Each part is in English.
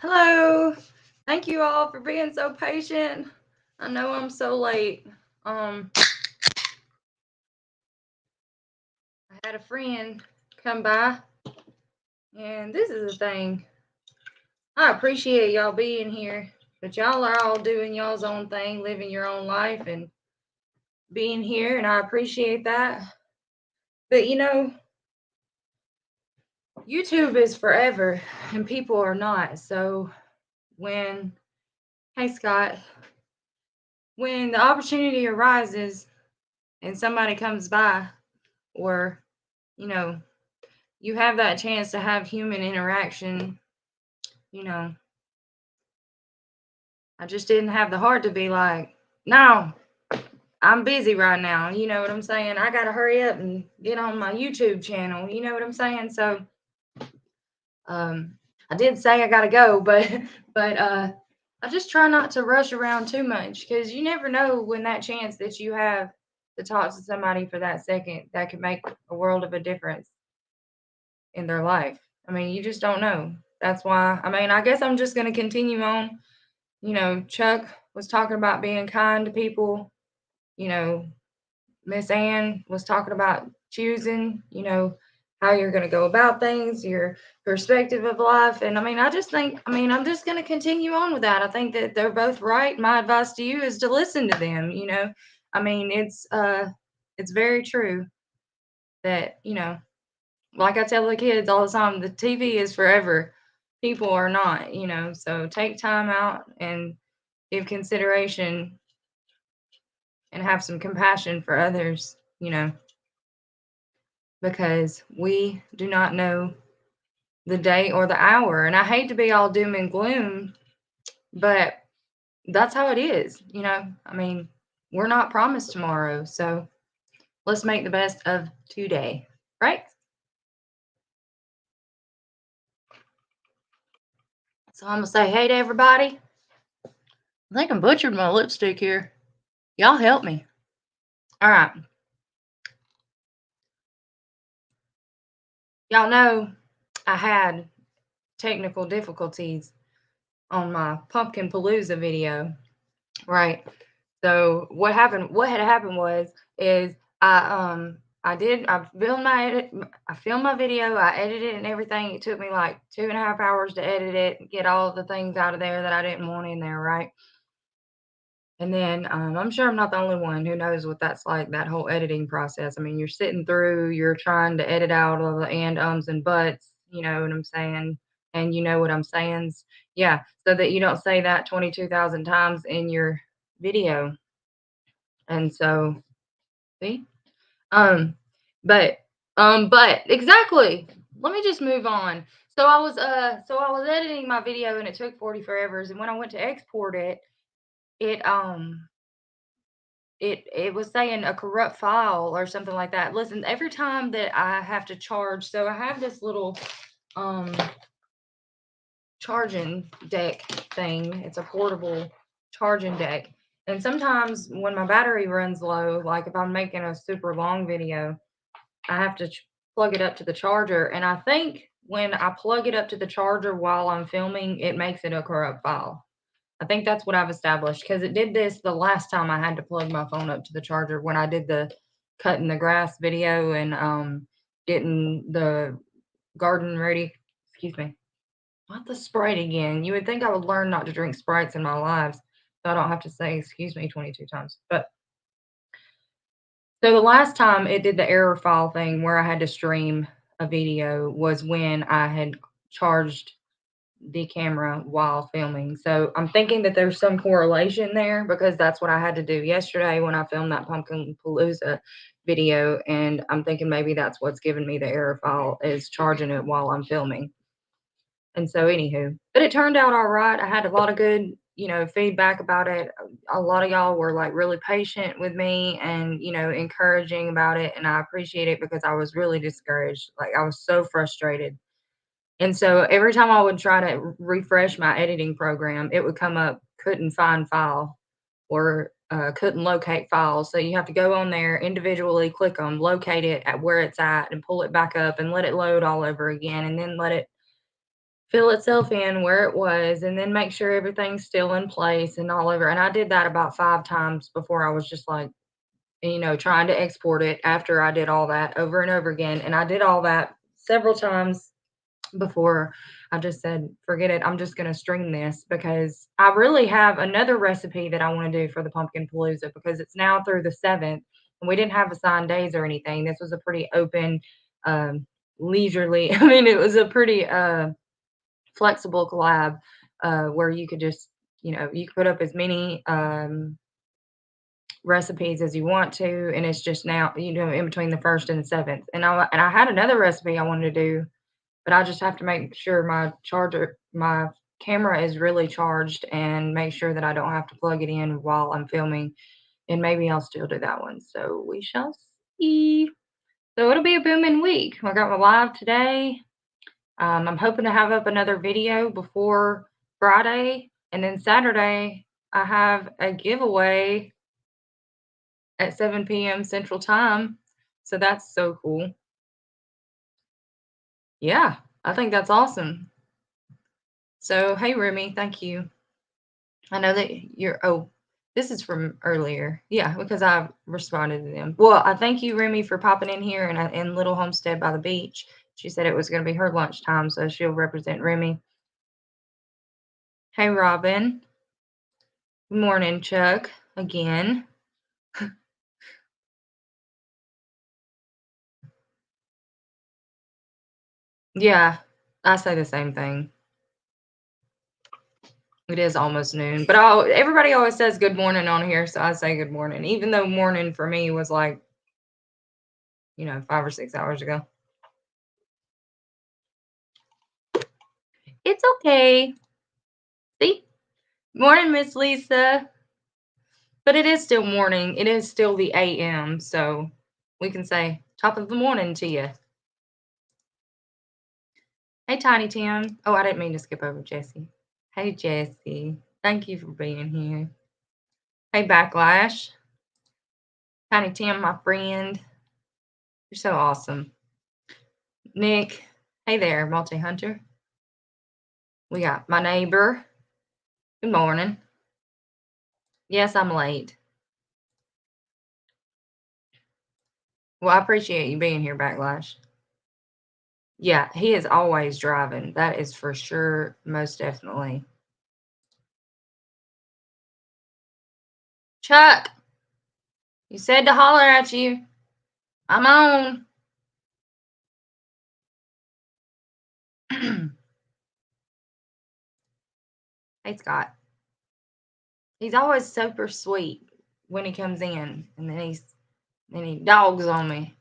Hello. Thank you all for being so patient. I know I'm so late. I had a friend come by, and this is the thing. I appreciate y'all being here, but y'all are all doing y'all's own thing, living your own life, and being here, and I appreciate that. But YouTube is forever, and people are not. So when, hey Scott, when the opportunity arises and somebody comes by, or you know, you have that chance to have human interaction, you know, I just didn't have the heart to be like, no, I'm busy right now. You know what I'm saying? I got to hurry up and get on my YouTube channel. You know what I'm saying? So, um, I did say I got to go, but I just try not to rush around too much because you never know when that chance that you have to talk to somebody for that second that could make a world of a difference in their life. I mean, you just don't know. That's why, I mean, I guess I'm just going to continue on. Chuck was talking about being kind to people. You know, Miss Ann was talking about choosing, how you're going to go about things, your perspective of life. And I mean, I just think, I mean, I'm just going to continue on with that. I think that they're both right. My advice to you is to listen to them. I mean, it's very true that, like I tell the kids all the time, the TV is forever. People are not. So take time out and give consideration and have some compassion for others, because we do not know the day or the hour. And I hate to be all doom and gloom, but that's how it is. I mean, we're not promised tomorrow. So let's make the best of today, right? So I'm going to say hey to everybody. I think I butchered my lipstick here. Y'all help me. All right. Y'all know I had technical difficulties on my Pumpkin Palooza video, right? So what had happened is I filmed my video, I edited it and everything. It took me like 2.5 hours to edit it, get all the things out of there that I didn't want in there, right? And then I'm sure I'm not the only one who knows what that's like, that whole editing process. I mean, you're sitting through, you're trying to edit out all the and, ums, and buts, you know what I'm saying? And you know what I'm saying? Yeah, so that you don't say that 22,000 times in your video. And so, see? Um, but exactly. Let me just move on. So I was editing my video and it took 40 forevers. And when I went to export it, it um it was saying a corrupt file or something like that. Listen, every time that I have to charge, so I have this little um charging deck thing. It's a portable charging deck. And sometimes when my battery runs low, like if I'm making a super long video, I have to plug it up to the charger. And I think when I plug it up to the charger while I'm filming, it makes it a corrupt file. I think that's what I've established because it did this the last time I had to plug my phone up to the charger when I did the cutting the grass video and getting the garden ready. Excuse me. Not the Sprite again. You would think I would learn not to drink Sprites in my lives so I don't have to say excuse me 22 times. But so the last time it did the error file thing where I had to stream a video was when I had charged the camera while filming. So I'm thinking that there's some correlation there because that's what I had to do yesterday when I filmed that Pumpkin Palooza video. And I'm thinking maybe that's what's giving me the error file is charging it while I'm filming. And so, anywho, but it turned out all right. I had a lot of good, feedback about it. A lot of y'all were like really patient with me and, encouraging about it. And I appreciate it because I was really discouraged. Like, I was so frustrated. And so, every time I would try to refresh my editing program, it would come up, couldn't find file or couldn't locate files. So, you have to go on there individually, click on locate it at where it's at and pull it back up and let it load all over again and then let it fill itself in where it was, and then make sure everything's still in place and all over. And I did that about 5 times before I was just like, trying to export it after I did all that over and over again. And I did all that several times before I just said, forget it. I'm just going to string this because I really have another recipe that I want to do for the pumpkin palooza because it's now through the 7th and we didn't have assigned days or anything. This was a pretty open, um, leisurely, I mean, it was a pretty flexible collab where you could just, you could put up as many recipes as you want to, and it's just now, in between the 1st and the 7th. And I had another recipe I wanted to do, but I just have to make sure my camera is really charged and make sure that I don't have to plug it in while I'm filming, and maybe I'll still do that one. So we shall see. So it'll be a booming week. I got my live today. I'm hoping to have up another video before Friday, and then Saturday I have a giveaway at 7 p.m. Central Time. So that's so cool. Yeah, I think that's awesome. So, hey, Remy, thank you. I know that this is from earlier. Yeah, because I responded to them. Well, I thank you, Remy, for popping in here in Little Homestead by the beach. She said it was going to be her lunchtime, so she'll represent Remy. Hey, Robin. Good morning, Chuck, again. Yeah, I say the same thing. It is almost noon, but everybody always says good morning on here, so I say good morning, even though morning for me was like, 5 or 6 hours ago. It's okay. See? Morning, Miss Lisa. But it is still morning. It is still the AM, so we can say top of the morning to you. Hey, Tiny Tim. Oh, I didn't mean to skip over Jesse. Hey, Jesse. Thank you for being here. Hey, Backlash. Tiny Tim, my friend. You're so awesome. Nick. Hey there, Multi Hunter. We got my neighbor. Good morning. Yes, I'm late. Well, I appreciate you being here, Backlash. Yeah, he is always driving. That is for sure, most definitely. Chuck, you said to holler at you. I'm on. Hey, Scott. He's always super sweet when he comes in, and then he dogs on me.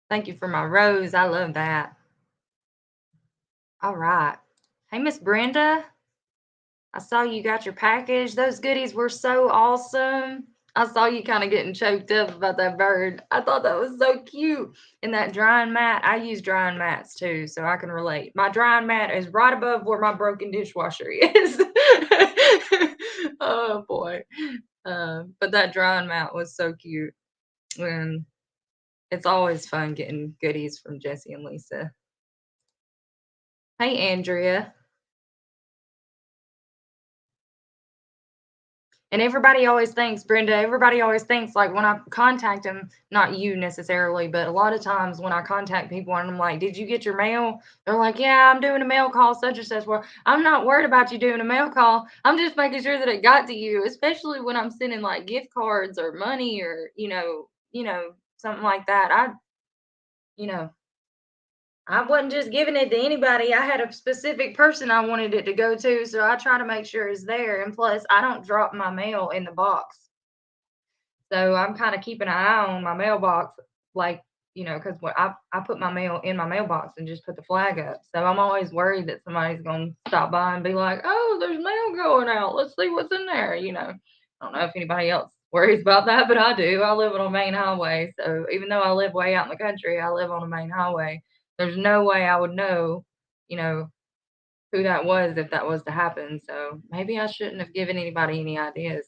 Thank you for my rose. I love that. All right. Hey, Miss Brenda. I saw you got your package. Those goodies were so awesome. I saw you kind of getting choked up about that bird. I thought that was so cute. And that drying mat, I use drying mats too, so I can relate. My drying mat is right above where my broken dishwasher is. Oh boy. But that drying mat was so cute. And it's always fun getting goodies from Jesse and Lisa. Hey, Andrea. And everybody always thinks, Brenda, everybody always thinks like when I contact them, not you necessarily, but a lot of times when I contact people and I'm like, did you get your mail? They're like, yeah, I'm doing a mail call, such and such. Well, I'm not worried about you doing a mail call. I'm just making sure that it got to you, especially when I'm sending like gift cards or money or, something like that. You know, I wasn't just giving it to anybody. I had a specific person I wanted it to go to, so I try to make sure it's there. And plus, I don't drop my mail in the box. So I'm kind of keeping an eye on my mailbox, like, because when I put my mail in my mailbox and just put the flag up. So I'm always worried that somebody's going to stop by and be like, oh, there's mail going out. Let's see what's in there. I don't know if anybody else worries about that, but I do. I live on a main highway. So even though I live way out in the country, I live on a main highway. There's no way I would know, you know, who that was if that was to happen. So maybe I shouldn't have given anybody any ideas.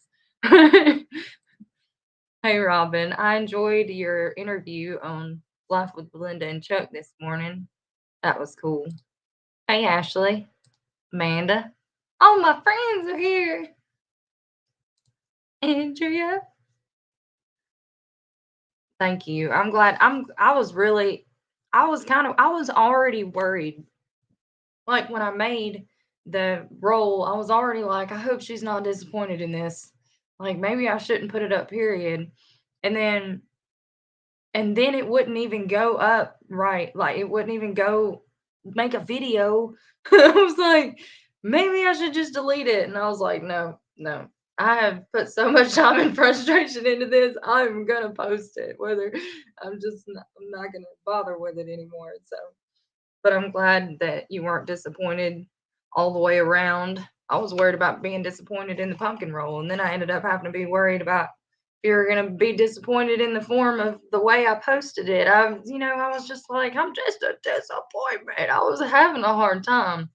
Hey, Robin. I enjoyed your interview on Life with Belinda and Chuck this morning. That was cool. Hey, Ashley. Amanda. All my friends are here. Andrea. Thank you. I'm glad. I was really I was already worried. Like when I made the roll, I was already like, I hope she's not disappointed in this. Like maybe I shouldn't put it up, period. And then it wouldn't even go up right. Like it wouldn't even go make a video. I was like, maybe I should just delete it. And I was like, no, no. I have put so much time and frustration into this. I'm gonna post it, whether I'm not gonna bother with it anymore. So, but I'm glad that you weren't disappointed all the way around. I was worried about being disappointed in the pumpkin roll, and then I ended up having to be worried about if you're going to be disappointed in the form of the way I posted it. I was just like, I'm just a disappointment. I was having a hard time.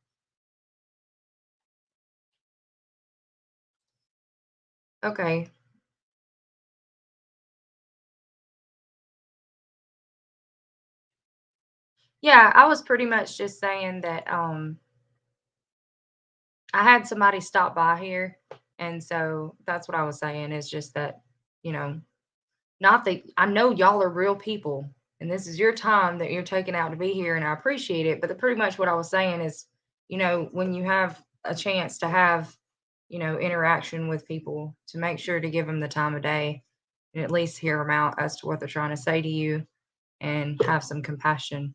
Okay. Yeah, I was pretty much just saying that I had somebody stop by here, and so that's what I was saying is just that, you know, not that I know y'all are real people and this is your time that you're taking out to be here, and I appreciate it. But pretty much what I was saying is, when you have a chance to have, interaction with people, to make sure to give them the time of day and at least hear them out as to what they're trying to say to you and have some compassion.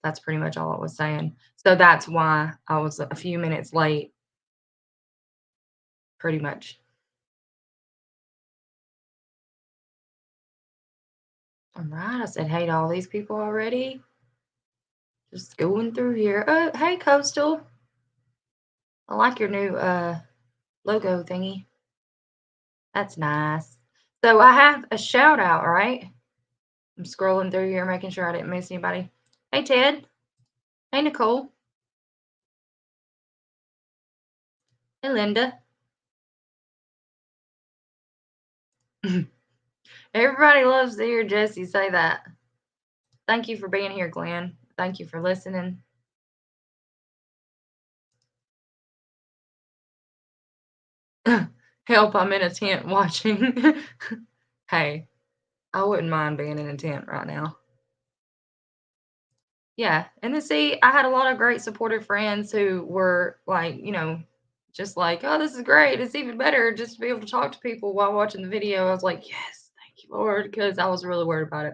That's pretty much all I was saying. So that's why I was a few minutes late, pretty much. All right. I said hey to all these people already. Just going through here. Oh, hey, Coastal. I like your new logo thingy. That's nice. So I have a shout out, right? I'm scrolling through here, making sure I didn't miss anybody. Hey, Ted. Hey, Nicole. Hey, Linda. Everybody loves to hear Jesse say that. Thank you for being here, Glenn. Thank you for listening. Help, I'm in a tent watching. Hey, I wouldn't mind being in a tent right now. Yeah, and then see, I had a lot of great supportive friends who were like, just like, "Oh, this is great. It's even better just to be able to talk to people while watching the video." I was like, "Yes, thank you, Lord," because I was really worried about it.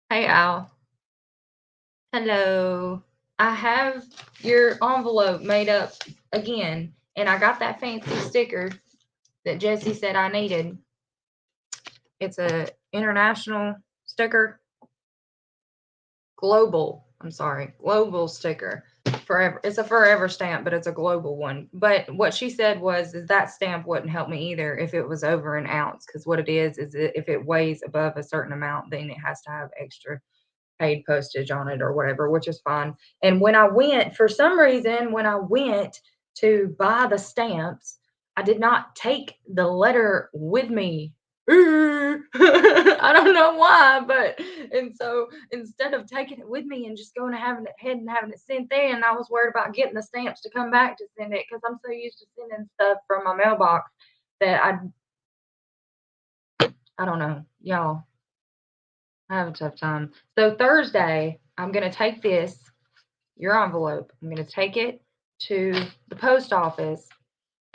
Hey, Al. Hello. I have your envelope made up again, and I got that fancy sticker that Jesse said I needed. It's a international sticker. Global sticker. Forever. It's a forever stamp, but it's a global one. But what she said is that stamp wouldn't help me either if it was over an ounce, because what it is if it weighs above a certain amount, then it has to have extra paid postage on it or whatever, which is fine. And for some reason, when I went to buy the stamps, I did not take the letter with me. I don't know why, but and so instead of taking it with me and just going and having it sent in, I was worried about getting the stamps to come back to send it because I'm so used to sending stuff from my mailbox that I don't know, y'all. I have a tough time. So Thursday, I'm gonna take your envelope. I'm gonna take it to the post office.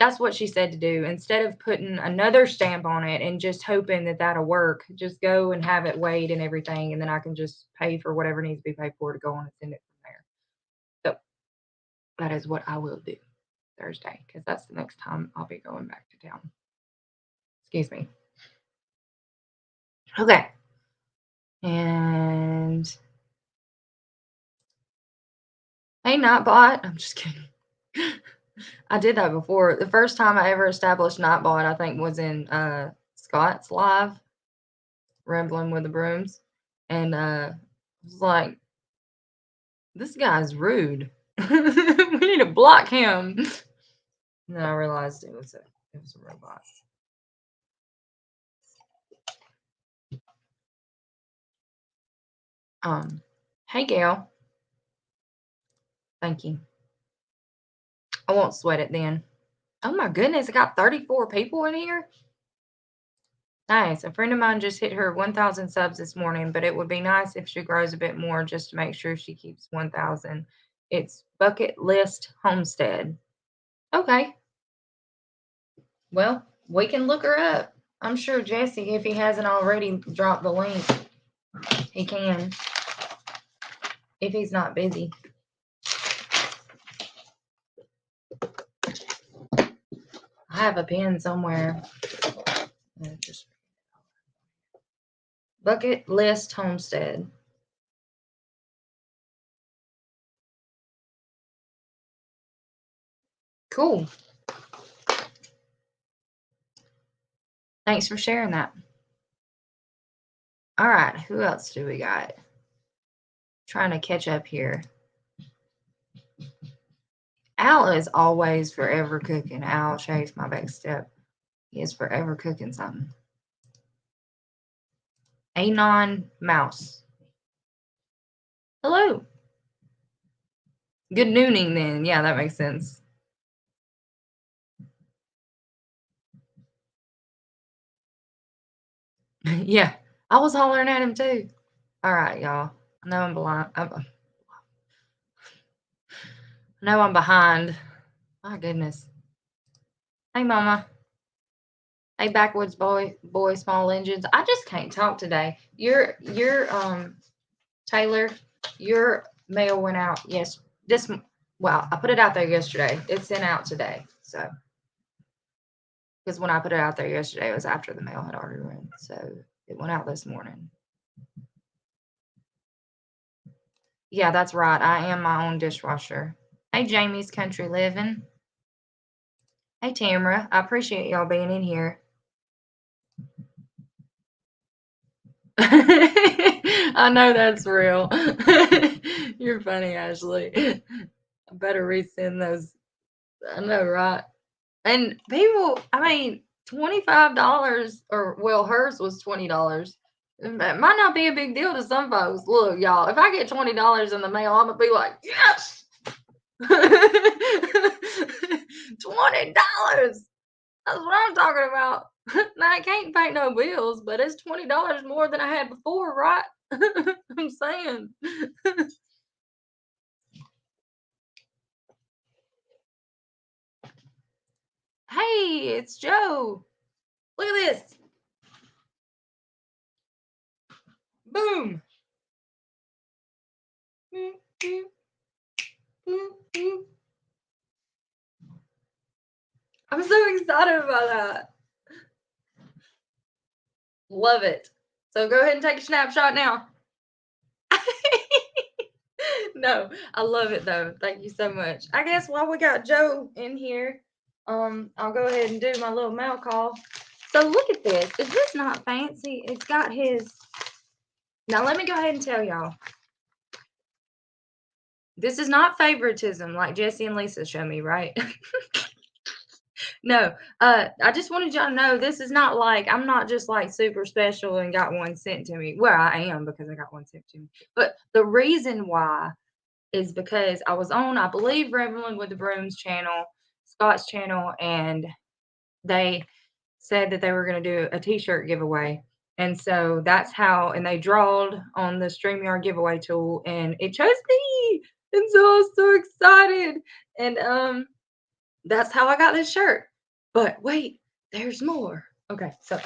That's what she said to do. Instead of putting another stamp on it and just hoping that that'll work, just go and have it weighed and everything, and then I can just pay for whatever needs to be paid for to go on and send it from there. So that is what I will do Thursday, because that's the next time I'll be going back to town. Excuse me. Okay. And hey, Nightbot. I'm just kidding. I did that before. The first time I ever established Nightbot, I think, was in Scott's live, Rambling with the Brooms. And I was like, this guy's rude. We need to block him. And then I realized it was a robot. Hey Gail. Thank you. I won't sweat it then. Oh my goodness, I got 34 people in here. Nice. A friend of mine just hit her 1,000 subs this morning, but it would be nice if she grows a bit more just to make sure she keeps 1,000. It's Bucket List Homestead. Okay. Well, we can look her up. I'm sure Jesse, if he hasn't already dropped the link, he can. If he's not busy. I have a pen somewhere. Just Bucket List Homestead. Cool. Thanks for sharing that. All right, who else do we got? Trying to catch up here. Al is always forever cooking. Al Chase, my back step. He is forever cooking something. Anon Mouse. Hello. Good nooning then. Yeah, that makes sense. Yeah, I was hollering at him too. All right, y'all. I know I'm blind. I know I'm behind. My goodness. Hey, Mama. Hey, backwoods boy, small engines. I just can't talk today. Your Taylor, your mail went out. Yes, well, I put it out there yesterday. It's sent out today. So, because when I put it out there yesterday, it was after the mail had already run. So it went out this morning. Yeah, that's right. I am my own dishwasher. Hey, Jamie's Country Living. Hey, Tamara. I appreciate y'all being in here. I know that's real. You're funny, Ashley. I better resend those. I know, right? And people, I mean, $25, or well, hers was $20. It might not be a big deal to some folks. Look, y'all, if I get $20 in the mail, I'm gonna be like, yes, $20. That's what I'm talking about. Now I can't pay no bills, but it's $20 more than I had before, right? I'm saying. Hey, it's Joe. Look at this. Boom. I'm so excited about that. Love it. So go ahead and take a snapshot now. No, I love it though. Thank you so much. I guess while we got Joe in here, I'll go ahead and do my little mail call. So look at this. Is this not fancy? It's got his. Now let me go ahead and tell y'all. This is not favoritism like Jesse and Lisa show me, right? No, I just wanted y'all to know this is not like I'm not just like super special and got one sent to me. Well, I am because I got one sent to me. But the reason why is because I was on, I believe, Reveling with the Brooms channel, Scott's channel, and they said that they were going to do a t-shirt giveaway. And so that's how, and they drawed on the StreamYard giveaway tool and it chose me. And so I was so excited. And that's how I got this shirt. But wait, there's more. Okay, so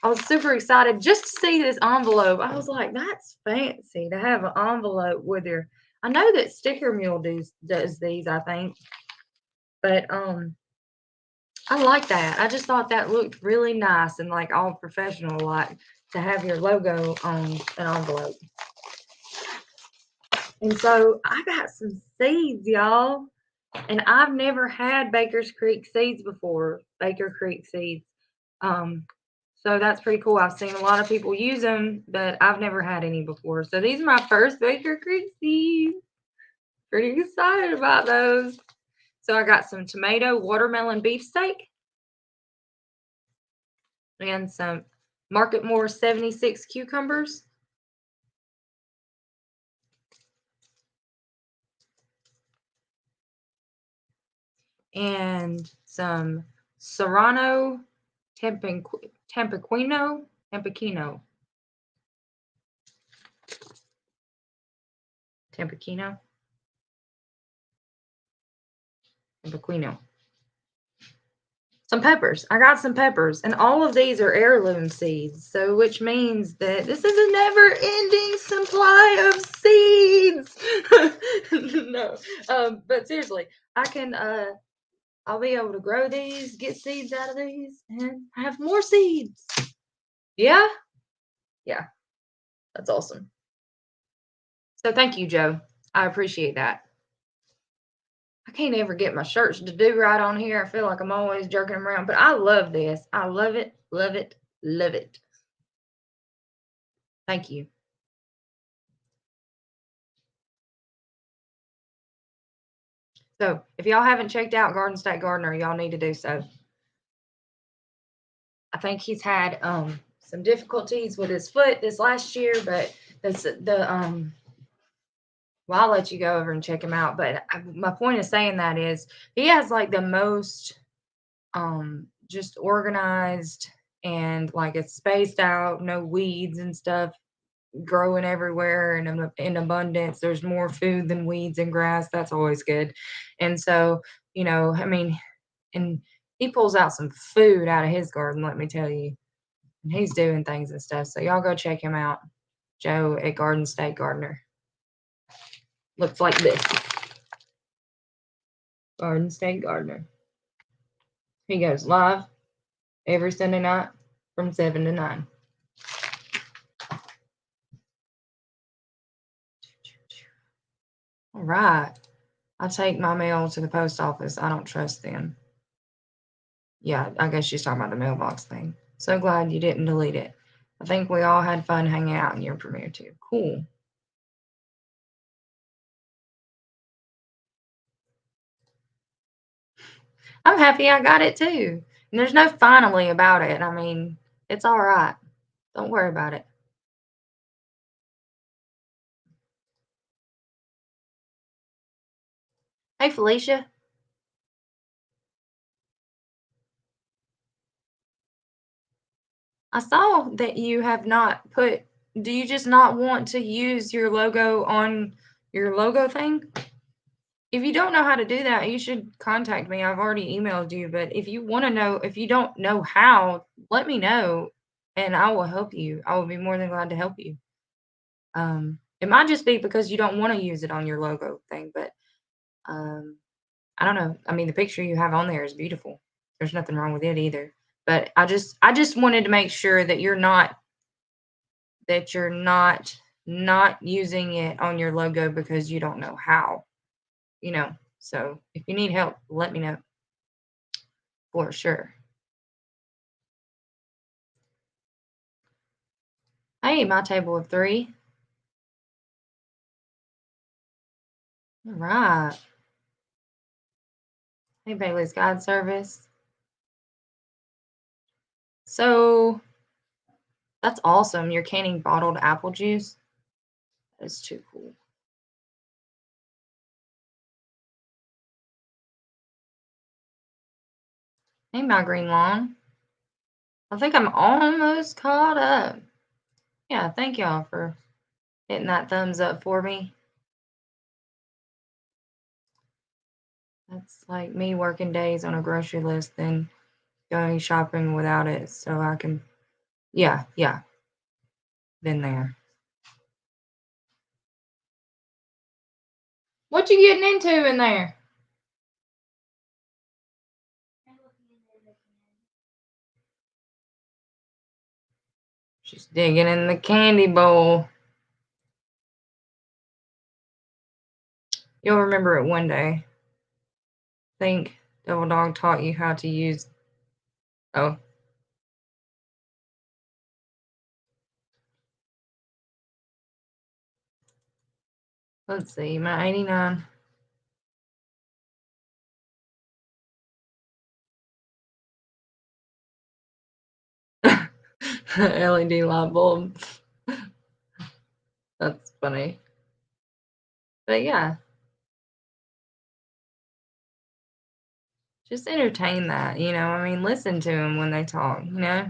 I was super excited just to see this envelope. I was like, that's fancy to have an envelope with your. I know that Sticker Mule does these, I think. But I like that. I just thought that looked really nice and like all professional, like to have your logo on an envelope. And so I got some seeds, y'all. And I've never had Baker's Creek seeds before. Baker Creek seeds. So that's pretty cool. I've seen a lot of people use them, but I've never had any before. So these are my first Baker Creek seeds. Pretty excited about those. So I got some tomato watermelon beefsteak and some Market More 76 cucumbers. and some Serrano Tempequino. Tempequino. Tempequino. Tempequino. Some peppers. I got some peppers, and all of these are heirloom seeds, so which means that this is a never-ending supply of seeds. No, but seriously, I can. I'll be able to grow these, get seeds out of these, and have more seeds. Yeah, yeah, that's awesome. So thank you, Joe. I appreciate that. I can't ever get my shirts to do right on here. I feel like I'm always jerking them around, but I love this. I love it, love it, love it. Thank you. So if y'all haven't checked out Garden State Gardener, y'all need to do so. I think he's had some difficulties with his foot this last year, but well, I'll let you go over and check him out. But my point of saying that is he has like the most just organized, and like it's spaced out, no weeds and stuff growing everywhere and in abundance. There's more food than weeds and grass. That's always good. And so, I mean, and he pulls out some food out of his garden, let me tell you. And he's doing things and stuff. So y'all go check him out. Joe at Garden State Gardener. Looks like this. Garden State Gardener. He goes live every Sunday night from 7 to 9. All right. I take my mail to the post office. I don't trust them. Yeah, I guess she's talking about the mailbox thing. So glad you didn't delete it. I think we all had fun hanging out in your premiere too. Cool. I'm happy I got it too. And there's no finally about it. I mean, it's all right. Don't worry about it. Hey, Felicia. I saw that you have not put, do you just not want to use your logo on your logo thing? If you don't know how to do that, you should contact me. I've already emailed you, but if you want to know, if you don't know how, let me know and I will help you. I will be more than glad to help you. It might just be because you don't want to use it on your logo thing, but I don't know. I mean, the picture you have on there is beautiful. There's nothing wrong with it either. But I just wanted to make sure that you're not using it on your logo because you don't know how. So if you need help, let me know. For sure. Hey, my table of 3. All right. Hey, Bailey's Guide Service. So that's awesome. You're canning bottled apple juice. That is too cool. Hey, my green lawn. I think I'm almost caught up. Yeah, thank y'all for hitting that thumbs up for me. That's like me working days on a grocery list, then going shopping without it so I can, yeah, been there. What you getting into in there? She's digging in the candy bowl. You'll remember it one day. I think Devil Dog taught you how to use. Oh. Let's see, my 89. LED light bulb. That's funny. But yeah. just entertain that, you know. I mean, listen to them when they talk, you know.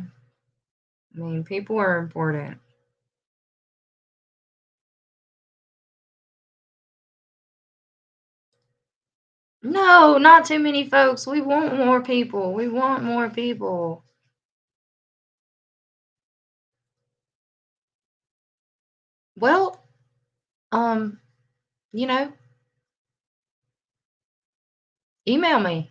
I mean, people are important. No, not too many folks. We want more people. We want more people. Well, um, you know, email me.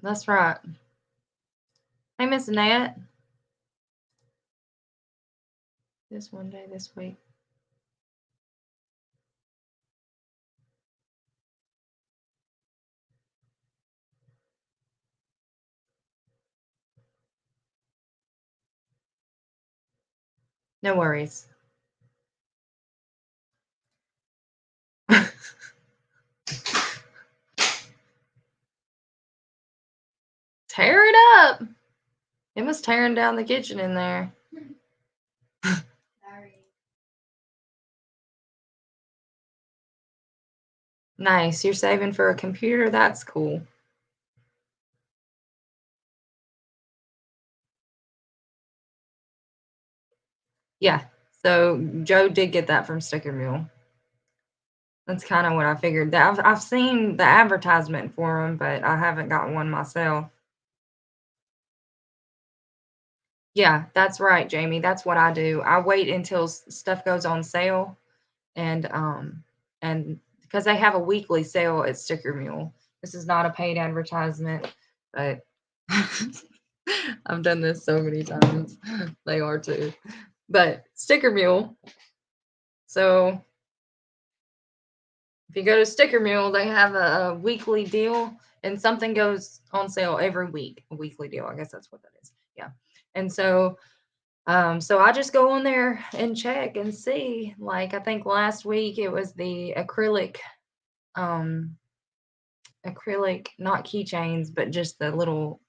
That's right. Hey, Miss Annette. This one day this week. No worries. Tear it up. It was tearing down the kitchen in there. Sorry. Nice. You're saving for a computer? That's cool. Yeah. So Joe did get that from Sticker Mule. That's kind of what I figured. I've seen the advertisement for them, but I haven't got one myself. Yeah, that's right, Jamie. That's what I do. I wait until stuff goes on sale, and because they have a weekly sale at Sticker Mule. This is not a paid advertisement, but I've done this so many times. They are too. But Sticker Mule. So if you go to Sticker Mule, they have a weekly deal, and something goes on sale every week. A weekly deal, I guess that's what that is. Yeah. And so I just go on there and check and see. Like I think last week it was the um acrylic, not keychains, but just the little,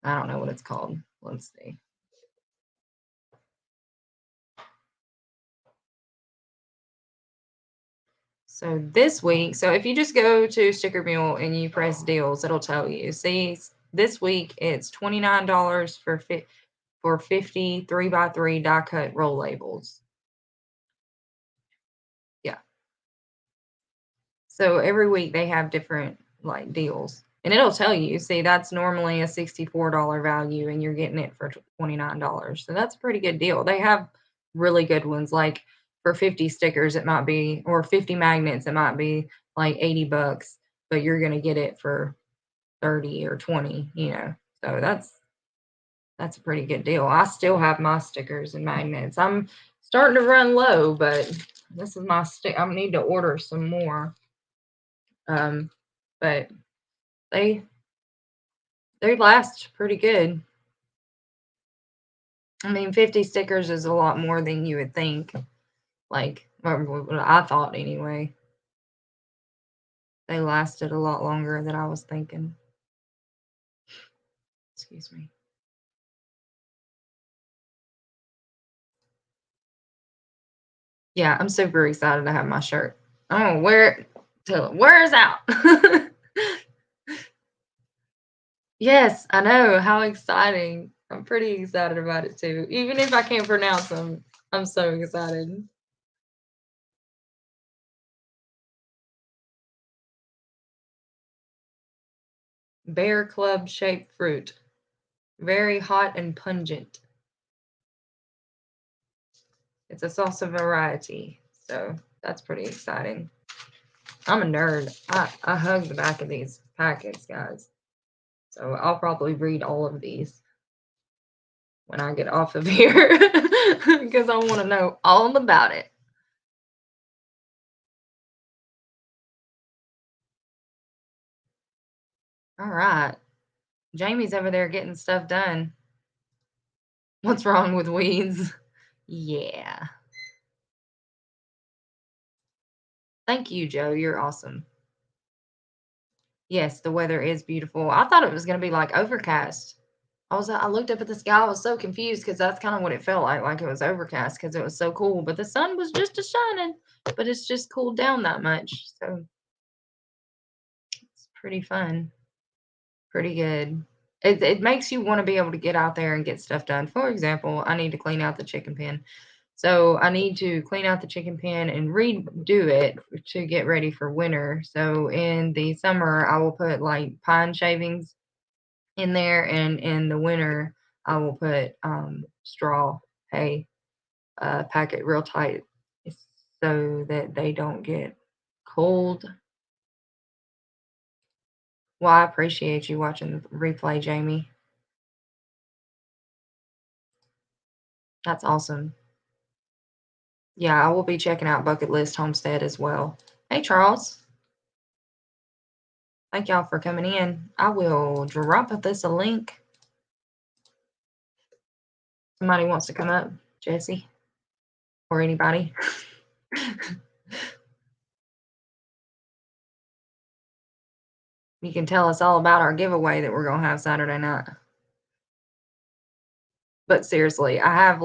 I don't know what it's called. Let's see. So this week, so if you just go to Sticker Mule and you press deals, it'll tell you. See, this week it's $29 for 50 3x3 die cut roll labels. Yeah. So every week they have different like deals. And it'll tell you, see, that's normally a $64 value and you're getting it for $29. So that's a pretty good deal. They have really good ones. Like for 50 stickers, it might be, or 50 magnets, it might be like $80, but you're going to get it for 30 or 20, you know. So that's a pretty good deal. I still have my stickers and magnets. I'm starting to run low, but this is my stick. I need to order some more. But they they last pretty good. I mean, 50 stickers is a lot more than you would think. Like, or what I thought anyway. They lasted a lot longer than I was thinking. Excuse me. Yeah, I'm super excited to have my shirt. I'm gonna wear it till it wears out. Yes, I know. How exciting. I'm pretty excited about it too. Even if I can't pronounce them, I'm so excited. Bear club shaped fruit. Very hot and pungent. It's a salsa variety. So that's pretty exciting. I'm a nerd. I hug the back of these packets, guys. So I'll probably read all of these when I get off of here because I want to know all about it. All right. Jamie's over there getting stuff done. What's wrong with weeds? Yeah. Thank you, Joe. You're awesome. Yes, the weather is beautiful. I thought it was going to be like overcast. I looked up at the sky. I was so confused because that's kind of what it felt like it was overcast because it was so cool. But the sun was just a shining, but it's just cooled down that much. So it's pretty fun, pretty good. It makes you want to be able to get out there and get stuff done. For example, I need to clean out the chicken pen. So I need to clean out the chicken pen and redo it to get ready for winter. So in the summer, I will put like pine shavings in there, and in the winter, I will put straw hay, pack it real tight so that they don't get cold. Well, I appreciate you watching the replay, Jamie. That's awesome. Yeah, I will be checking out Bucket List Homestead as well. Hey, Charles. Thank y'all for coming in. I will drop this a link. Somebody wants to come up, Jesse, or anybody. You can tell us all about our giveaway that we're going to have Saturday night. But seriously, I have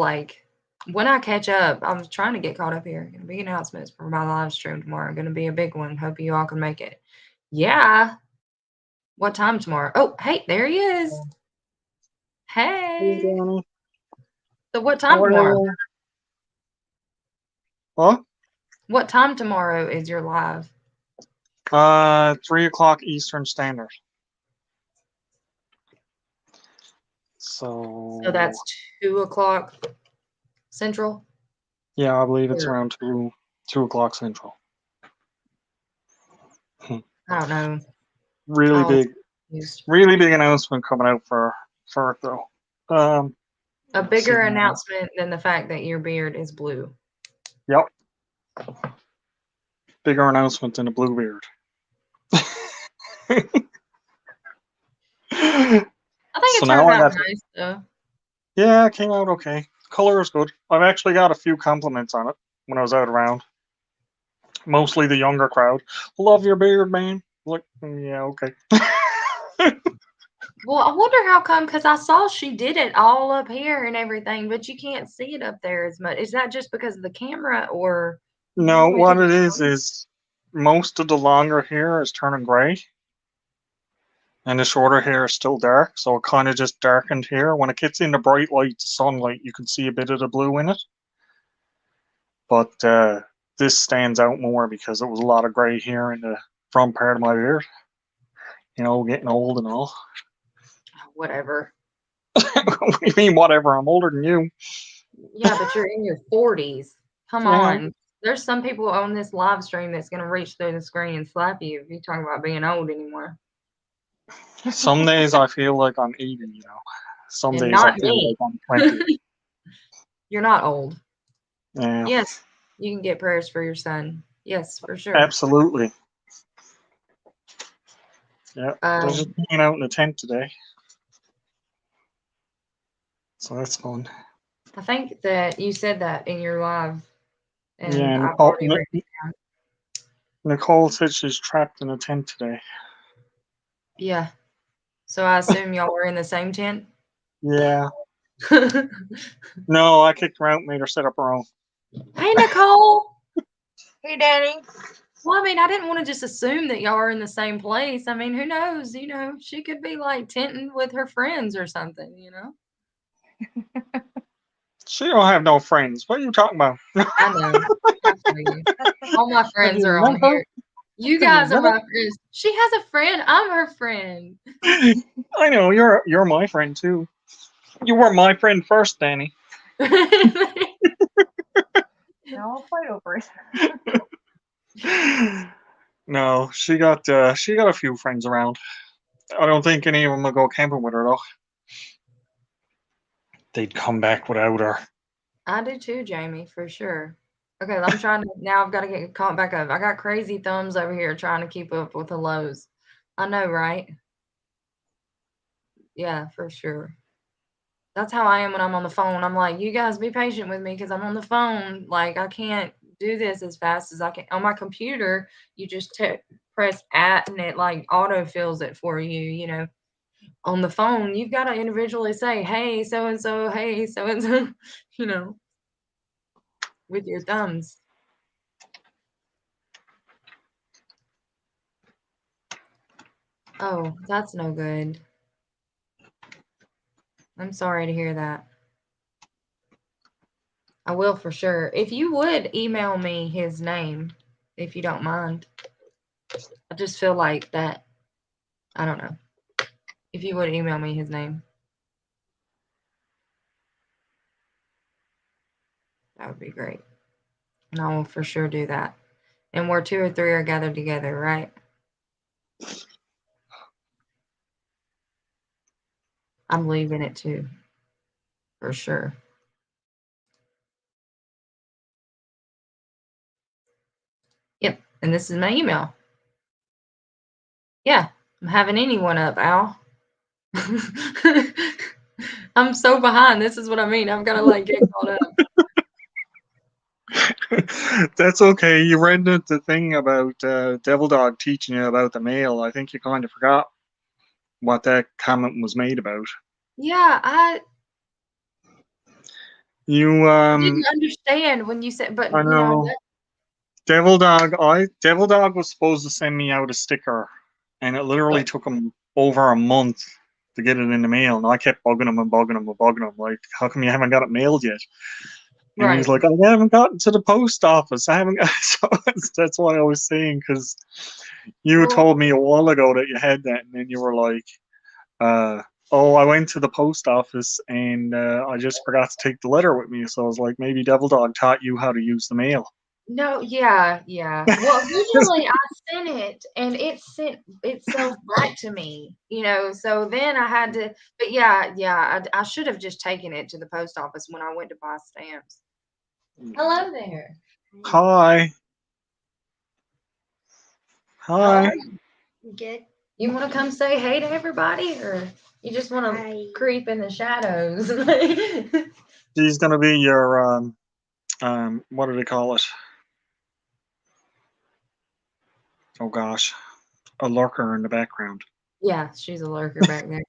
when I catch up, I'm trying to get caught up here. Going to be announcements for my live stream tomorrow. Going to be a big one. Hope you all can make it. Yeah. What time tomorrow? Oh, hey, there he is. Hey. So what time tomorrow? What? What time tomorrow is your live? 3 o'clock Eastern Standard. So that's 2 o'clock Central? Yeah, I believe it's around 2 o'clock Central. I don't know. Really big announcement coming out for it though. A bigger announcement than the fact that your beard is blue. Yep. Bigger announcement than a blue beard. I think it turned out nice though. Yeah, it came out okay. Color is good. I've actually got a few compliments on it when I was out around. Mostly the younger crowd. Love your beard, man. Like, yeah, okay. Well, I wonder how come, because I saw she did it all up here and everything, but you can't see it up there as much. Is that just because of the camera, or? No, what it is most of the longer hair is turning gray. And the shorter hair is still dark, so it kind of just darkened here. When it gets in the bright light, the sunlight, you can see a bit of the blue in it. But this stands out more because it was a lot of gray hair in the front part of my beard. You know, getting old and all. Whatever. What do you mean, whatever? I'm older than you. Yeah, but you're in your 40s. Come on. There's some people on this live stream that's going to reach through the screen and slap you if you talk about being old anymore. Some days I feel like I'm 80, you know. Some days I feel like I'm 20. You're not old. Yeah. Yes, you can get prayers for your son. Yes, for sure. Absolutely. Yeah. They're just hanging out in the tent today. So that's fun. I think that you said that in your live. And yeah, I've already written it down. Nicole said she's trapped in a tent today. Yeah. So I assume y'all were in the same tent? Yeah. No, I kicked her out and made her set up her own. Hey, Nicole. Hey, Danny. Well, I mean, I didn't want to just assume that y'all are in the same place. I mean, who knows? You know, she could be like tenting with her friends or something, you know? She don't have no friends. What are you talking about? I know. All my friends are on here. You guys are my friends. She has a friend. I'm her friend. I know. You're my friend, too. You were my friend first, Danny. Now I'll fight over it. No, she got a few friends around. I don't think any of them will go camping with her, though. They'd come back without her. I do too, Jamie, for sure. Okay, I'm trying to, now I've got to get caught back up. I got crazy thumbs over here trying to keep up with the lows. I know, right? Yeah, for sure. That's how I am when I'm on the phone. I'm like, you guys be patient with me because I'm on the phone. Like, I can't do this as fast as I can. On my computer, you just press at and it like auto fills it for you, you know. on the phone, you've got to individually say, hey, so and so, hey, so and so, you know, with your thumbs. Oh, that's no good. I'm sorry to hear that. I will for sure. If you would email me his name, if you don't mind. I just feel like that. I don't know. If you would email me his name, that would be great. And I will for sure do that. And where 2 or 3 are gathered together, right? I'm leaving it too, for sure. Yep. And this is my email. Yeah. I'm having anyone up, Al. I'm so behind. This is what I mean. I've got to like get caught up. That's okay. You read the thing about Devil Dog teaching you about the mail. I think you kind of forgot what that comment was made about. Yeah, I You didn't understand when you said, but I you know, know. Devil Dog was supposed to send me out a sticker, and it literally took him over a month to get it in the mail. And I kept bugging him and bugging him and bugging him. Like, how come you haven't got it mailed yet? And right. he's like, I haven't gotten to the post office. I haven't got. So that's why I was saying, because you Well, told me a while ago that you had that, and then you were like, oh, I went to the post office and I just forgot to take the letter with me. So I was like, maybe Devil Dog taught you how to use the mail. no, yeah. Well, originally I sent it and it sent itself back to me, you know. So then I had to, but yeah, I should have just taken it to the post office when I went to buy stamps. Hello there. Hi. How Hi. are you? Good. You want to come say hey to everybody, or you just want to Hi. creep in the shadows? She's gonna be your what do they call it? Oh gosh, a lurker in the background. Yeah, she's a lurker back there.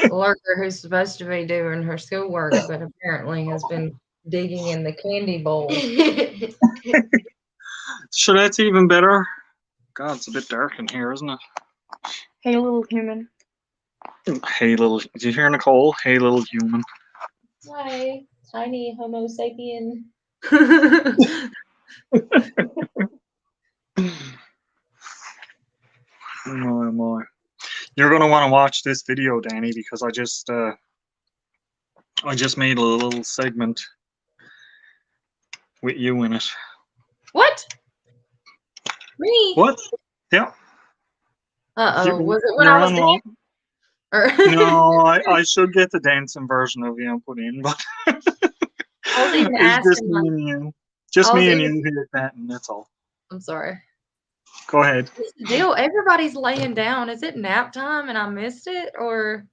A lurker who's supposed to be doing her schoolwork, but apparently has been digging in the candy bowl. So that's even better. God, it's a bit dark in here, isn't it? Hey, little human. Hey, little. Did you hear Nicole? Hey, little human. Hi, tiny Homo sapien. Oh my. You're gonna want to watch this video, Danny, because I just made a little segment with you in it. What? Me? What? Yeah. Uh-oh. Was it when You're I was on dancing? long. Or No, I should get the dancing version of you and put in, but I was even it's just asking me my, and you. Just I was me and even, you here chatting, that's all. I'm sorry. Go ahead. What's the deal? Everybody's laying down. Is it nap time and I missed it, or?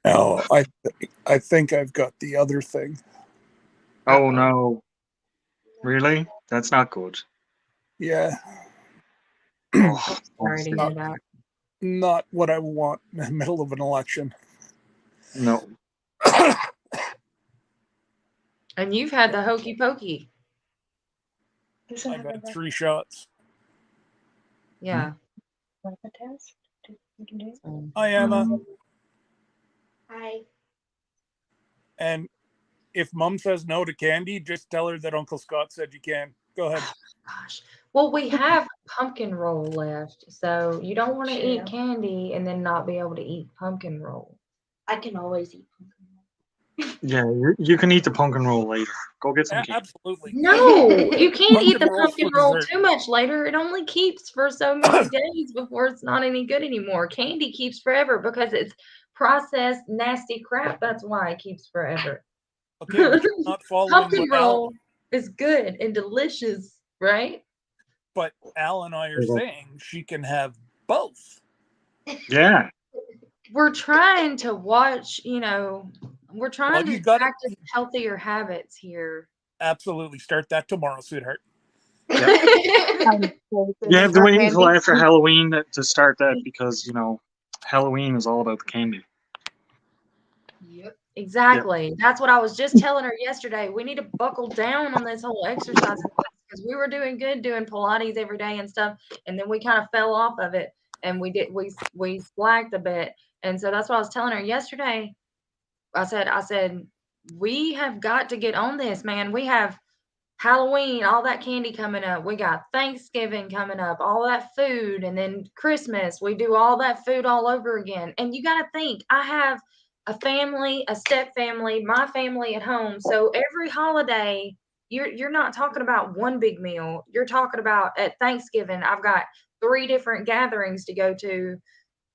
No, I think I've got the other thing. Oh Uh-oh. no. Really? That's not good. Yeah, Oh, Sorry to hear that. not what I want in the middle of an election. no. And you've had the hokey pokey. I've had 3 shots. Yeah. Test? You can do it. Hi, Emma. Hi. And if Mom says no to candy, just tell her that Uncle Scott said you can. Go ahead. Gosh. Well, we have pumpkin roll left, so you don't want to Sure. eat candy and then not be able to eat pumpkin roll. I can always eat pumpkin. Yeah, you can eat the pumpkin roll later. Go get some candy. Absolutely. No, you can't eat the Pumpkin roll pumpkin for roll dessert. too much later. It only keeps for so many days before it's not any good anymore. Candy keeps forever because it's processed nasty crap. That's why it keeps forever. Okay, but you're not following Pumpkin what Al, roll is good and delicious, right? but Al and I are saying she can have both. Yeah. We're trying to watch, we're trying Well, to you gotta- practice healthier habits here. Absolutely. Start that tomorrow, sweetheart. You have to wait until after Halloween to start that because, Halloween is all about the candy. Yep. Exactly. That's what I was just telling her yesterday. We need to buckle down on this whole exercise because we were doing good doing Pilates every day and stuff, and then we kind of fell off of it, and we slacked a bit, and so that's what I was telling her yesterday. I said we have got to get on this, man. We have Halloween, all that candy coming up. We got Thanksgiving coming up, all that food, and then Christmas. We do all that food all over again. And you got to think, I have a family, a step family, my family at home. So every holiday, you're not talking about one big meal. You're talking about at Thanksgiving, I've got 3 different gatherings to go to,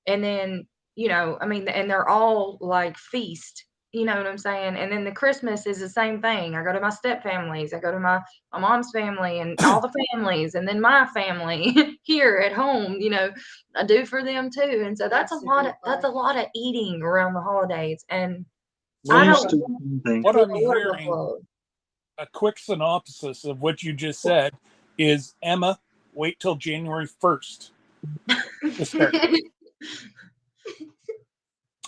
and then, I mean, and they're all like feast. You know what I'm saying? And then the Christmas is the same thing. I go to my step families. I go to my mom's family and all the families, and then my family here at home. I do for them too. And so that's a lot of eating around the holidays. And We I used don't to do the same thing. What I'm feel hearing, overload. a quick synopsis of what you just said, is Emma, wait till January 1st to start.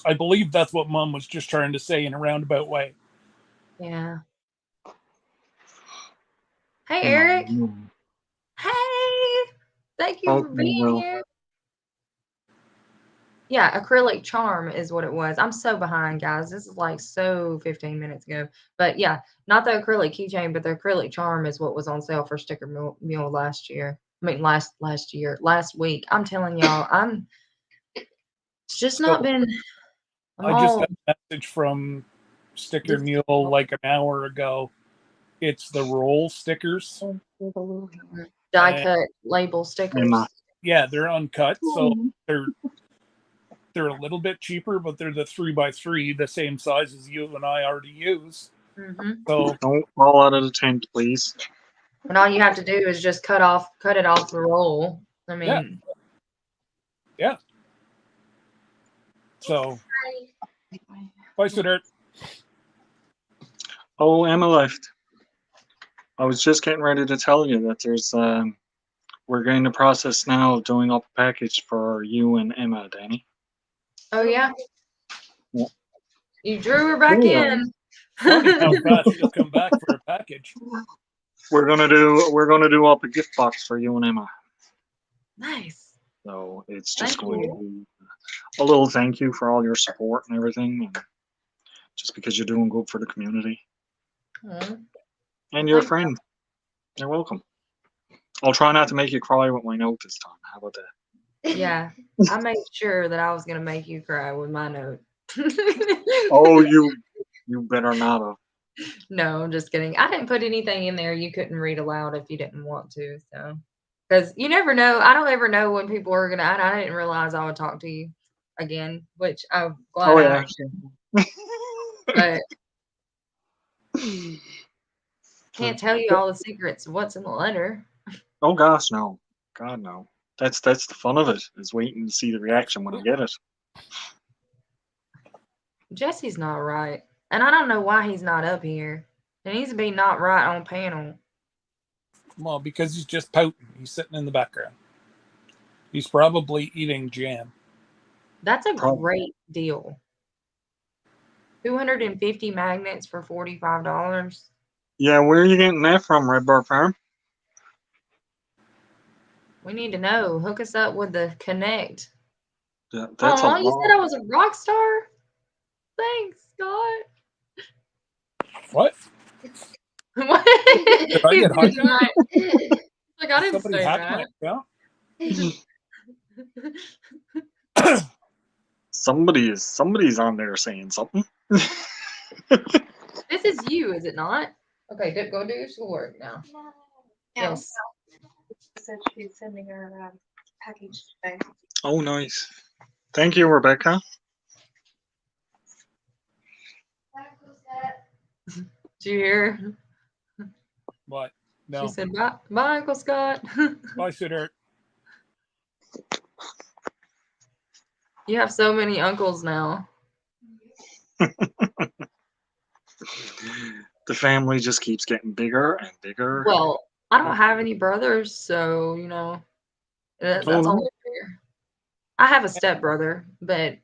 I believe that's what Mom was just trying to say in a roundabout way. Yeah. Hey, Eric. Hey. Thank you for Okay, being well. here. Yeah, acrylic charm is what it was. I'm so behind, guys. This is like 15 minutes ago. But yeah, not the acrylic keychain, but the acrylic charm is what was on sale for Sticker Mule last year. I mean, last week. I'm telling y'all, it's just not been. I just got a message from Sticker Mule like an hour ago. It's the roll stickers. Die cut label stickers. Yeah, they're uncut, so they're a little bit cheaper, but they're the 3x3, the same size as you and I already use. Mm-hmm. So Don't fall out of the tent, please. And all you have to do is just cut it off the roll. I mean, yeah. So, bye, sweetheart. Oh, Emma left. I was just getting ready to tell you that there's we're getting the process now of doing up a package for you and Emma, Danny. Oh yeah. Yeah. You drew her back in. Funny how fast she'll come back for a package. We're gonna do up a gift box for you and Emma. Nice. So it's just Thank going you. to be a little thank you for all your support and everything, and just because you're doing good for the community. Mhm. And you're a Thank friend. You're welcome. I'll try not to make you cry with my note this time. How about that? Yeah, I made sure that I was gonna make you cry with my note. Oh, you better not have. No, I'm just kidding. I didn't put anything in there you couldn't read aloud if you didn't want to. So, because you never know. I don't ever know when people are gonna. I didn't realize I would talk to you again, which I'm glad Oh I yeah. actually. But can't tell you all the secrets of what's in the letter. Oh gosh, no. God no. That's the fun of it, is waiting to see the reaction when I get it. Jesse's not right, and I don't know why he's not up here. He needs to be not right on panel. Well, because he's just pouting. He's sitting in the background. He's probably eating jam. That's a Probably. great deal. 250 magnets for $45. Yeah, where are you getting that from, Red Bar Farm? We need to know. Hook us up with the Connect. That's a Oh, you lot. said I was a rock star? Thanks, Scott. What? What? Did I get hijacked? Like, I didn't Somebody say hacked that. my account? Somebody's on there saying something. This is you, is it not? Okay, go do your schoolwork now. Yes. Said she's sending her package today. Oh, nice. Thank you, Rebecca. Did you hear? What? No. She said, bye, Uncle Scott. Bye, sweetheart. You have so many uncles now. The family just keeps getting bigger and bigger. Well, I don't have any brothers, so, that's Oh, no? only fair. I have a stepbrother, but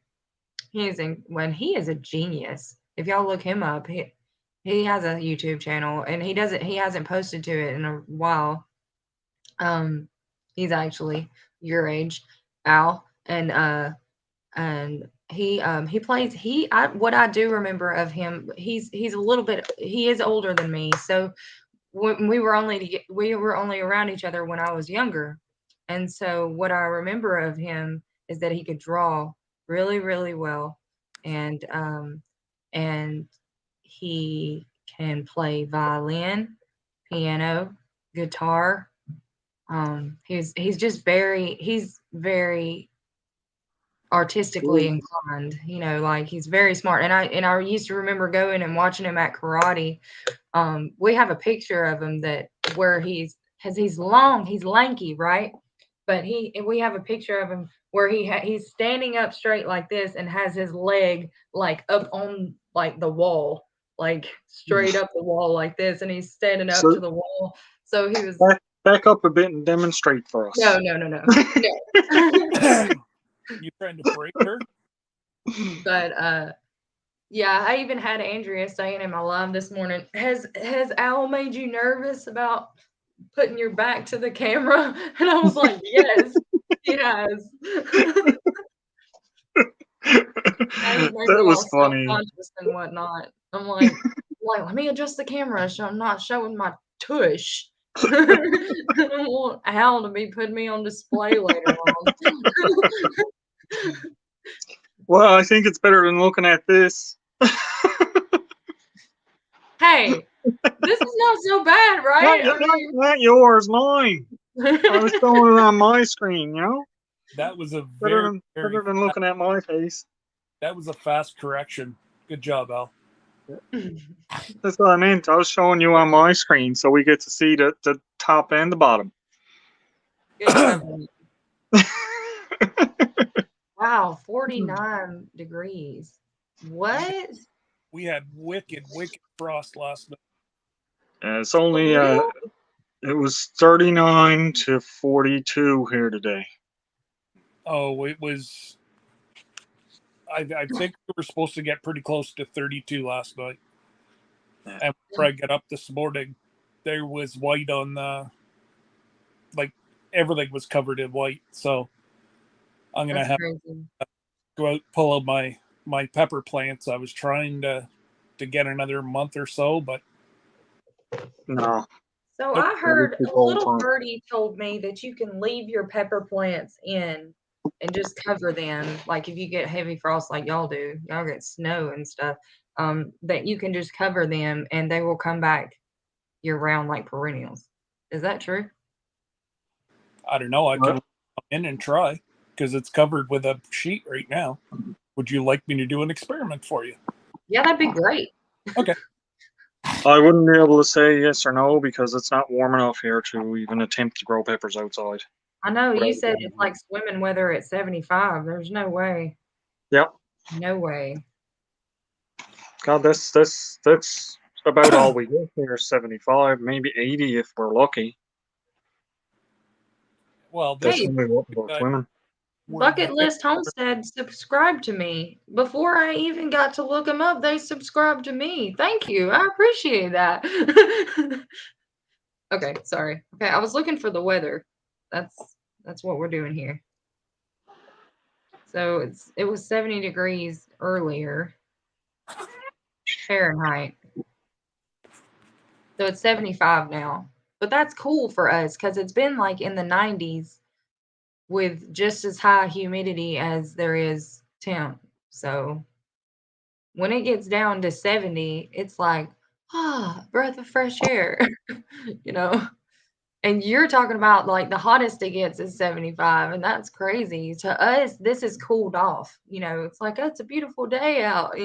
he is a genius. If y'all look him up, he has a YouTube channel and he hasn't posted to it in a while. He's actually your age, Al, and he plays what I do remember of him, he's a little bit, he is older than me, so when we were only around each other when I was younger. And so what I remember of him is that he could draw really, really well. And he can play violin, piano, guitar. He's just he's very artistically inclined, like he's very smart. And I used to remember going and watching him at karate. We have a picture of him where he's long, he's lanky, right? But we have a picture of him where he's standing up straight like this and has his leg like up on like the wall, like straight up the wall like this, and he's standing up to the wall. So he was back up a bit and demonstrate for us. no. You trying to break her? But yeah, I even had Andrea saying in my live this morning, has Al made you nervous about putting your back to the camera? And I was like, yes, he has. That was funny. And whatnot. I'm like, let me adjust the camera so I'm not showing my tush. I don't want Al to be putting me on display later on. Well, I think it's better than looking at this. Hey, this is not so bad, right? Not yours, mine. I was showing it on my screen, That was a better than looking at my face. That was a fast correction. Good job, Al. That's what I meant. I was showing you on my screen, so we get to see the top and the bottom. Wow, 49 degrees. What? We had wicked frost last night. It's only it was 39 to 42 here today. Oh, it was. I think we were supposed to get pretty close to 32 last night. Yeah. And before I got up this morning, there was white on like everything was covered in white. So I'm gonna have to go out, pull out my pepper plants. I was trying to get another month or so, but no. So I heard a little birdie told me that you can leave your pepper plants in and just cover them. Like if you get heavy frost like y'all do, y'all get snow and stuff, that you can just cover them and they will come back year round like perennials. Is that true? I don't know. I can come in and try because it's covered with a sheet right now. Would you like me to do an experiment for you? Yeah, that'd be great. Okay. I wouldn't be able to say yes or no because it's not warm enough here to even attempt to grow peppers outside. I know you said it's like swimming weather at 75. There's no way. Yep. No way. God, that's about all we get here. 75, maybe 80 if we're lucky. Well, That's Hey. only what we're swimming. Bucket List Homestead subscribed to me. Before I even got to look them up, they subscribed to me. Thank you. I appreciate that. Okay, sorry. Okay, I was looking for the weather. That's what we're doing here. So it was 70 degrees earlier Fahrenheit. So it's 75 now. But that's cool for us because it's been like in the 90s with just as high humidity as there is temp. So when it gets down to 70, it's like, breath of fresh air, And you're talking about like the hottest it gets is 75, and that's crazy. To us, this is cooled off. It's like, oh, it's a beautiful day out,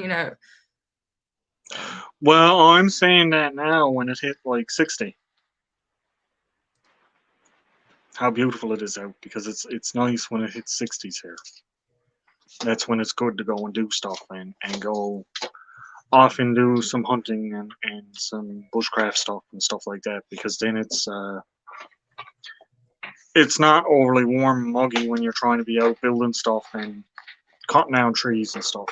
Well, I'm saying that now when it hit like 60. How beautiful it is out because it's nice when it hits 60s here. That's when it's good to go and do stuff and go off and do some hunting and some bushcraft stuff and stuff like that because then it's not overly warm and muggy when you're trying to be out building stuff and cutting down trees and stuff.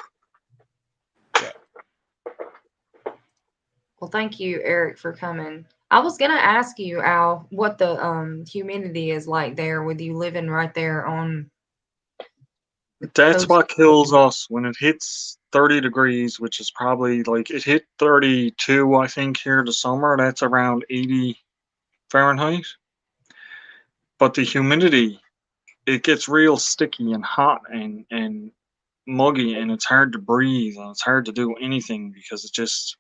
Well, thank you, Eric, for coming. I was gonna ask you, Al, what the humidity is like there with you living right there on. That's Coast. what kills us when it hits 30 degrees, which is probably like it hit 32, I think, here this summer. That's around 80 Fahrenheit. But the humidity, it gets real sticky and hot and muggy, and it's hard to breathe and it's hard to do anything because it just,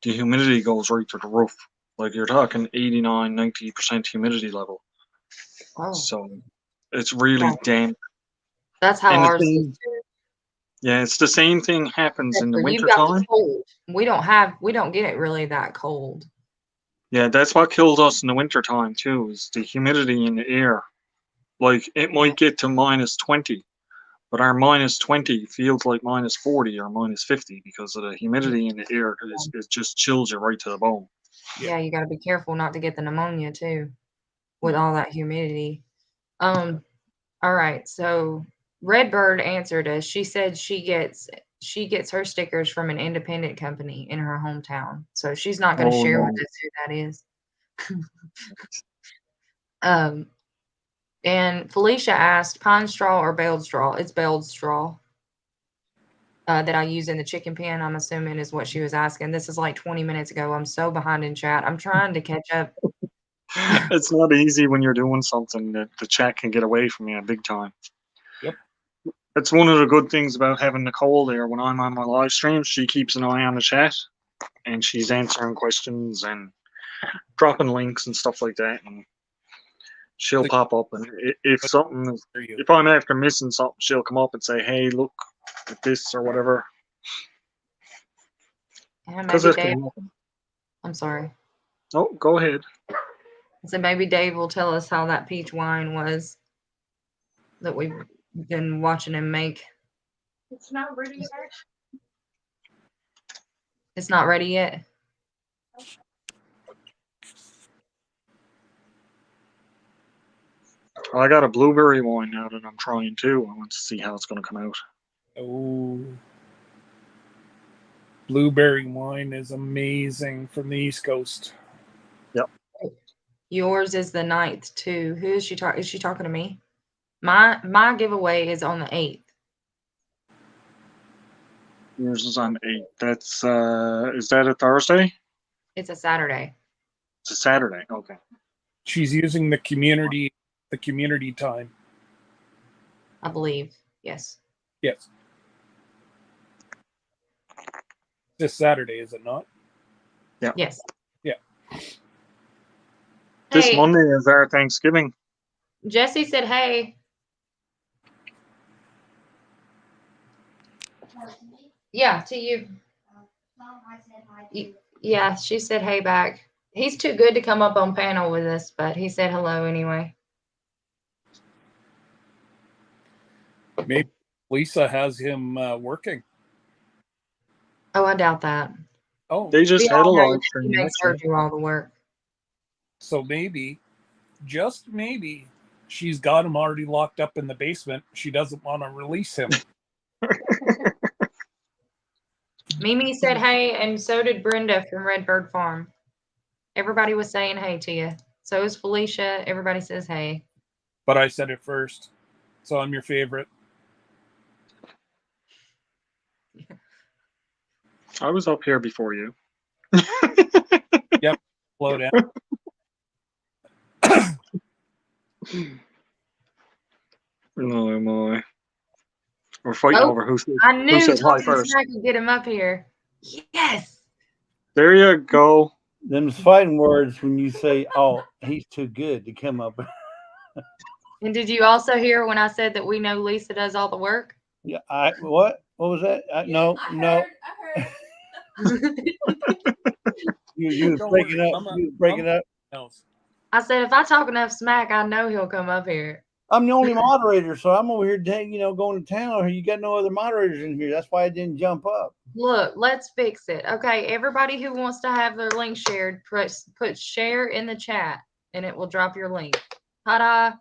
the humidity goes right to the roof. Like you're talking 89, 90% humidity level. Oh, So it's really Wow. damp. that's how And the ours is thing, too. yeah, it's the same thing happens in the Except for you've winter got the time. cold. We don't get it really that cold. Yeah, that's what kills us in the winter time too, is the humidity in the air. Like it might get to minus 20, but our minus 20 feels like minus 40 or minus 50 because of the humidity in the air. It just chills you right to the bone. Yeah, you got to be careful not to get the pneumonia too with all that humidity. All right. So Redbird answered us. She said she gets her stickers from an independent company in her hometown. So she's not going to Oh, share no. with us who that is. And Felicia asked pine straw or baled straw. It's baled straw that I use in the chicken pen, I'm assuming is what she was asking. This is like 20 minutes ago. I'm so behind in chat. I'm trying to catch up. It's not easy when you're doing something that the chat can get away from you big time. Yep. It's one of the good things about having Nicole there when I'm on my live streams. She keeps an eye on the chat and she's answering questions and dropping links and stuff like that. And she'll Like- pop up, and if something is, For you. if I'm after missing something, she'll come up and say, "Hey, look at this" or whatever. And Because maybe it Dave, can happen. I'm sorry. Oh, go ahead. So maybe Dave will tell us how that peach wine was that we've been watching him make. It's not ready yet. It's not ready yet. Well, I got a blueberry wine now that I'm trying too. I want to see how it's going to come out. Oh, blueberry wine is amazing from the East Coast. Yours is the 9th too. Who is she talking? Is she talking to me? My giveaway is on the 8th. Yours is on 8. That's is that a Thursday? It's a Saturday. It's a Saturday. Okay. She's using the community time. I believe. Yes. Yes. This Saturday, is it not? Yes. Yeah. This Hey, Monday is our Thanksgiving. Jesse said, "Hey." Yeah, to you. Yeah, she said, "Hey," back. He's too good to come up on panel with us, but he said hello anyway. Maybe Lisa has him working. Oh, I doubt that. Oh, They just We had a all know live that stream. he makes her Actually. do all the work. so maybe, just maybe, she's got him already locked up in the basement. She doesn't want to release him. Mimi said, "Hey," and so did Brenda from Redbird Farm. Everybody was saying hey to you. So is Felicia. Everybody says hey. But I said it first, so I'm your favorite. I was up here before you. Slow down. Oh my. We're fighting Oh, over who said I knew hi Talking first. Smack could get him up here. Yes. There you go. Them's fighting words when you say, "Oh, he's too good to come up." And did you also hear when I said that we know Lisa does all the work? Yeah, what? What was that? No. You was Don't breaking worry, up. You was breaking up. Else. I said, if I talk enough smack, I know he'll come up here. I'm the only moderator, so I'm over here, going to town. You got no other moderators in here. That's why I didn't jump up. Look, let's fix it. Okay, everybody who wants to have their link shared, put share in the chat, and it will drop your link. Ta-da!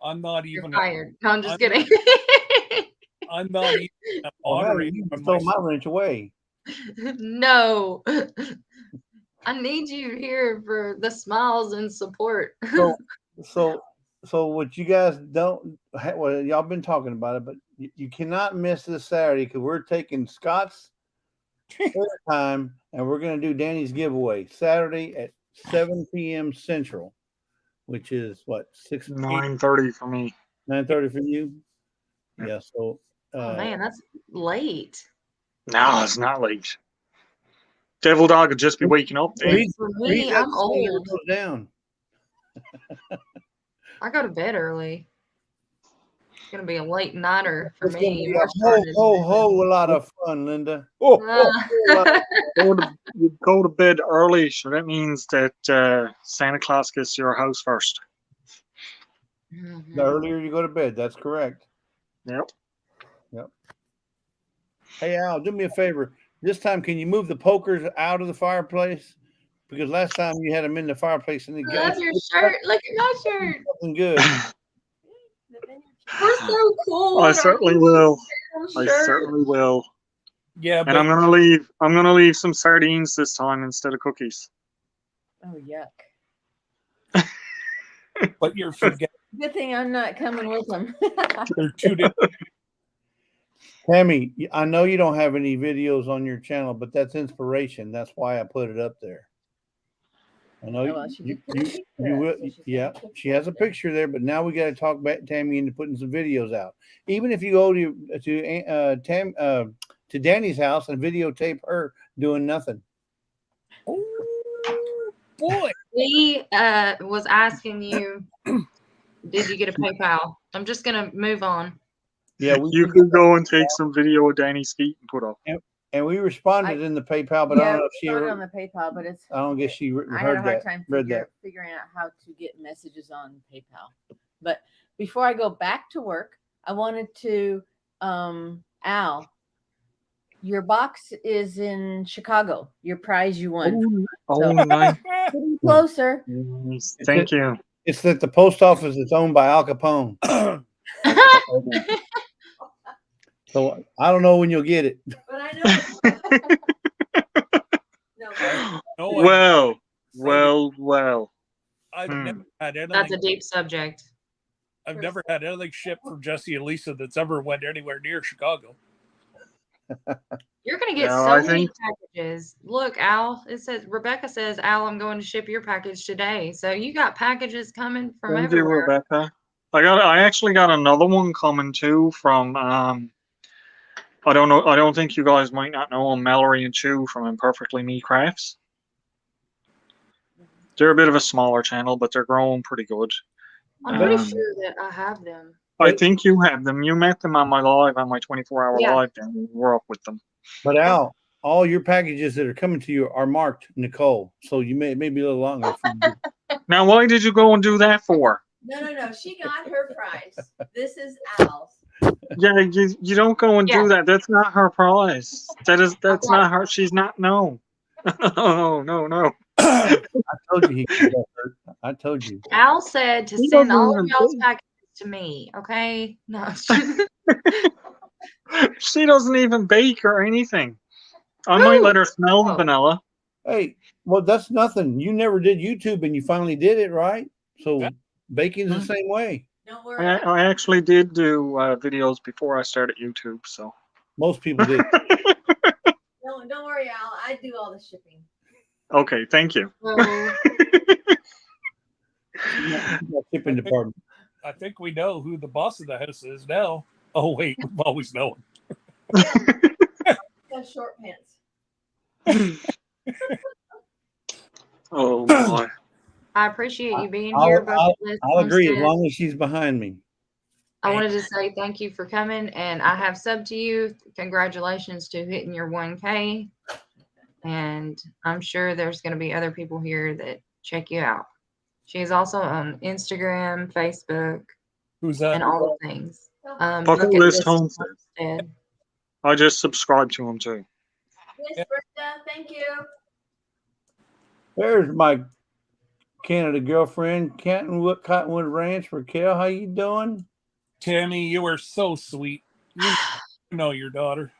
I'm not You're even. fired. No, I'm just I'm kidding. I'm not even a Oh, hey, moderator. you on can throw my- my wrench away. No. I need you here for the smiles and support. So what you guys don't, well, y'all been talking about it, but you cannot miss this Saturday because we're taking Scott's time and we're going to do Danny's giveaway Saturday at 7 p.m. Central, which is what, 9:30 for me. 9:30 for you? Yeah. Yeah. So, Oh man, that's late. No, it's not late. Devil Dog would just be waking up then. Reed- For Reed me, had I'm to stay old. goes down. I go to bed early. It's gonna be a late nighter for It's going to me. be We're a whole starting at lot of fun, Linda. You go to bed early, so that means that Santa Claus gets to your house first. Mhm. The earlier you go to bed, that's correct. Yep. Hey, Al, do me a favor. This time, can you move the pokers out of the fireplace? Because last time you had them in the fireplace and it I love your shirt. Look at my shirt. something good. We're so cool. I in our certainly will. I shirt. certainly will. Yeah, And but I'm gonna leave some sardines this time instead of cookies. Oh, yuck. but you're forgetting Good thing I'm not coming with them. they're 2 different. Tammy, I know you don't have any videos on your channel, but that's inspiration. That's why I put it up there. I know Oh, well, she you, did put a you, picture you up, will. so she's Yeah, got a she has a picture there, but now we got to talk back Tammy into putting some videos out. Even if you go to Danny's house and videotape her doing nothing. Oh boy. He was asking you, did you get a PayPal? I'm just gonna move on. Yeah, You could go and take some video of Danny's feet and put up. and we responded in the PayPal, but I don't know if she on ever. the PayPal, but it's. I don't guess she I had a heard hard that. time Read that. figuring out how to get messages on PayPal. But before I go back to work, I wanted to, Al, your box is in Chicago. Your prize you won. Oh, nice. Getting closer. Thank you. It's that the post office is owned by Al Capone. So I don't know when you'll get it. But I know. No, Well. I've Hmm. never had anything. That's a deep subject. I've never had anything shipped from Jesse and Lisa that's ever went anywhere near Chicago. You're gonna get No, so I many think- packages. Look, Al, it says Rebecca says, Al, I'm going to ship your package today. So you got packages coming from Thank you, everywhere. Rebecca. I actually got another one coming too from I don't think you guys might not know him, Mallory and Chew from Imperfectly Me Crafts. They're a bit of a smaller channel, but they're growing pretty good. I'm pretty Um, sure that I have them. I think you have them. You met them on my live, on my 24-hour Yeah. live, and you were up with them. But Al, all your packages that are coming to you are marked Nicole, so you may be a little longer. Now, why did you go and do that for? No. She got her prize. This is Al's. Yeah, you don't go and Yeah. do that. That's not her prize. That's not her. She's not. No. No. I told you he could get hurt. I told you. Al said to He send doesn't all of even y'all's think. packages to me. Okay? No. She doesn't even bake or anything. I might let her smell the Oh. vanilla. Hey, well, that's nothing. You never did YouTube, and you finally did it, right? So Yeah. baking's the same way. Don't worry. I actually did do videos before I started YouTube, so. Most people did. Don't worry, Al. I do all the shipping. Okay, thank you. So, Shipping department. I think we know who the boss of the house is now. Oh wait, we've always known. Got short pants. Oh boy. I appreciate you being I'll- here. Bucket List I'll agree as Homestead. long as she's behind me. I wanted to say thank you for coming, and I have subbed to you. Congratulations to hitting your 1K. And I'm sure there's going to be other people here that check you out. She is also on Instagram, Facebook, Who's that? and all the things. Bucket List Homestead. Homestead. I just subscribed to him too. Yes, Brenda. Thank you. There's my Canada girlfriend, Cottonwood Ranch. Raquel, how you doing? Tammy, you are so sweet. You know your daughter.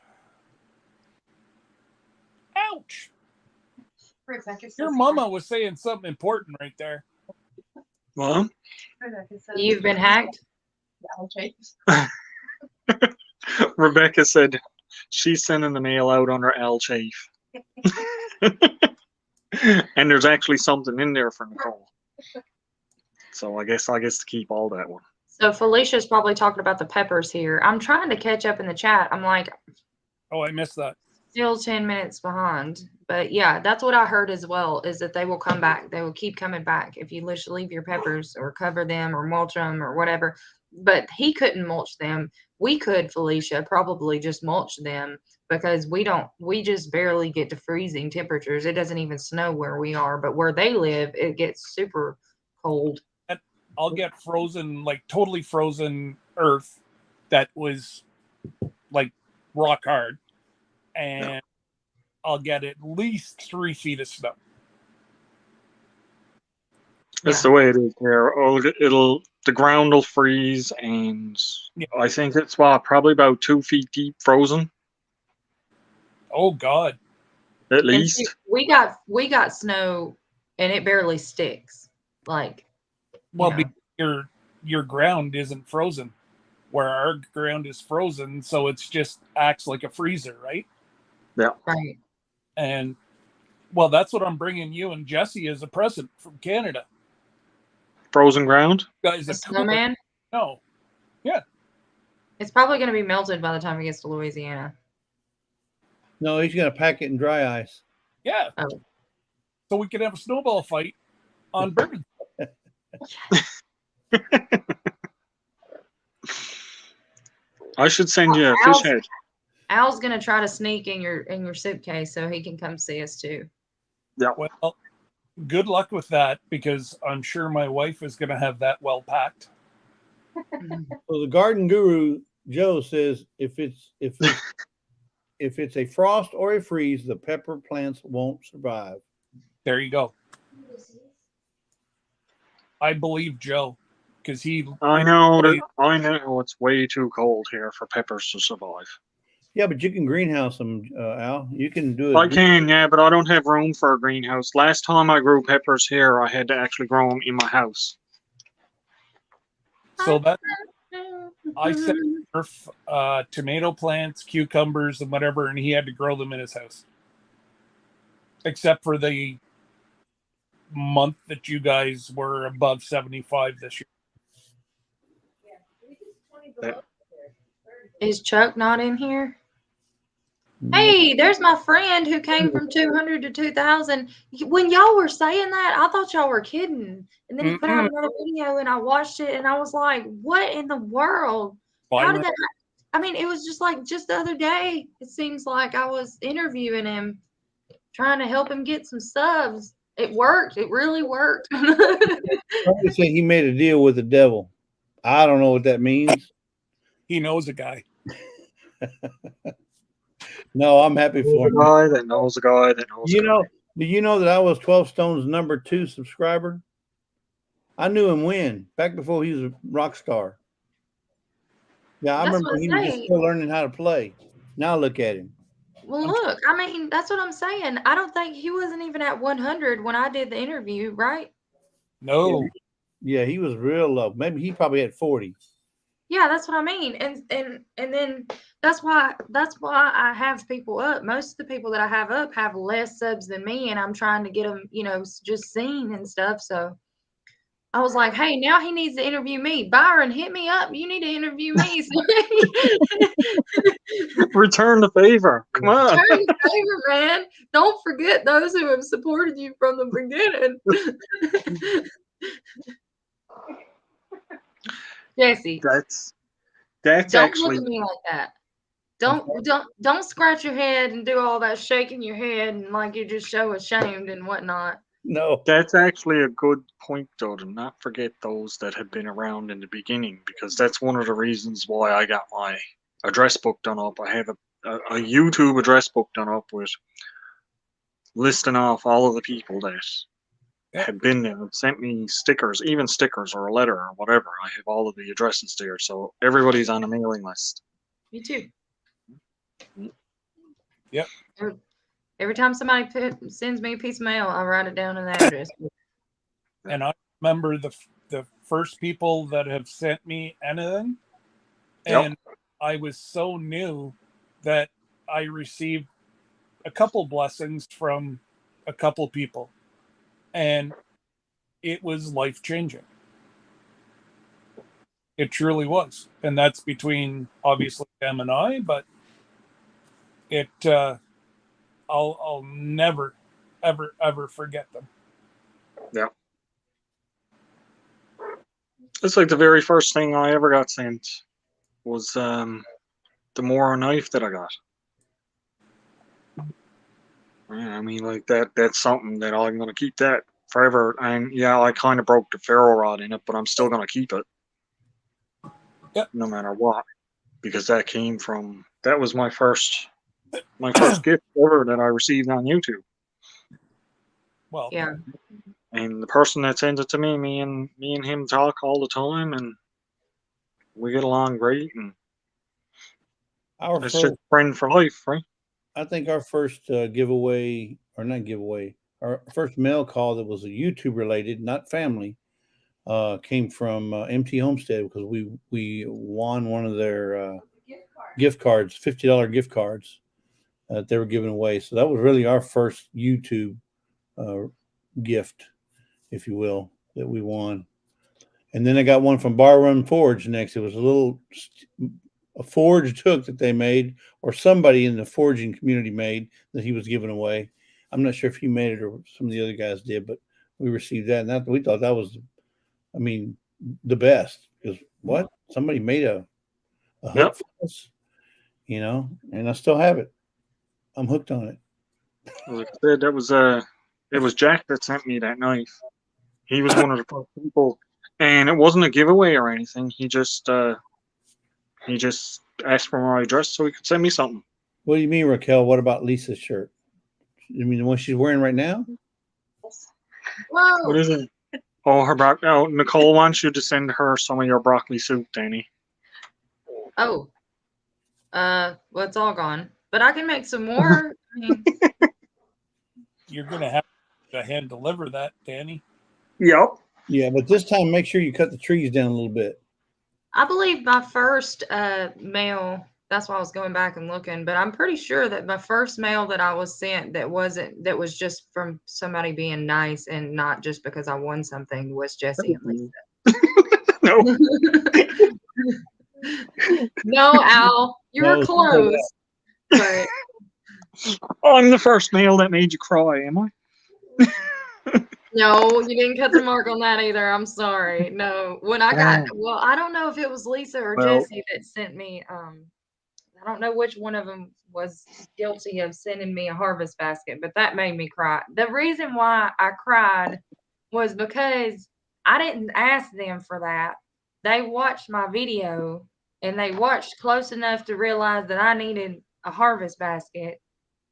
Ouch! Rebecca says Your mama was saying something important right there. Well, Rebecca says You've been hacked. Rebecca said she's sending the mail out on her Al Chafe. And there's actually something in there for Nicole. So I guess to keep all that one. So Felicia's probably talking about the peppers here. I'm trying to catch up in the chat. I'm like Oh, I missed that. still 10 minutes behind. But yeah, that's what I heard as well, is that they will come back. They will keep coming back if you just leave your peppers or cover them or mulch them or whatever. But he couldn't mulch them. We could, Felicia, probably just mulch them because we just barely get to freezing temperatures. It doesn't even snow where we are, but where they live, it gets super cold. I'll get frozen, like totally frozen earth that was like rock hard. And I'll get at least 3 feet of snow. That's the way it is here. Oh, the ground will freeze, and Yeah. I think it's probably about 2 feet deep frozen Oh God. at And see, least. we got snow and it barely sticks. Like, Well, you know. your ground isn't frozen, where our ground is frozen, so it's just acts like a freezer, right? Right. And well, that's what I'm bringing you and Jesse as a present from Canada. Frozen ground. You guys, A a snowman? No, It's probably going to be melted by the time it gets to Louisiana. No, he's gonna pack it in dry ice. yeah. Oh. So we could have a snowball fight on Bourbon. I should send you a Al's- fish head. Al's going to try to sneak in your suitcase so he can come see us too. Well, good luck with that, because I'm sure my wife is going to have that well packed. So the garden guru Joe says if it's a frost or a freeze, the pepper plants won't survive. There you go. I believe Joe, because I know it's way too cold here for peppers to survive. Yeah, but you can greenhouse them, Al. You can do it. I can, yeah, but I don't have room for a greenhouse. Last time I grew peppers here, I had to actually grow them in my house. So that I set tomato plants, cucumbers, and whatever, and he had to grow them in his house. Except for the month that you guys were above 75 this year. Is Chuck not in here? Hey, there's my friend who came from 200 to 2,000. When y'all were saying that, I thought y'all were kidding. And then he put out another video and I watched it and I was like, what in the world? How did that? I mean, it was just like just the other day. It seems like I was interviewing him, trying to help him get some subs. It worked. It really worked. Somebody said he made a deal with the devil. I don't know what that means. He knows a guy. No, I'm happy There's for a him. guy that knows a guy that knows a guy. Do you know that I was 12 Stone's #2 subscriber? I knew him when, back before he was a rock star. Yeah, I That's remember what he I was just say. still learning how to play. Now look at him. Well, look, I mean, that's what I'm saying. I don't think he wasn't even at 100 when I did the interview, right? No. Yeah, he was real low. Maybe he probably had 40. Yeah, that's what I mean. And then that's why I have people up. Most of the people that I have up have less subs than me, and I'm trying to get them, just seen and stuff. So I was like, hey, now he needs to interview me. Byron, hit me up. You need to interview me. Return the favor. Come on. Turn the favor, man. Don't forget those who have supported you from the beginning. Jesse, That's don't actually look at me like that. Don't scratch your head and do all that shaking your head and like you're just so ashamed and whatnot. No. that's actually a good point though, to not forget those that had been around in the beginning, because that's one of the reasons why I got my address book done up. I have a YouTube address book done up with listing off all of the people that had been there and sent me stickers, even stickers or a letter or whatever. I have all of the addresses there, so everybody's on a mailing list. Me too. Yep. Every time somebody sends me a piece of mail, I write it down in the address. And I remember the first people that have sent me anything, Yep. and I was so new that I received a couple blessings from a couple people, and it was life changing. It truly was, and that's between obviously them and I. But it, I'll never, ever forget them. Yeah. It's like the very first thing I ever got sent was the Mora knife that I got. Yeah, I mean, like that's something that I'm going to keep that forever. And yeah, I kind of broke the ferro rod in it, but I'm still going to keep it. Yep. No matter what, because that was my first gift ever that I received on YouTube. Well, Yeah. And the person that sends it to me, me and him talk all the time, and we get along great, and Our it's first, just friend for life, right? I think our first giveaway, or not giveaway, our first mail call that was a YouTube related, not family, came from MT Homestead, because we won one of their gift cards, $50 gift cards that they were giving away. So that was really our first YouTube gift, if you will, that we won. And then I got one from Bar Run Forge next. It was a forged hook that they made, or somebody in the forging community made, that he was giving away. I'm not sure if he made it or some of the other guys did, but we received that, and we thought that was, I mean, the best. Because what? Somebody made a hook Yep. for us, and I still have it. I'm hooked on it. Like I said, it was Jack that sent me that knife. He was one of the first people, and it wasn't a giveaway or anything. He just asked for my address so he could send me something. What do you mean, Raquel? What about Lisa's shirt? You mean the one she's wearing right now? Whoa. What is it? Oh, Nicole wants you to send her some of your broccoli soup, Danny. Oh. Well, it's all gone. But I can make some more. I mean, you're gonna have to hand deliver that, Danny. Yep. Yeah, but this time make sure you cut the trees down a little bit. I believe my first mail, that's why I was going back and looking, but I'm pretty sure that my first mail that I was sent that was just from somebody being nice and not just because I won something was Jesse and Lisa. No. No, Al, you were close. But I'm the first mail that made you cry, am I? no, you didn't cut the mark on that either. I'm sorry. No, when I got, well, I don't know if it was Lisa or Jesse that sent me. I don't know which one of them was guilty of sending me a harvest basket, but that made me cry. The reason why I cried was because I didn't ask them for that. They watched my video and they watched close enough to realize that I needed a harvest basket.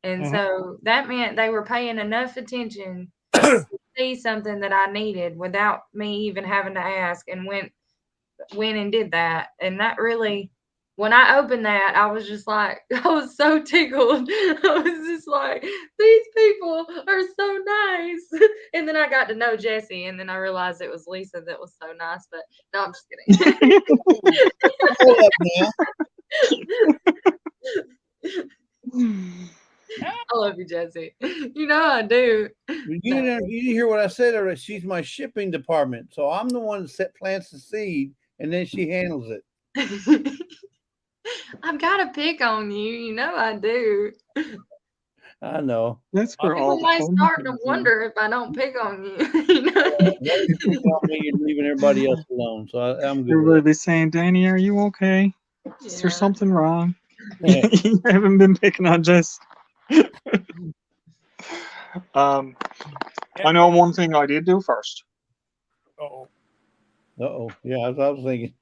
And so that meant they were paying enough attention to see something that I needed without me even having to ask, and went and did that. And that really, when I opened that, I was just like, I was so tickled. I was just like, these people are so nice. And then I got to know Jesse, and then I realized it was Lisa that was so nice. But no, I'm just kidding. Hold up now. I love you, Jesse. You know I do. You didn't hear what I said already. She's my shipping department, so I'm the one that plants the seed, and then she handles it. I've got to pick on you. You know I do. I know. That's for all. People might start to wonder if I don't pick on you. You know? You're leaving everybody else alone, so I'm good. Everybody be saying, Danny, are you okay? Is there something wrong? You haven't been picking on Jess. I know one thing I did do first. Uh-oh. Yeah, I was thinking.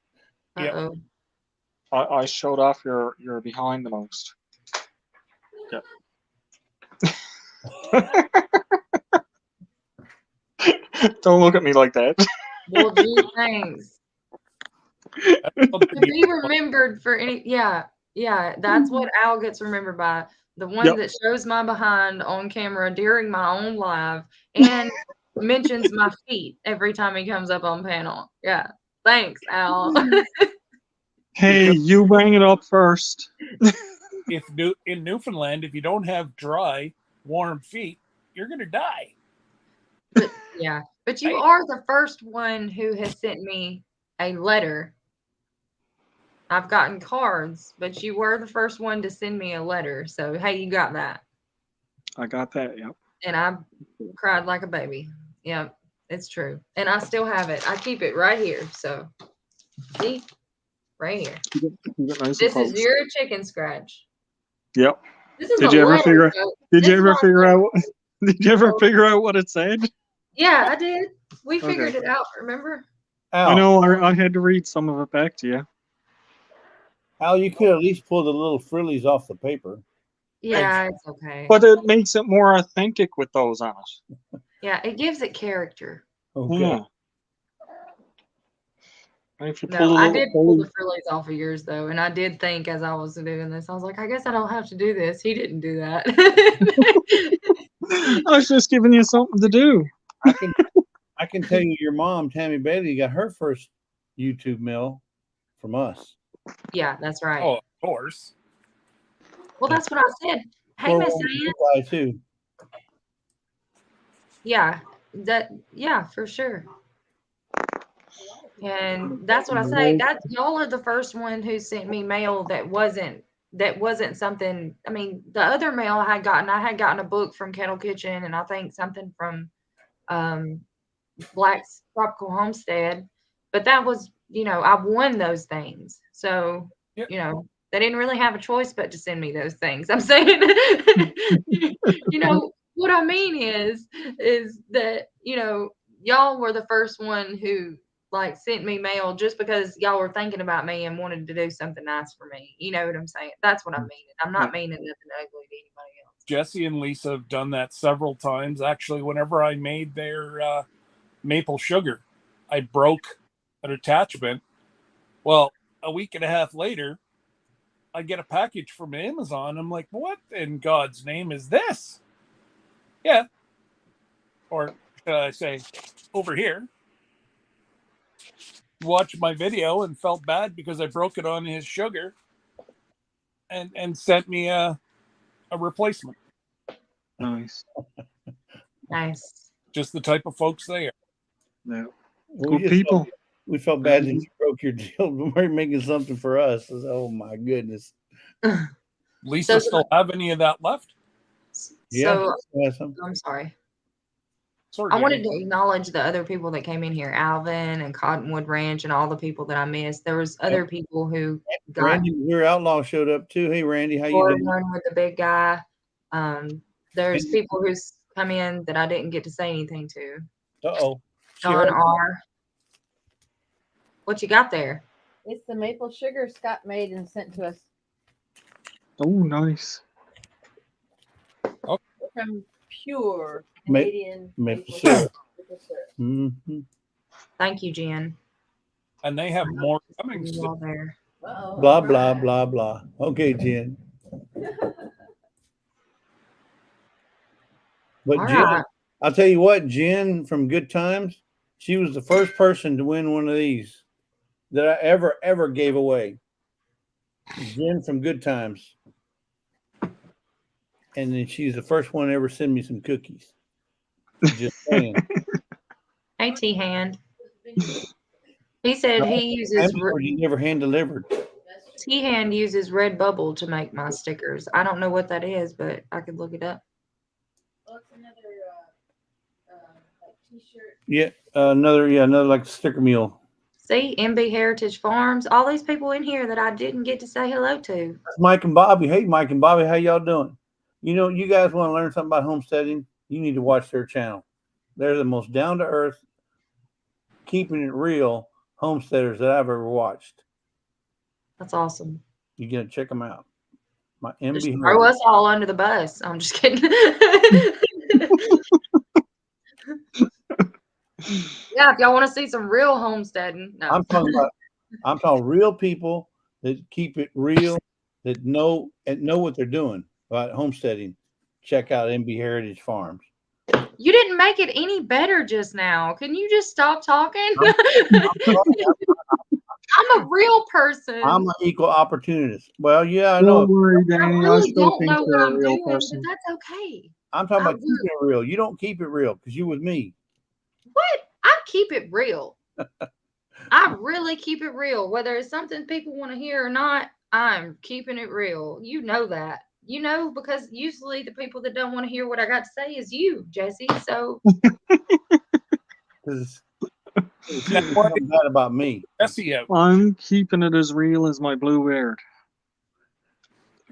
Uh-oh. I showed off your behind the most. Yep. Don't look at me like that. Well, gee, thanks. That's something To be you- remembered for any, yeah, that's what Al gets remembered by. The one Yep. that shows my behind on camera during my own live and mentions my feet every time he comes up on panel. Yeah. Thanks, Al. Hey, you bring it up first. in Newfoundland, if you don't have dry, warm feet, you're gonna die. But yeah, but you Hey. are the first one who has sent me a letter. I've gotten cards, but you were the first one to send me a letter. So hey, you got that. I got that. Yep. And I cried like a baby. Yeah, it's true. And I still have it. I keep it right here. So see, right here. Keep it nice This and is close. your chicken scratch. Yep. This is Did a you ever letter, figure? folks. Did This you is ever my figure letter. out? Did you ever figure out what it said? Yeah, I did. We Okay. figured it out. Remember? Al, I know. I had to read some of it back to you. Al, you could at least pull the little frillies off the paper. Yeah, it's okay. But it makes it more authentic with those on it. Yeah, it gives it character. Okay. Yeah. And if you pull No, a I little, did pull the frillies off of yours though, and I did think as I was doing this, I was like, I guess I don't have to do this. He didn't do that. I was just giving you something to do. I can tell you, your mom, Tammy Bailey, got her first YouTube mail from us. Yeah, that's right. Oh, of course. Well, that's what I said. Hey, Miss Ann. I too. Yeah, yeah, for sure. And that's what I say. That's y'all are the first one who sent me mail that wasn't something. I mean, the other mail I had gotten a book from Kettle Kitchen, and I think something from Black's Tropical Homestead. But that was, I won those things. So, Yep. they didn't really have a choice but to send me those things. I'm saying, what I mean is that, y'all were the first one who like sent me mail just because y'all were thinking about me and wanted to do something nice for me. You know what I'm saying? That's what I'm meaning. I'm not meaning nothing ugly to anybody else. Jesse and Lisa have done that several times. Actually, whenever I made their maple sugar, I broke an attachment. Well, a week and a half later, I get a package from Amazon. I'm like, what in God's name is this? Yeah. Or should I say, over here. Watched my video and felt bad because I broke it on his sugar and sent me a replacement. Nice. Nice. Just the type of folks they are. Yeah. We Good just people. we felt bad that you broke your deal. We're making something for us. Oh my goodness. Lisa So- still have any of that left? Yeah. So Yeah, some- I'm sorry. Sorry, I wanted Jamie. to acknowledge the other people that came in here, Alvin and Cottonwood Ranch and all the people that I missed. There was other people who got Randy, your outlaw showed up too. Hey, Randy, how you or doing? one with the big guy. There's And- people who's come in that I didn't get to say anything to. Uh-oh. She John heard- R. What you got there? It's the maple sugar Scott made and sent to us Oh, nice. from Pure Ma- Canadian maple syrup. maple syrup. Mhm. Thank you, Jen. And they have more coming You soon. all there. Uh-oh, Blah, all blah, right. blah, blah. Okay, Jen. But All Jen, right. I'll tell you what, Jen from Good Times, she was the first person to win one of these that I ever gave away. Jen from Good Times. And then she's the first one to ever send me some cookies. Just saying. Hey, T Hand. He said he uses He never hand delivered. T Hand uses Redbubble to make my stickers. I don't know what that is, but I could look it up. Well, it's another like t-shirt. Yeah, another like sticker mule. See, MB Heritage Farms, all these people in here that I didn't get to say hello to. That's Mike and Bobby. Hey, Mike and Bobby, how y'all doing? You guys want to learn something about homesteading? You need to watch their channel. They're the most down to earth, keeping it real homesteaders that I've ever watched. That's awesome. You gotta check them out. My Just MB. throw us all under the bus. I'm just kidding. Yeah, if y'all want to see some real homesteading, no. I'm talking real people that keep it real, that know what they're doing about homesteading. Check out MB Heritage Farms. You didn't make it any better just now. Can you just stop talking? I'm a real person. I'm an equal opportunist. Well, yeah, I know. Don't worry, I Danny. I really still don't think know what you're a I'm real doing, but person. that's okay. I'm talking I about keeping it real. You don't keep it real because you with me. What? I keep it real. I really keep it real. Whether it's something people want to hear or not, I'm keeping it real. You know that. You know, because usually the people that don't want to hear what I got to say is you, Jesse. So Because it's something bad about me. SEO. I'm keeping it as real as my blue beard.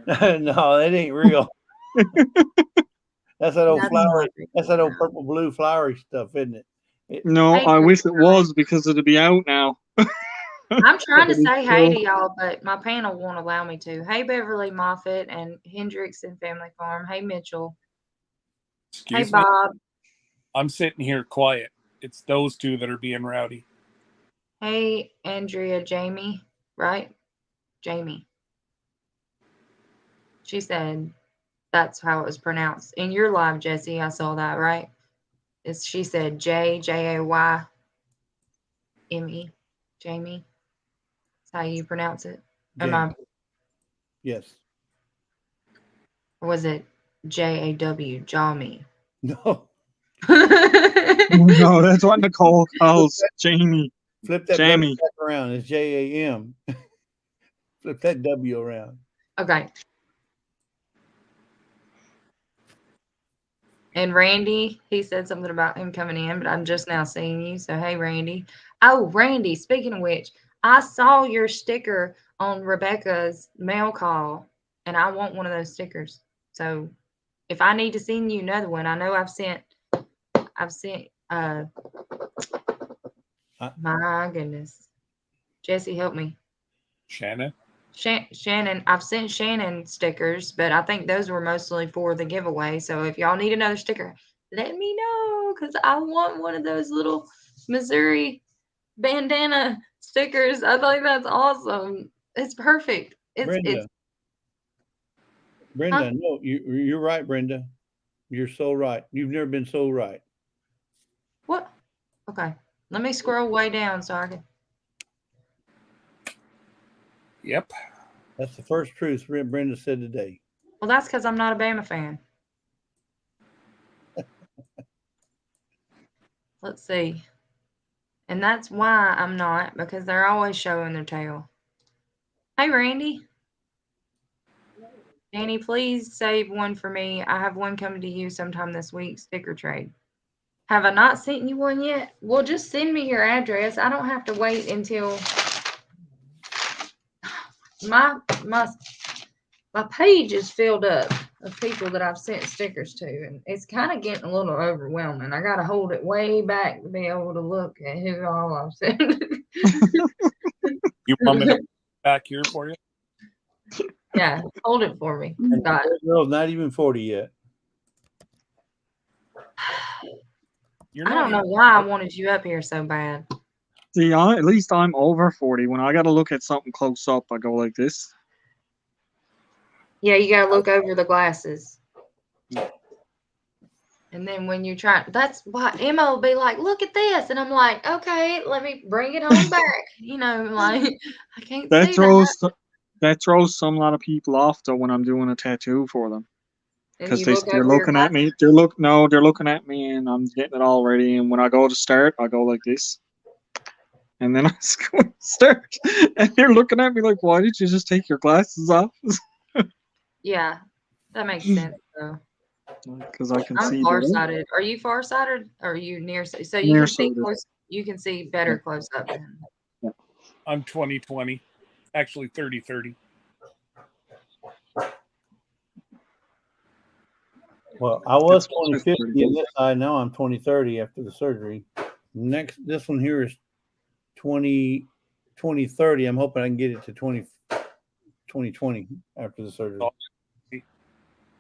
No, it ain't real. That's that old That's flowery. not That's that old real. purple blue flowery stuff, isn't it? No, Hey, I wish it Jessica. was because it'd be out now. I'm trying to But it's say still- hey to y'all, but my panel won't allow me to. Hey, Beverly Moffett and Hendricks and Family Farm. Hey, Mitchell. Excuse Hey, me. Bob. I'm sitting here quiet. It's those two that are being rowdy. Hey, Andrea, Jamie, right? Jamie. She said that's how it was pronounced. In your live, Jesse, I saw that, right? She said Jayme. Jamie. That's how you pronounce it. Jamie. Yes. Or was it JAW, Jami? No. No, that's what Nicole calls Jamie. Flip that Jamie. W back around. It's JAM. Flip that W around. Okay. And Randy, he said something about him coming in, but I'm just now seeing you. So, hey, Randy. Oh, Randy, speaking of which, I saw your sticker on Rebecca's mail call, and I want one of those stickers. So, if I need to send you another one, I know I've sent, my goodness. Jesse, help me. Shannon? Shannon, I've sent Shannon stickers, but I think those were mostly for the giveaway. So if y'all need another sticker, let me know because I want one of those little Missouri bandana stickers. I think that's awesome. It's perfect. Brenda, no, you're right, Brenda. You're so right. You've never been so right. What? Okay. Let me scroll way down so I can. Yep. That's the first truth Brenda said today. Well, that's because I'm not a Bama fan. Let's see. And that's why I'm not, because they're always showing their tail. Hey, Randy. Danny, please save one for me. I have one coming to you sometime this week, sticker trade. Have I not sent you one yet? Well, just send me your address. I don't have to wait until my page is filled up of people that I've sent stickers to, and it's kind of getting a little overwhelming. I got to hold it way back to be able to look at who all I've sent. You want me to back here for you? Yeah, hold it for me. And God. that girl's not even 40 yet. You're I not don't know even- why I wanted you up here so bad. See, at least I'm over 40. When I got to look at something close up, I go like this. Yeah, you got to look over the glasses. And then when you try, that's why Emma will be like, look at this. And I'm like, okay, let me bring it home back. You know, like, I can't That see throws that. that throws some lot of people off though when I'm doing a tattoo for them. And Because you they're look over your looking at glasses. me. They're looking at me and I'm getting it all ready. And when I go to start, I go like this. And then I just go to start. And they're looking at me like, why did you just take your glasses off? Yeah, that makes sense, though. Because I can I'm see the farsighted. Are you farsighted or are you nearsighted? So you can see Nearsighted. close. You can see better close up. Then. I'm 20/20. Actually 30/30. Well, I was That's 20/50 pretty in this eye. Now I'm 20/30 after the surgery. This one here is 20/30. I'm hoping I can get it to 20/20 after the surgery.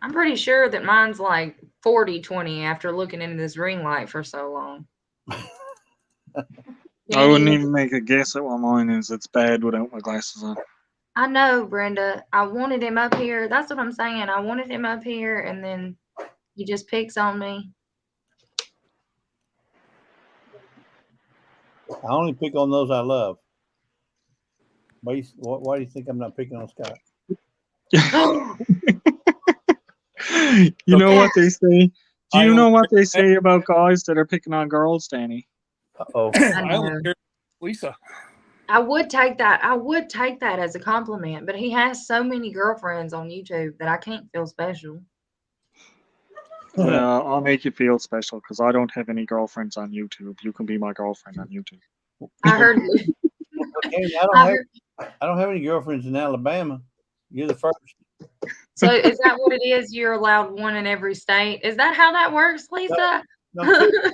I'm pretty sure that mine's like 40/20 after looking into this ring light for so long. I wouldn't Danny, even make a guess at what mine is. It's bad without my glasses on. I know, Brenda. I wanted him up here. That's what I'm saying. I wanted him up here, and then he just picks on me. I only pick on those I love. Why do you think I'm not picking on Scott? You know Okay. what they say? Do I you know only what care- they say about guys that are picking on girls, Danny? Oh, I only know. care Lisa. I would take that. I would take that as a compliment, but he has so many girlfriends on YouTube that I can't feel special. Well, I'll make you feel special because I don't have any girlfriends on YouTube. You can be my girlfriend on YouTube. I heard. Danny, I heard I don't have any girlfriends in Alabama. You're the first. so is that what it is? You're allowed one in every state. Is that how that works, Lisa? No, two. I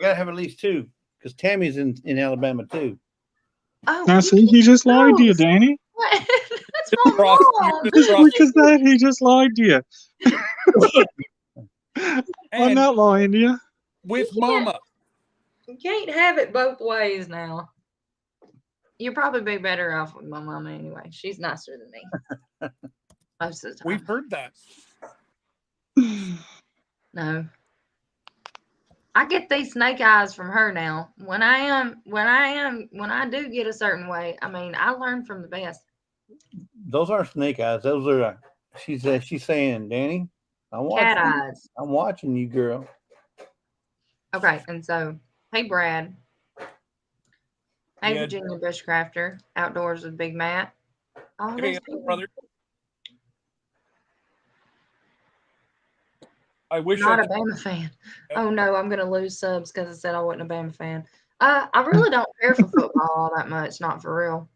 gotta have at least two because Tammy's in Alabama too. Oh, Now, you see, he just lied to you, gross. Danny. What? That's my Cross- mom. you Just Cross- look at that. He just lied to you. I'm And not lying to you. with You can't- Mama. You can't have it both ways now. You'd probably be better off with my mama anyway. She's nicer than me. Most of the time. We've heard that. No. I get these snake eyes from her now. When I do get a certain way, I mean, I learn from the best. Those aren't snake eyes. Those are. She's saying, Danny, I'm watching. Cat eyes. I'm watching you, girl. Okay, and so, hey, Brad. Hey, Yeah. Virginia Bushcrafter. Outdoors with Big Matt. All Hey, those people. brother. I wish Not I a could, Bama fan. Oh no, I'm gonna lose subs because I said I wasn't a Bama fan. I really don't care for football all that much, not for real.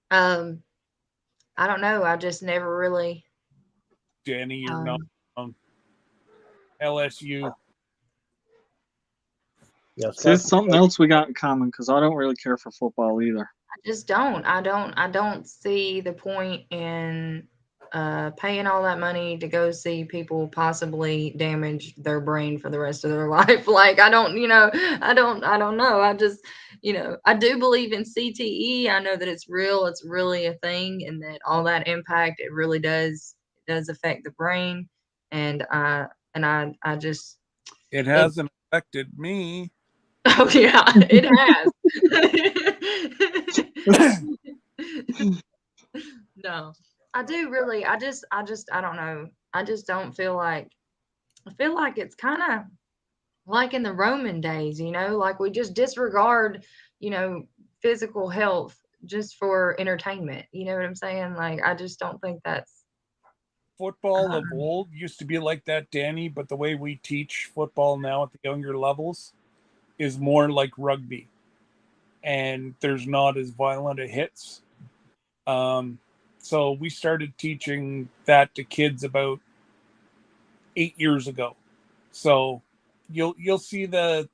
I don't know. I just never really. Danny, you're not Um, LSU. Yeah, See, it's something else we got in common because I don't really care for football either. I just don't. I don't see the point in paying all that money to go see people possibly damage their brain for the rest of their life. Like I don't know. I just, I do believe in CTE. I know that it's real. It's really a thing, and that all that impact it really does affect the brain. And I just It hasn't affected me. oh yeah, it has. No, I do really. I don't know. I just don't feel like. I feel like it's kind of like in the Roman days, like we just disregard, physical health just for entertainment. You know what I'm saying? Like, I just don't think that's. Football of old used to be like that, Danny, but the way we teach football now at the younger levels is more like rugby. And there's not as violent a hits. So we started teaching that to kids about 8 years ago. So you'll see the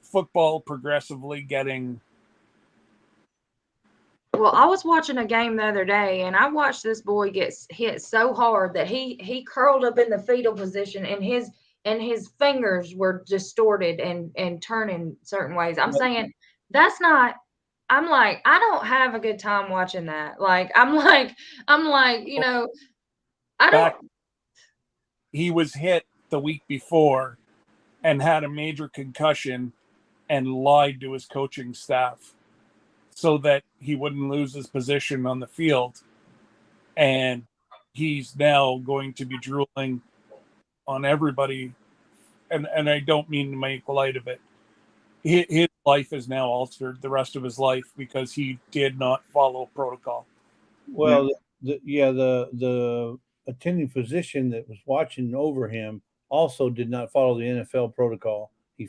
football progressively getting. Well, I was watching a game the other day, and I watched this boy get hit so hard that he curled up in the fetal position, and his fingers were distorted and turning certain ways. I'm saying that's not. I'm like, I don't have a good time watching that. Like, I'm like, I don't. Back, he was hit the week before and had a major concussion and lied to his coaching staff so that he wouldn't lose his position on the field. And he's now going to be drooling on everybody. And I don't mean to make light of it. His life is now altered the rest of his life because he did not follow protocol. Well, the attending physician that was watching over him also did not follow the NFL protocol. He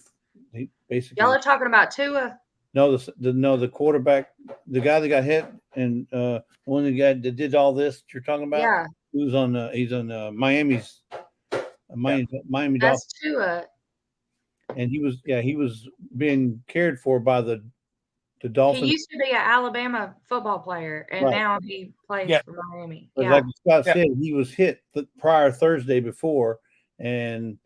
basically Y'all are talking about Tua. no the quarterback, the guy that got hit, and one of the guy that did all this that you're talking about. Yeah, He's on Miami's Miami Dolphins, that's Tua. and he was being cared for by the He Dolphins. used to be an Alabama football player, and Right. now he plays Yeah. for Miami. But Yeah. like Scott Yeah. said, he was hit the prior Thursday before, and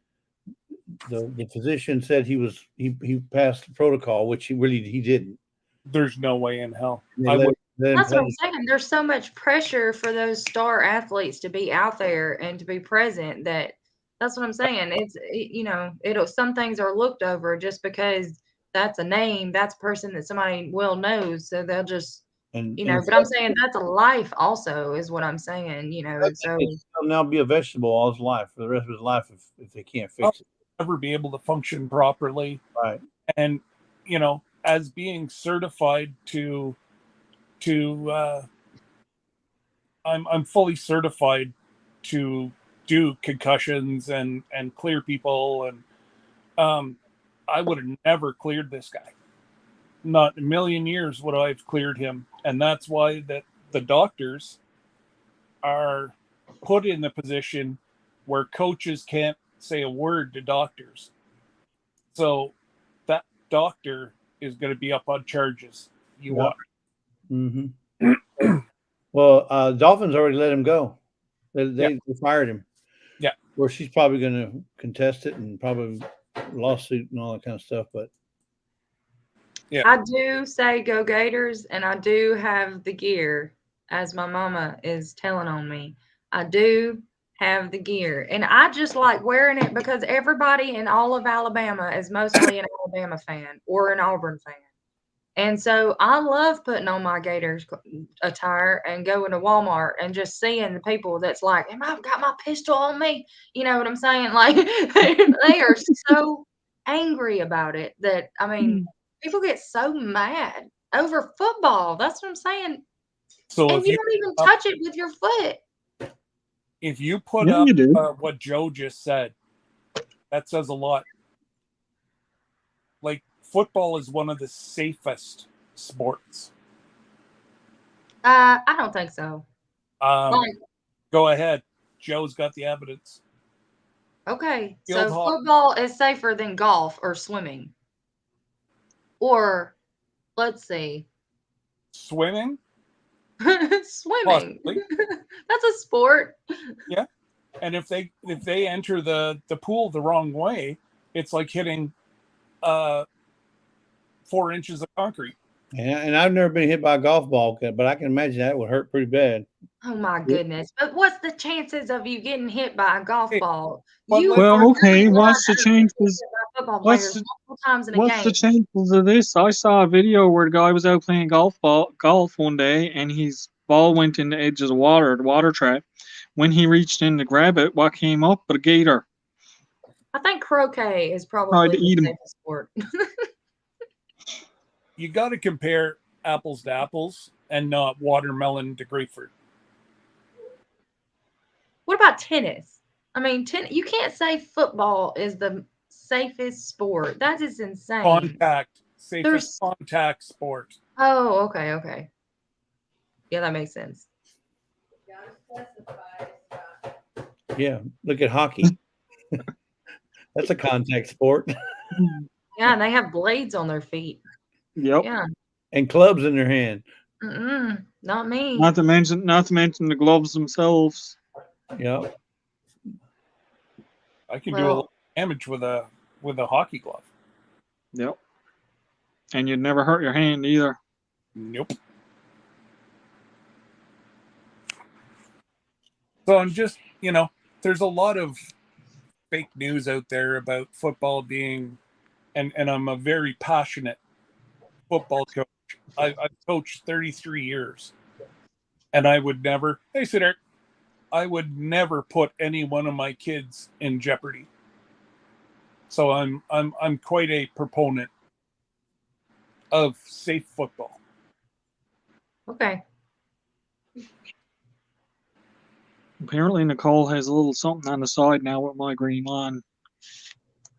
the physician said he passed the protocol, which he didn't. There's no way in hell. They I let- would. let him That's what play. I'm saying. There's so much pressure for those star athletes to be out there and to be present that's what I'm saying. Some things are looked over just because that's a name, that's a person that somebody well knows. So they'll just, And but I'm saying that's a life also is what I'm saying, so he'll now be a vegetable all his life for the rest of his life if they can't fix it. Never be able to function properly. Right. And as being certified I'm fully certified to do concussions and clear people, and I would have never cleared this guy. Not in a million years would I have cleared him. And that's why that the doctors are put in the position where coaches can't say a word to doctors. So that doctor is going to be up on charges. You Yeah. watch. Mm-hmm. Well, Dolphins already let him go. They fired him. Yeah. Well, she's probably going to contest it and probably lawsuit and all that kind of stuff. But yeah, I do say go Gators, and I do have the gear, as my mama is telling on me. I do have the gear, and I just like wearing it because everybody in all of Alabama is mostly an Alabama fan or an Auburn fan. And so I love putting on my Gators attire and going to Walmart and just seeing the people that's like, "Am I got my pistol on me?" You know what I'm saying? Like they are so angry about it that people get so mad over football. That's what I'm saying. so And if you you don't even touch it with your foot. if you put Yeah, up you do. what Joe just said, that says a lot. Like, football is one of the safest sports. I don't think so. Like, Go ahead. Joe's got the evidence. okay, Field so hockey. football is safer than golf or swimming. Or, let's see, Swimming? swimming. Possibly. That's a sport. Yeah. And if they enter the pool the wrong way, it's like hitting 4 inches of concrete. and I've never been hit by a golf ball, but I can imagine that would hurt pretty bad. Oh my goodness. But what's the chances of you getting hit by a golf Hey, ball? but You let's- Well, are okay, not what's the gonna get hit chances? by football What's players the- multiple times in a What's game. the chances of this? I saw a video where the guy was out playing golf one day, and his ball went in the edge of the water trap. When he reached in to grab it, what came up but a gator? I think croquet is Tried probably to eat the 'em. safest sport. You got to compare apples to apples and not watermelon to grapefruit. What about tennis? I mean, you can't say football is the safest sport. That is insane. Contact. Safest There's- contact sport. Oh, okay. Yeah, that makes sense. Yeah, look at hockey. That's a contact sport. Yeah, and they have blades on their feet. Yep. Yeah. And clubs in their hand. Not me. Not to mention the gloves themselves. Yeah. I can do a lot of damage with a hockey glove. Yep. And you'd never hurt your hand either. Nope. So I'm just, there's a lot of fake news out there about football being, and I'm a very passionate football coach. I've coached 33 years, and I would never, hey, Siddharth, I would never put any one of my kids in jeopardy. So I'm quite a proponent of safe football. Okay. Apparently, Nicole has a little something on the side now with my green lawn.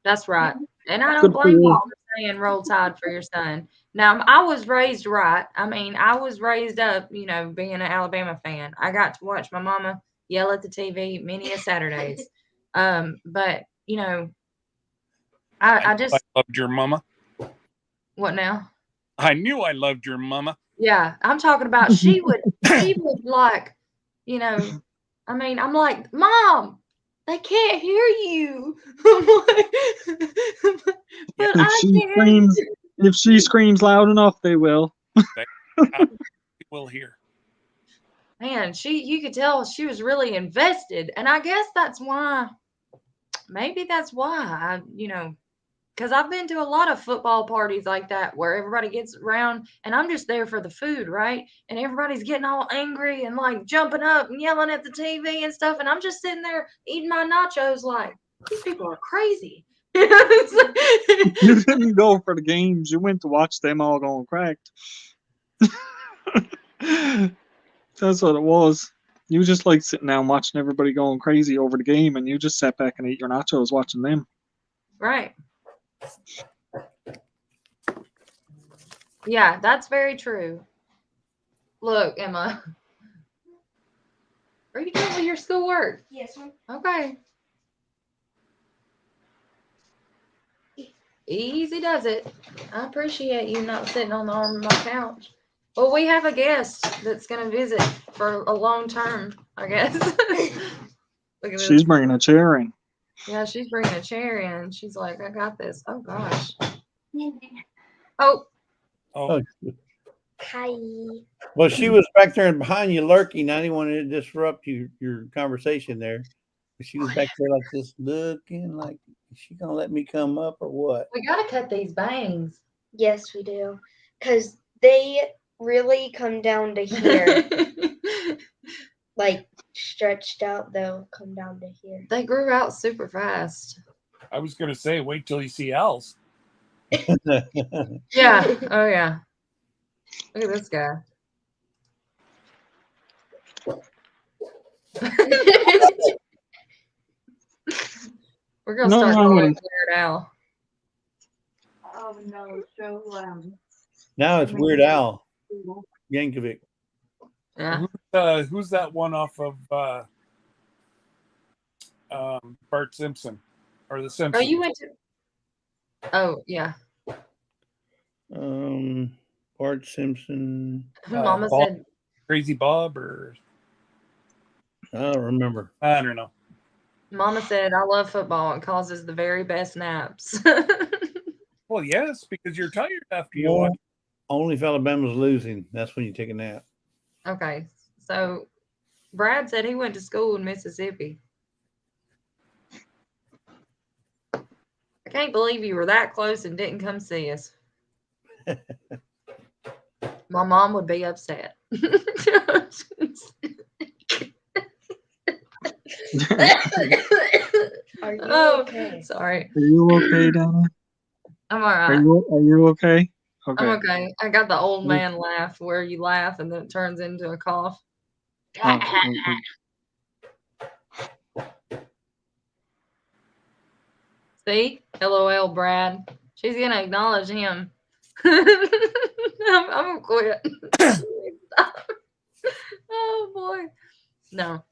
That's right. And I don't Good for blame you. you for saying roll tide for your son. Now, I was raised right. I mean, I was raised up, being an Alabama fan. I got to watch my mama yell at the TV many a Saturdays. But, I just, I loved your mama. what now? I knew I loved your mama. Yeah, I'm talking about she would like, I'm like, Mom, they can't hear you. I'm like, but If I she can't. screams, if she screams loud enough, they will. We'll hear. Man, you could tell she was really invested. And I guess that's why, maybe that's why because I've been to a lot of football parties like that where everybody gets around and I'm just there for the food, right? And everybody's getting all angry and like jumping up and yelling at the TV and stuff. And I'm just sitting there eating my nachos like, these people are crazy. You didn't go for the games. You went to watch them all going cracked. That's what it was. You just like sitting down watching everybody going crazy over the game, and you just sat back and ate your nachos watching them. Right. Yeah, that's very true. Look, Emma. Are you done with your schoolwork? Yes, ma'am. Okay. Easy does it. I appreciate you not sitting on the arm of my couch. Well, we have a guest that's going to visit for a long term, I guess. Look at She's this. bringing a chair in. Yeah, she's bringing a chair in. She's like, I got this. Oh, gosh. Oh, Oh, Hi. Well, she was back there and behind you lurking. I didn't want to disrupt your conversation there. But she was back there like this, looking like, is she gonna let me come up or what? we got to cut these bangs. Yes, we do. Because they really come down to here. Like stretched out, they'll come down to here. They grew out super fast. I was gonna say, wait till you see Al's. Yeah. Oh, yeah. Look at this guy. We're gonna No, start I calling wouldn't. Weird Al. Oh no, so Now it's Weird Al Yankovic. Yeah. Who's that one off of Bart Simpson or The Oh, Simpsons? you went to. Oh, yeah. Bart Simpson. Mama Bob. said. Crazy Bob, or I don't remember. I don't know. Mama said, I love football. It causes the very best naps. Well, yes, because you're tired after you No, watch. only if Alabama's losing. That's when you take a nap. Okay. So Brad said he went to school in Mississippi. I can't believe you were that close and didn't come see us. My mom would be upset. Are you Oh, okay? sorry. Are you okay, Donna? I'm all Are right. you okay? Okay. I'm okay. I got the old man laugh where you laugh and then it turns into a cough. Oh, See? LOL, Brad. She's going to acknowledge him. I'm going to quit. Oh, boy. No.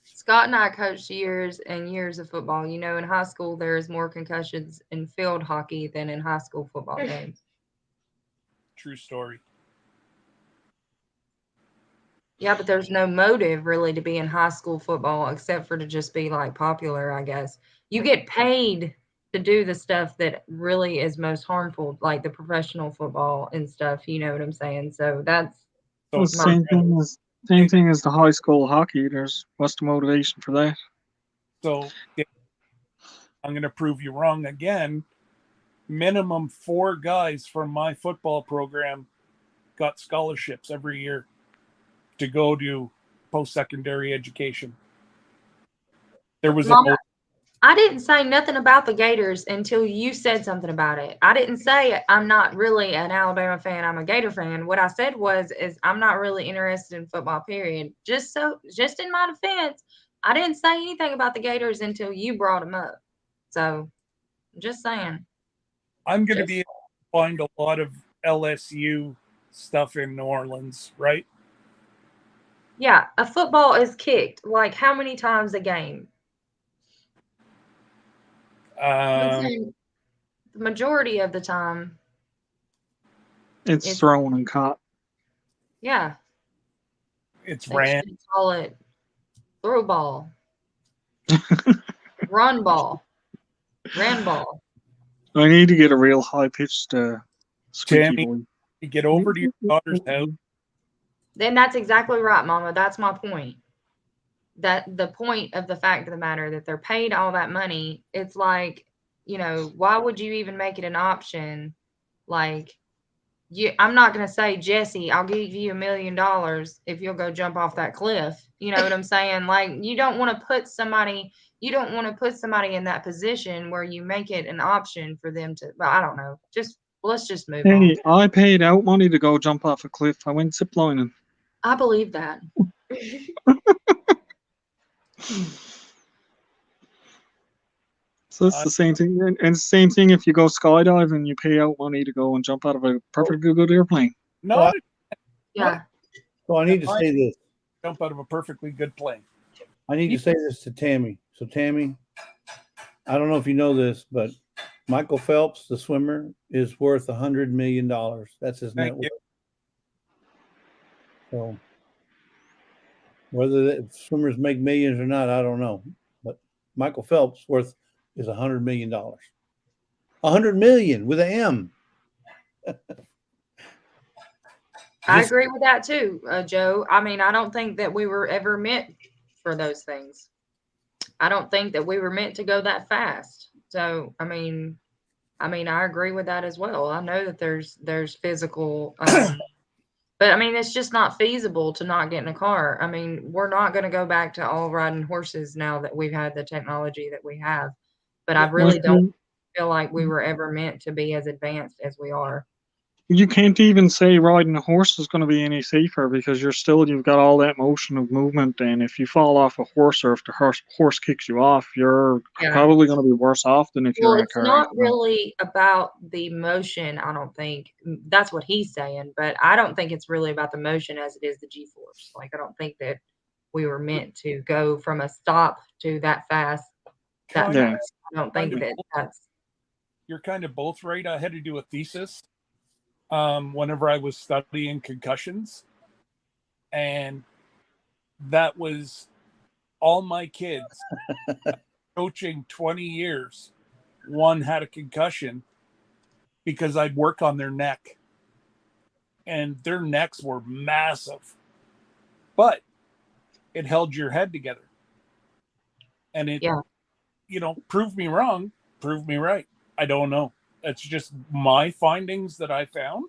Scott and I coached years and years of football. You know, in high school, there's more concussions in field hockey than in high school football games. True story. Yeah, but there's no motive really to be in high school football except for to just be like popular, I guess. You get paid to do the stuff that really is most harmful, like the professional football and stuff. You know what I'm saying? So that's So Well, it's same thing as the high school hockey. What's the motivation for that? So yeah, I'm going to prove you wrong again. Minimum 4 guys from my football program got scholarships every year to go to post-secondary education. There was Mama, I didn't say nothing about the Gators until you said something about it. I didn't say I'm not really an Alabama fan. I'm a Gator fan. What I said is I'm not really interested in football, period. Just in my defense, I didn't say anything about the Gators until you brought them up. So I'm just saying. I'm going to be able to find a lot of LSU stuff in New Orleans, right? Yeah, a football is kicked like how many times a game? I'm saying the majority of the time. It's thrown and caught. Yeah. It's They ran. should call it throw ball. Run ball. Ran ball. I need to get a real high pitched squeaky Tammy, boy. you get over to your daughter's house. Then that's exactly right, Mama. That's my point. That the point of the fact of the matter that they're paid all that money, it's like, you know, why would you even make it an option? Like, I'm not going to say, Jesse, I'll give you $1 million if you'll go jump off that cliff. You know what I'm saying? Like, you don't want to put somebody in that position where you make it an option for them to, well, I don't know. Let's just move on. Hey, I paid out money to go jump off a cliff. I went ziplining. I believe that. So it's the same thing. And it's the same thing if you go skydiving, you pay out money to go and jump out of a perfectly good airplane. No, Yeah. So I need to say this. jump out of a perfectly good plane. I need to say this to Tammy. So Tammy, I don't know if you know this, but Michael Phelps, the swimmer, is worth $100 million. That's his net Thank worth. you. So whether the swimmers make millions or not, I don't know. But Michael Phelps' worth is $100 million. 100 million with an M. I agree with that too, Joe. I mean, I don't think that we were ever meant for those things. I don't think that we were meant to go that fast. So, I mean, I agree with that as well. I know that there's physical, but I mean, it's just not feasible to not get in a car. I mean, we're not going to go back to all riding horses now that we've had the technology that we have. But I really don't feel like we were ever meant to be as advanced as we are. You can't even say riding a horse is going to be any safer because you've got all that motion of movement, and if you fall off a horse or if the horse kicks you off, you're probably going to be worse off than if you're in a car. It's not really about the motion, I don't think. That's what he's saying, but I don't think it's really about the motion as it is the G-force. Like, I don't think that we were meant to go from a stop to that fast. I don't think that's. You're kind of both right. I had to do a thesis whenever I was studying concussions, and that was all my kids coaching 20 years. One had a concussion because I'd work on their neck, and their necks were massive, but it held your head together. And it, prove me wrong, prove me right. I don't know. It's just my findings that I found.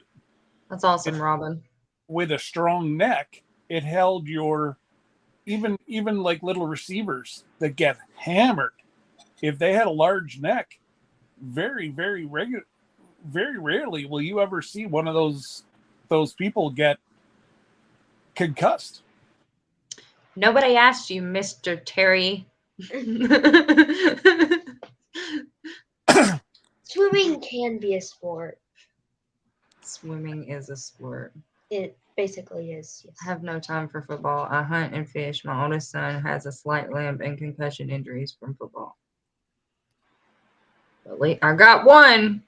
That's awesome, Robin. With a strong neck, it held your even like little receivers that get hammered. If they had a large neck, very, very rarely will you ever see one of those people get concussed. Nobody asked you, Mr. Terry. Swimming can be a sport. Swimming is a sport. It basically is. Yes. I have no time for football. I hunt and fish. My oldest son has a slight limp and concussion injuries from football. I got one.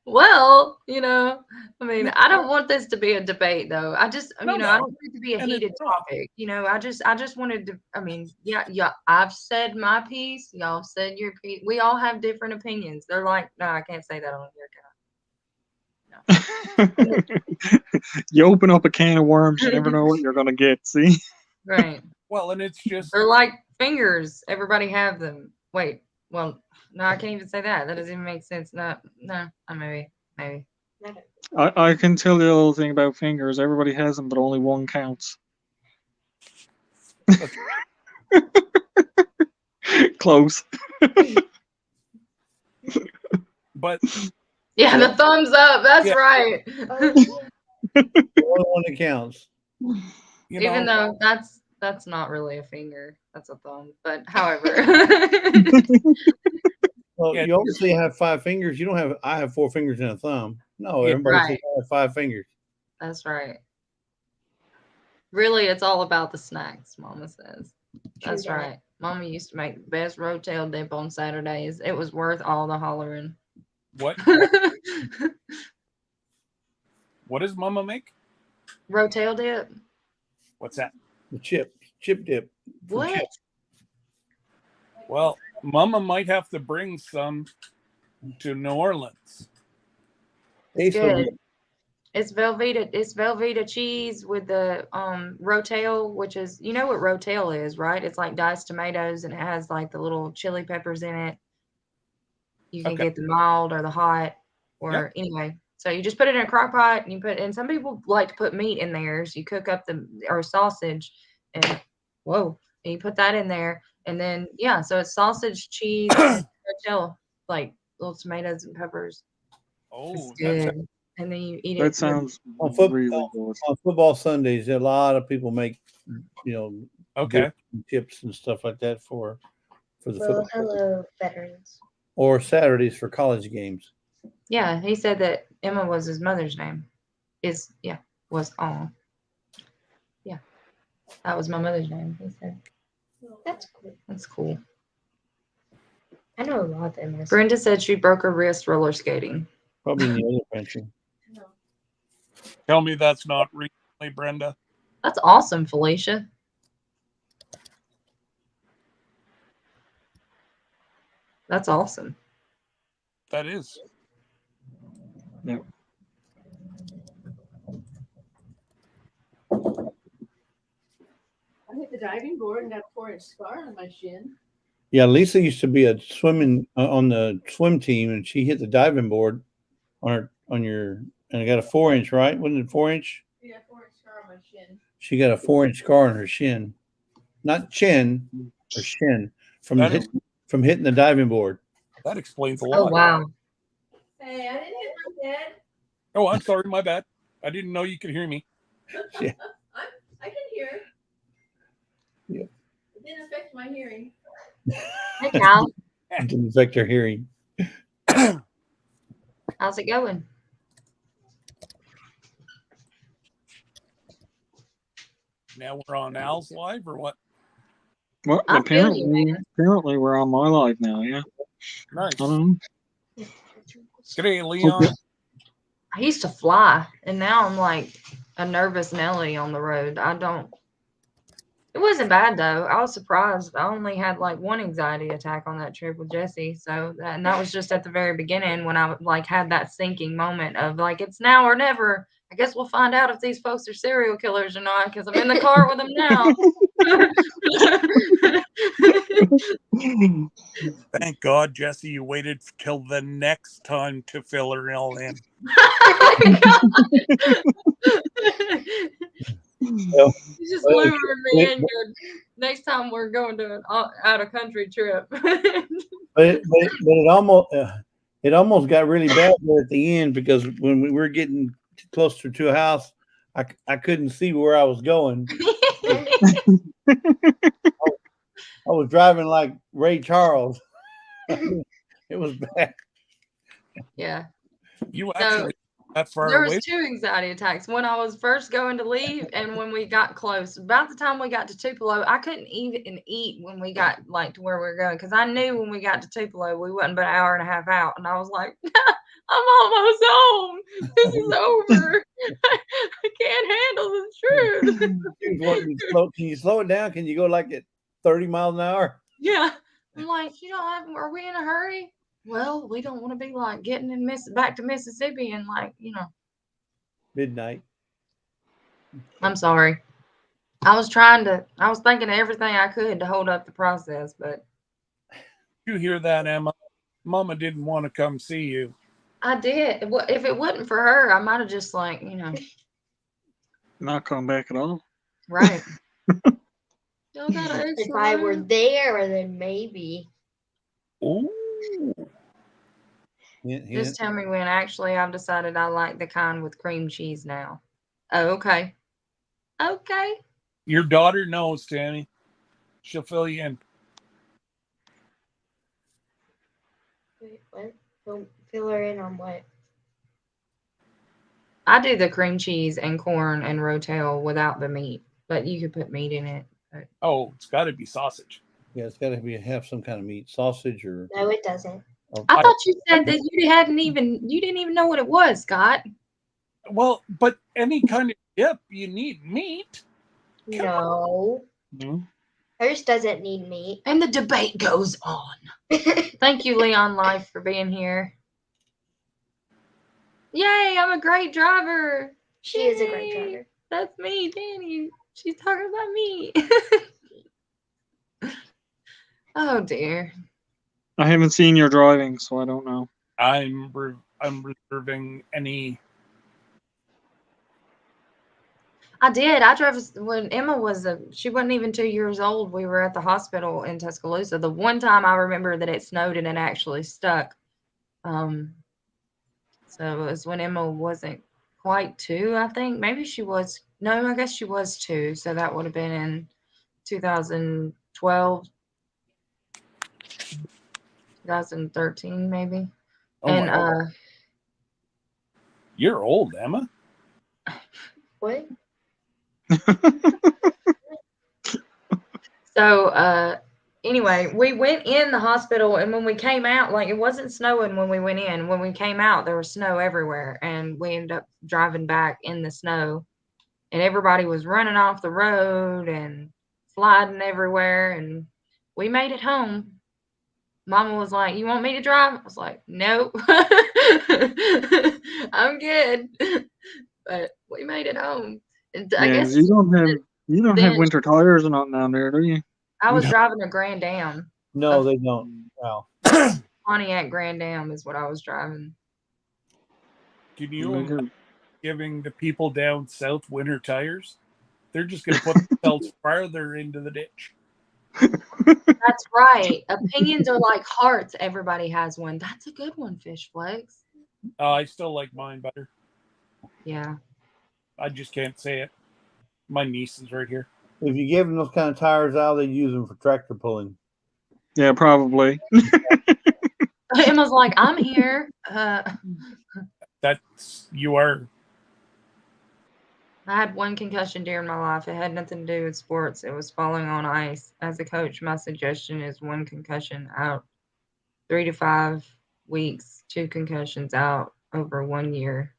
Well, I mean, I don't want this to be a debate, though. I just, I don't want it to be a heated topic. I just wanted to, I mean, yeah, I've said my piece. Y'all said your piece. We all have different opinions. They're like, no, I can't say that on here, can I? No. You open up a can of worms, you never know what you're going to get, see? Right. Well, and it's just... They're like fingers. Everybody have them. Wait, well, no, I can't even say that. That doesn't even make sense. No, maybe. I can tell you a little thing about fingers. Everybody has them, but only one counts. Close. But yeah, the thumbs up. That's right. The only one that counts. Even though that's not really a finger. That's a thumb. But however. Well, you obviously have 5 fingers. You don't have. I have 4 fingers and a thumb. No, everybody says I have 5 fingers. That's right. Really, it's all about the snacks, Mama says. That's right. Mama used to make the best rotel dip on Saturdays. It was worth all the hollering. What? What does Mama make? Rotel dip. What's that? The chips chip dip. for What? chips. Well, Mama might have to bring some to New Orleans. Tastes so Good. good. It's Velveeta cheese with the Rotel, which is, you know what Rotel is, right? It's like diced tomatoes and it has like the little chili peppers in it. You can Okay. get the mild or the hot or anyway. So you just put it in a crock pot and you put, and some people like to put meat in theirs. You cook up or sausage and and you put that in there. And then, yeah, so it's sausage, cheese, and Rotel, like little tomatoes and peppers. Oh, It's that's good. And then you eat it. That sounds On really good. on football Sundays, a lot of people make, okay. dip and chips and stuff like that for the Well, football. hello, veterans. Or Saturdays for college games. Yeah, he said that Emma was his mother's name. Was Yeah. That was my mother's name, he said. That's cool. That's cool. I know a lot of them. Brenda said she broke her wrist roller skating. Probably in the other country. Tell me that's not recently, Brenda. That's awesome, Felicia. That's awesome. That is. Yep. I hit the diving board and got a 4-inch scar on my shin. Yeah, Lisa used to be a swimming on the swim team, and she hit the diving board and I got a 4-inch, right? Wasn't it 4-inch? Yeah, 4-inch scar on my shin. She got a 4-inch scar on her shin, not chin, her shin from hitting the diving board. That explains a lot. Oh, wow. Hey, I didn't hit my head. Oh, I'm sorry, my bad. I didn't know you could hear me. Yeah. I can hear. Yeah. It didn't affect my hearing. Hey, Cal. It didn't affect her hearing. How's it going? Now we're on Al's live or what? Well, I feel you, apparently we're on my live now, yeah. Nice. I don't know. G'day, Leon. I used to fly, and now I'm like a nervous Nelly on the road. It wasn't bad though. I was surprised. I only had like one anxiety attack on that trip with Jesse. So that was just at the very beginning when I like had that sinking moment of like, it's now or never. I guess we'll find out if these folks are serial killers or not because I'm in the car with them now. Thank God, Jesse, you waited till the next time to fill her all in. Well, You just luring me in good. Next time we're going to an out of country trip. But it almost got really bad there at the end because when we were getting closer to a house, I couldn't see where I was going. I was driving like Ray Charles. It was bad. Yeah. You actually that far There away. was 2 anxiety attacks. When I was first going to leave and when we got close. About the time we got to Tupelo, I couldn't even eat when we got like to where we were going because I knew when we got to Tupelo we wasn't but an hour and a half out, and I was like, I'm almost home. This is over. I can't handle the truth. Can you slow it down? Can you go like at 30 miles an hour? Yeah. I'm like, are we in a hurry? Well, we don't want to be like getting back to Mississippi and like, Midnight. I'm sorry. I was thinking of everything I could to hold up the process, but You hear that, Emma? Mama didn't want to come see you. I did. If it wasn't for her, I might have just like, Not come back at all. right. If I were there, then maybe. Ooh. Just tell me when. Actually, I've decided I like the kind with cream cheese now. Oh, okay. Okay. Your daughter knows, Tammy. She'll fill you in. Wait, what? Fill her in on what? I do the cream cheese and corn and Rotel without the meat, but you could put meat in it. But Oh, it's got to be sausage. Yeah, it's got to have some kind of meat, sausage or. No, it doesn't. I thought you said that you didn't even know what it was, Scott. Well, but any kind of dip, you need meat. No. No? Hers doesn't need meat. And the debate goes on. Thank you, Leon Life, for being here. Yay, I'm a great driver. She is a great Yay. driver. That's me, Danny. She's talking about me. Oh, dear. I haven't seen your driving, so I don't know. I'm reserving any. I did. I drove when Emma she wasn't even 2 years old. We were at the hospital in Tuscaloosa. The one time I remember that it snowed and it actually stuck. So it was when Emma wasn't quite 2, I think. Maybe she was. No, I guess she was 2. So that would have been in 2012, 2013, maybe. Oh my God. And You're old, Emma. What? So anyway, we went in the hospital, and when we came out, like, it wasn't snowing when we went in. When we came out, there was snow everywhere, and we ended up driving back in the snow, and everybody was running off the road and sliding everywhere, and we made it home. Mama was like, "You want me to drive?" I was like, "Nope, I'm good." But we made it home, and I Yeah, guess you don't have then winter tires or nothing down there, do you? I was driving a Grand Am. No, they don't. Wow. Pontiac Grand Am is what I was driving. Can you imagine giving the people down south winter tires? They're just going to put themselves farther into the ditch. That's right. Opinions are like hearts. Everybody has one. That's a good one, Fish Flex. I still like mine better. Yeah. I just can't say it. My niece is right here. If you give them those kind of tires out, they use them for tractor pulling. Yeah, probably. Emma's like, "I'm here." You are. I had one concussion during my life. It had nothing to do with sports. It was falling on ice. As a coach, my suggestion is 1 concussion out, 3 to 5 weeks, 2 concussions out over 1 year,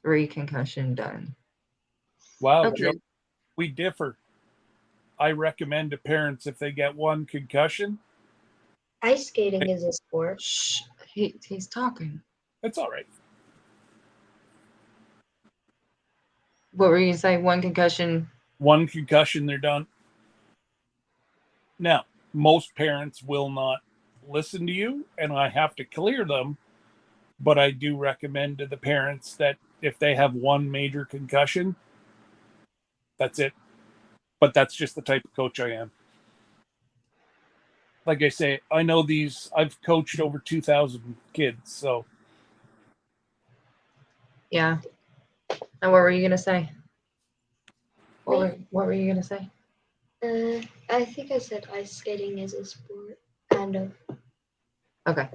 3 concussion done. Wow, Okay. Joe, we differ. I recommend to parents if they get 1 concussion. Ice skating is a sport. Shh, he's talking. It's all right. What were you going to say? 1 concussion? 1 concussion, they're done. Now, most parents will not listen to you, and I have to clear them. But I do recommend to the parents that if they have 1 major concussion, that's it. But that's just the type of coach I am. Like I say, I know these. I've coached over 2,000 kids, so. Yeah. And what were you going to say? What were you going to say? I think I said ice skating is a sport, kind of. Okay.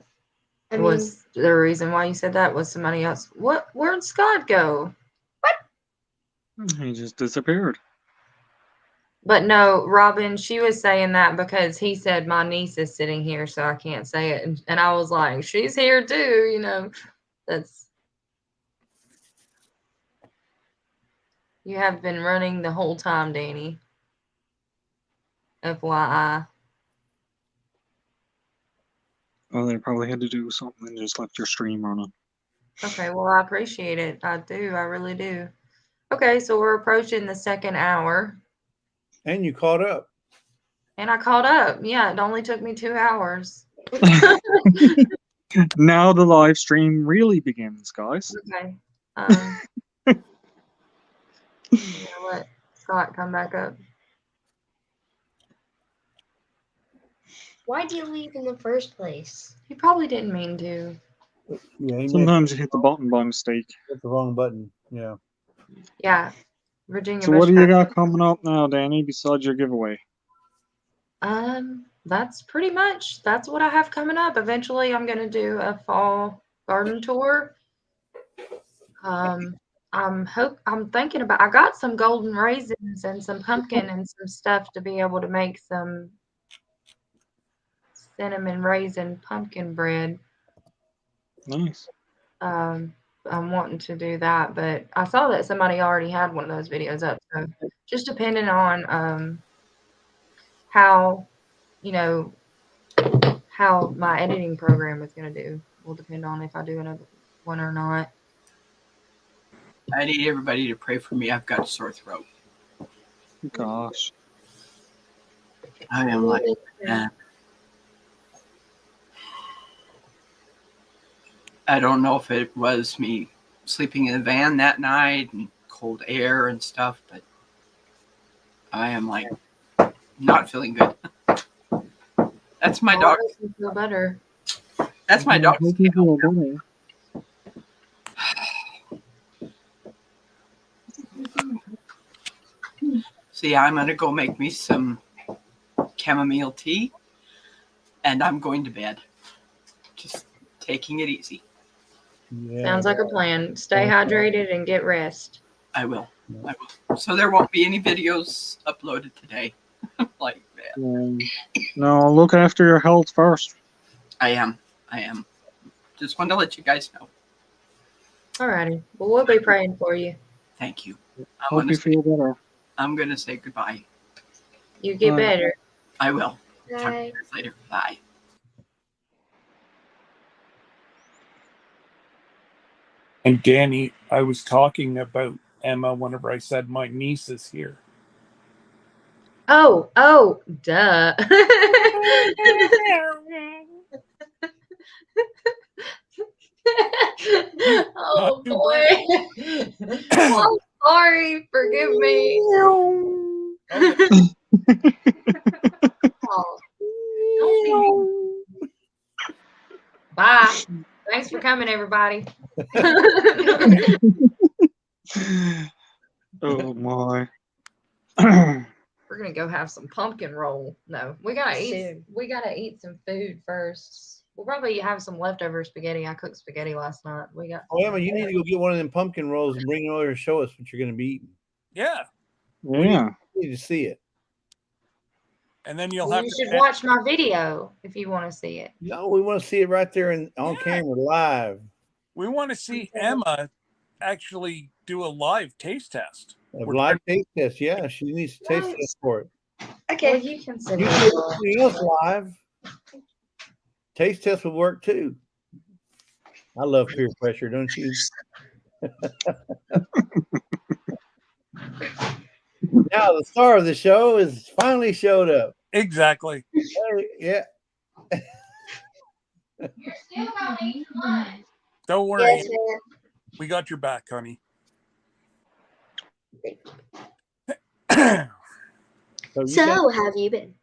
I mean, Was there a reason why you said that? Was somebody else? Where'd Scott go? He just disappeared. But no, Robin, she was saying that because he said my niece is sitting here, so I can't say it. And I was like, she's here too, you know. You have been running the whole time, Danny. FYI. Oh, they probably had to do something and just left your stream running. Okay, well, I appreciate it. I do. I really do. Okay, so we're approaching the 2nd hour. And you caught up. And I caught up. Yeah, it only took me 2 hours. Now the live stream really begins, guys. Okay. I'm gonna let Scott come back up. why'd you leave in the first place? He probably didn't mean to. Yeah, he Sometimes you hit the button by mistake. hit the wrong button. Yeah. Yeah. Virginia So what do you Bush. got coming up now, Danny, besides your giveaway? That's pretty much, that's what I have coming up. Eventually I'm gonna do a fall garden tour. I'm thinking about, I got some golden raisins and some pumpkin and some stuff to be able to make some cinnamon raisin pumpkin bread. Nice. I'm wanting to do that, but I saw that somebody already had one of those videos up. So just depending on how, you know, how my editing program is going to do. Will depend on if I do another one or not. I need everybody to pray for me. I've got a sore throat. Gosh. I am like, I don't know if it was me sleeping in the van that night and cold air and stuff, but I am like not feeling good. That's my dog. Feel better. That's my dog's tail. See, I'm going to go make me some chamomile tea, and I'm going to bed. Just taking it easy. Yeah. Sounds like a plan. Stay hydrated and get rest. I will. So there won't be any videos uploaded today. Like that. No, look after your health first. I am. Just wanted to let you guys know. Alrighty. Well, we'll be praying for you. Thank you. Hope you feel better. I'm going to say goodbye. You get better. I will. Talk to Bye. you guys later. Bye. And Danny, I was talking about Emma whenever I said my niece is here. Oh, duh. Oh boy. I'm sorry. Forgive me. Oh, don't be mean. Bye. Thanks for coming, everybody. Oh my. We're gonna go have some pumpkin roll. No, we gotta eat. Soon. We gotta eat some food first. We'll probably have some leftover spaghetti. I cooked spaghetti last night. We got. Oh, Emma, you need to go get one of them pumpkin rolls and bring it over and show us what you're going to be eating. Yeah. Yeah. We need to see it. And then you'll have You to should watch my video if you want to see it. No, we want to see it right there on Yeah. camera, live. We want to see Emma actually do a live taste test. A We're live taste test. Yeah, she needs to taste Nice. test for it. Well, you can send You me. can do something else live. Taste test would work too. I love peer pressure, don't you? Now the star of the show is finally showed up. Exactly. Hey, yeah. Don't worry. Yes, ma'am. We got your back, honey. So, you guys- So, have you been?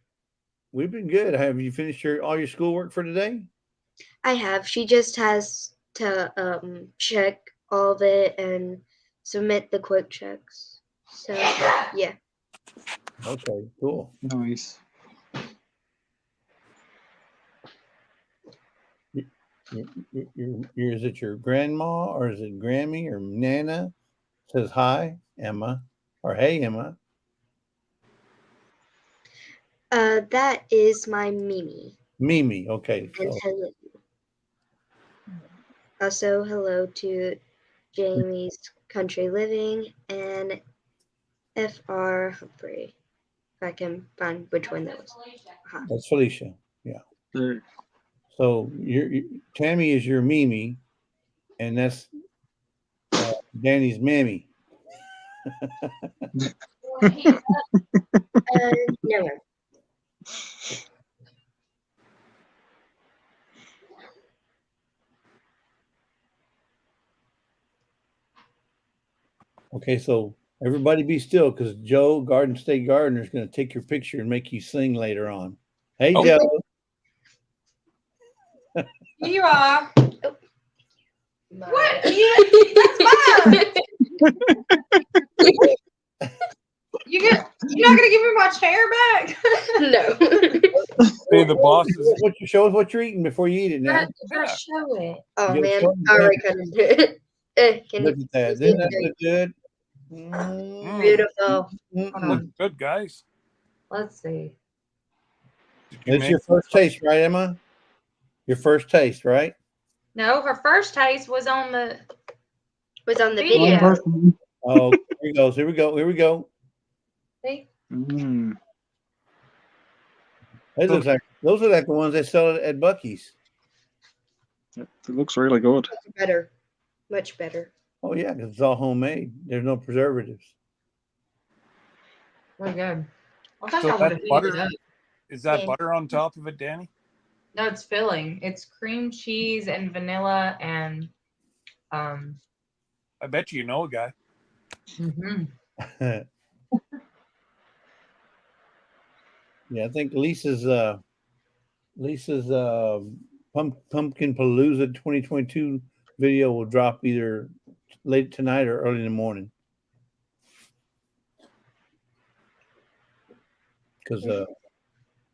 we've been good. Have you finished all your schoolwork for today? I have. She just has to check all of it and submit the quick checks. So, yeah. Okay, cool. Nice. Is it your grandma or is it Grammy or Nana? Says hi, Emma, or hey, Emma. That is my Mimi. Mimi. Okay. And So, hello. Also, hello to Jamie's Country Living and F.R. Humphrey. If I can find which one that was. Uh-huh. that's Felicia. There. So Tammy is your Mimi, and that's Danny's Mammy. No. Okay, so everybody be still because Joe, Garden State Gardener, is going to take your picture and make you sing later on. Hey, Oh. Joe. Here you are. My- What? That's mine. You're not gonna give me my chair back? No. Hey, the bosses. Show us what you're eating before you eat it now. Gotta show it. Oh You man, gotta I already kind of did. Can Look you at that. see Doesn't that it? look good? Beautiful. Look good, guys. Let's see. Did you It's make your first taste, right, Emma? Your first taste, right? No, her first taste was on the Was on the Video. video. Oh, here we go. Here we go. Here we go. see? Mm. It looks like those are like the ones they sell at Buc-ee's. It looks really good. Better, much better. Oh yeah, because it's all homemade. There's no preservatives. Very good. I think So I would have that's heated butter? it up. Is that Yeah. butter on top of it, Danny? No, it's filling. It's cream cheese and vanilla and I bet you know a guy. mhm. Yeah, I think Lisa's Pumpkin Palooza 2022 video will drop either late tonight or early in the morning. Because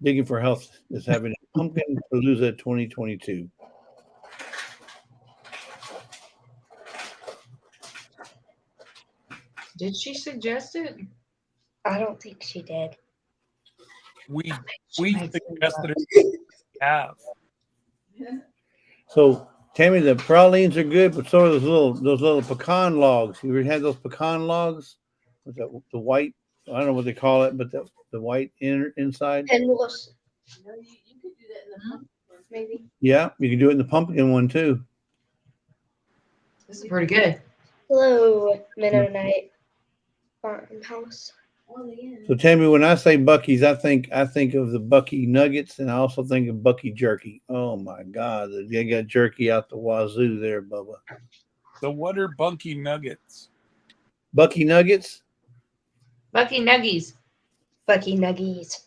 Digging for Health is having a Pumpkin Palooza 2022. Did she suggest it? I don't think she did. We She makes it suggested it have. So Tammy, the pralines are good, but so are those little pecan logs. You ever had those pecan logs with the white? I don't know what they call it, but the white inside. And was No, you could do that in the pumpkin one. maybe. Yeah, you can do it in the pumpkin one too. This is pretty good. Hello, Mennonite Farmhouse. Oh, yeah. So Tammy, when I say Buc-ee's, I think of the Bucky nuggets, and I also think of Bucky jerky. Oh my God, they got jerky out the wazoo there, Bubba. So what are Bunky Nuggets? Bucky nuggets. Bucky Nuggies. Bucky Nuggies.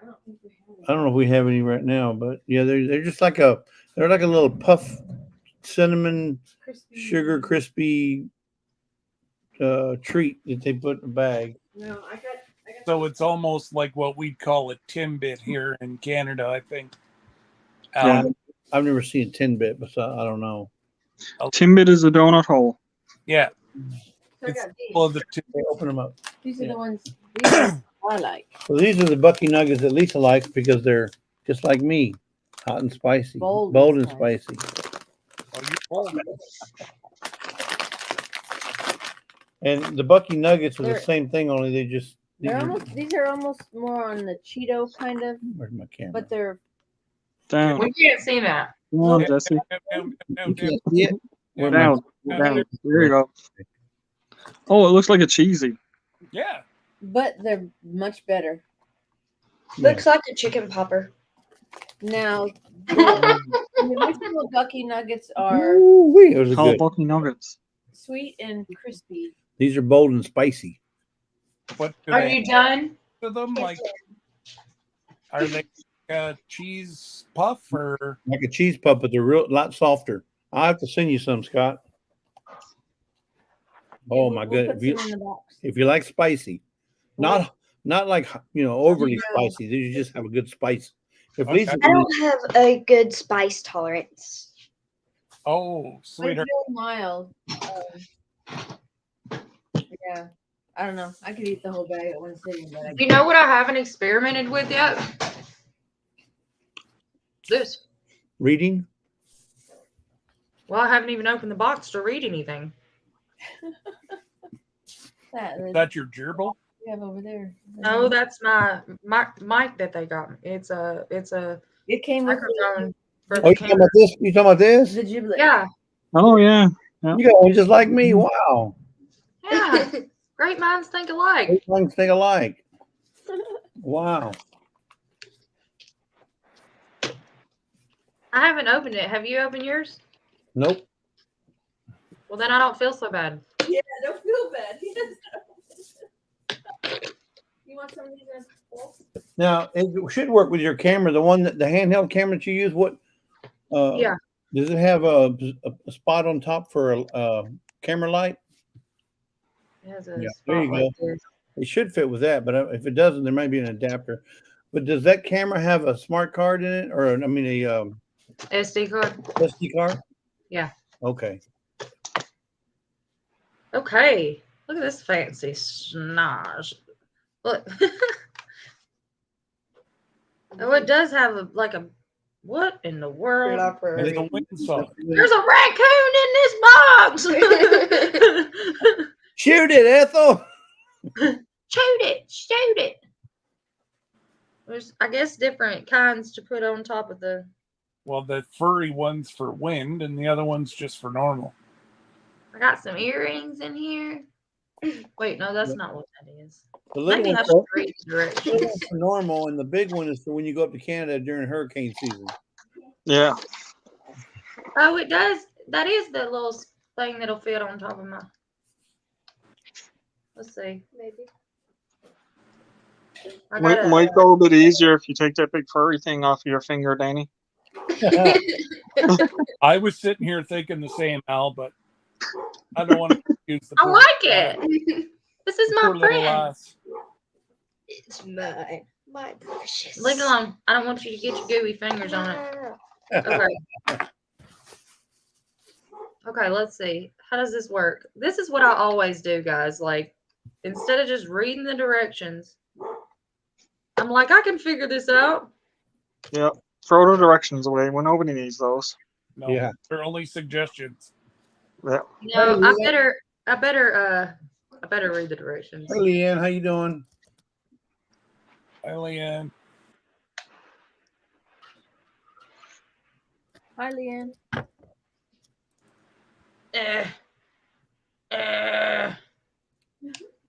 I don't think we have I don't know if we have any right now, but yeah, they're just like a little puff cinnamon crispy. sugar crispy treat that they put in a bag. No, I got. So it's almost like what we'd call a Timbit here in Canada, I think. Yeah, I've never seen a 10-bit, but I don't know. Timbit is a donut hole. Yeah, So I it's got these. full of the Hey, open them up. These are yeah. the ones these are I like. So these are the Bucky nuggets that Lisa likes because they're just like me, hot and spicy, Bold bold and and spicy. Oh, you told me. And the Bucky nuggets are the They're- same thing, only these These are almost more on the Cheeto kind of, Where's my camera? but they're Down. We can't see that. Down, Jesse. You can't see it? Where am I- Down. Down. There you go. Oh, it looks like a cheesy. Yeah. but they're much better. Yeah. Looks like a chicken popper. Now the original Bucky Nuggets are Ooh-wee, those are Called good. Bucky Nuggets. sweet and crispy. These are bold and spicy. What do Are they you done? to them? Like, are they cheese puff or? Like a cheese puff, but they're lot softer. I'll have to send you some, Scott. Oh my We'll goodness. put some in the box. If you like spicy, not like overly Yeah. spicy. These just have a good spice. If Okay. Lisa, I don't have a good spice tolerance. Oh, But it's sweetheart. really mild. Yeah, I don't know. I could eat the whole bag at one sitting, but I You know what I haven't experimented with yet? This. reading, Well, I haven't even opened the box to read anything. that Is that your gerbil? we have over there. No, that's my mic that they got me. It's a It came with microphone for oh, the you talking camera. about this? You talking about this? the giblet. Yeah, Oh, yeah. You got one just like me. Wow. yeah. Great minds think alike. Eight things think alike. Wow. I haven't opened it. Have you opened yours? Nope. Well, then I don't feel so bad. Yeah, don't feel bad. You want some of these as well? Now it should work with your camera. The handheld camera that you use. What? Yeah. Does it have a spot on top for a camera light? It has a Yeah, spot there you like this. It should fit with that, but if it doesn't, there might be an adapter. But does that camera have a smart card in it, or a SD card. SD card? Yeah. Okay. Okay. Look at this fancy snaz. Look. Oh, it does have a what in the world? It's a windsaw. There's a raccoon in this box. Shoot it, Ethel. Shoot it. Shoot it. There's, I guess, different kinds to put on top of the. Well, the furry one's for wind, and the other one's just for normal. I got some earrings in here. Wait, no, that's not what that is. The little Maybe I one's should for, read the little directions. one's for normal, and the big one is for when you go up to Canada during hurricane season. Yeah. Oh, it does. That is the little thing that'll fit on top of my. Let's see. Maybe. I Might, gotta, might go a bit easier if you take that big furry thing off of your finger, Danny. I was sitting here thinking the same, Al, but I don't want to confuse the I poor- like it. This is poor my little friend. lass. It's mine. My precious. Leave it alone. I don't want you to get your gooey fingers on it. Okay. Okay, let's see. How does this work? This is what I always do, guys. Like, instead of just reading the directions, I'm like, I can figure this out. Yep. Throw the directions away when nobody needs those. No, Yeah. they're only suggestions. Yeah. No, Hey, I better read the directions. Hey, Leanne, how you doing? Hi, Leanne. Hi, Leanne. I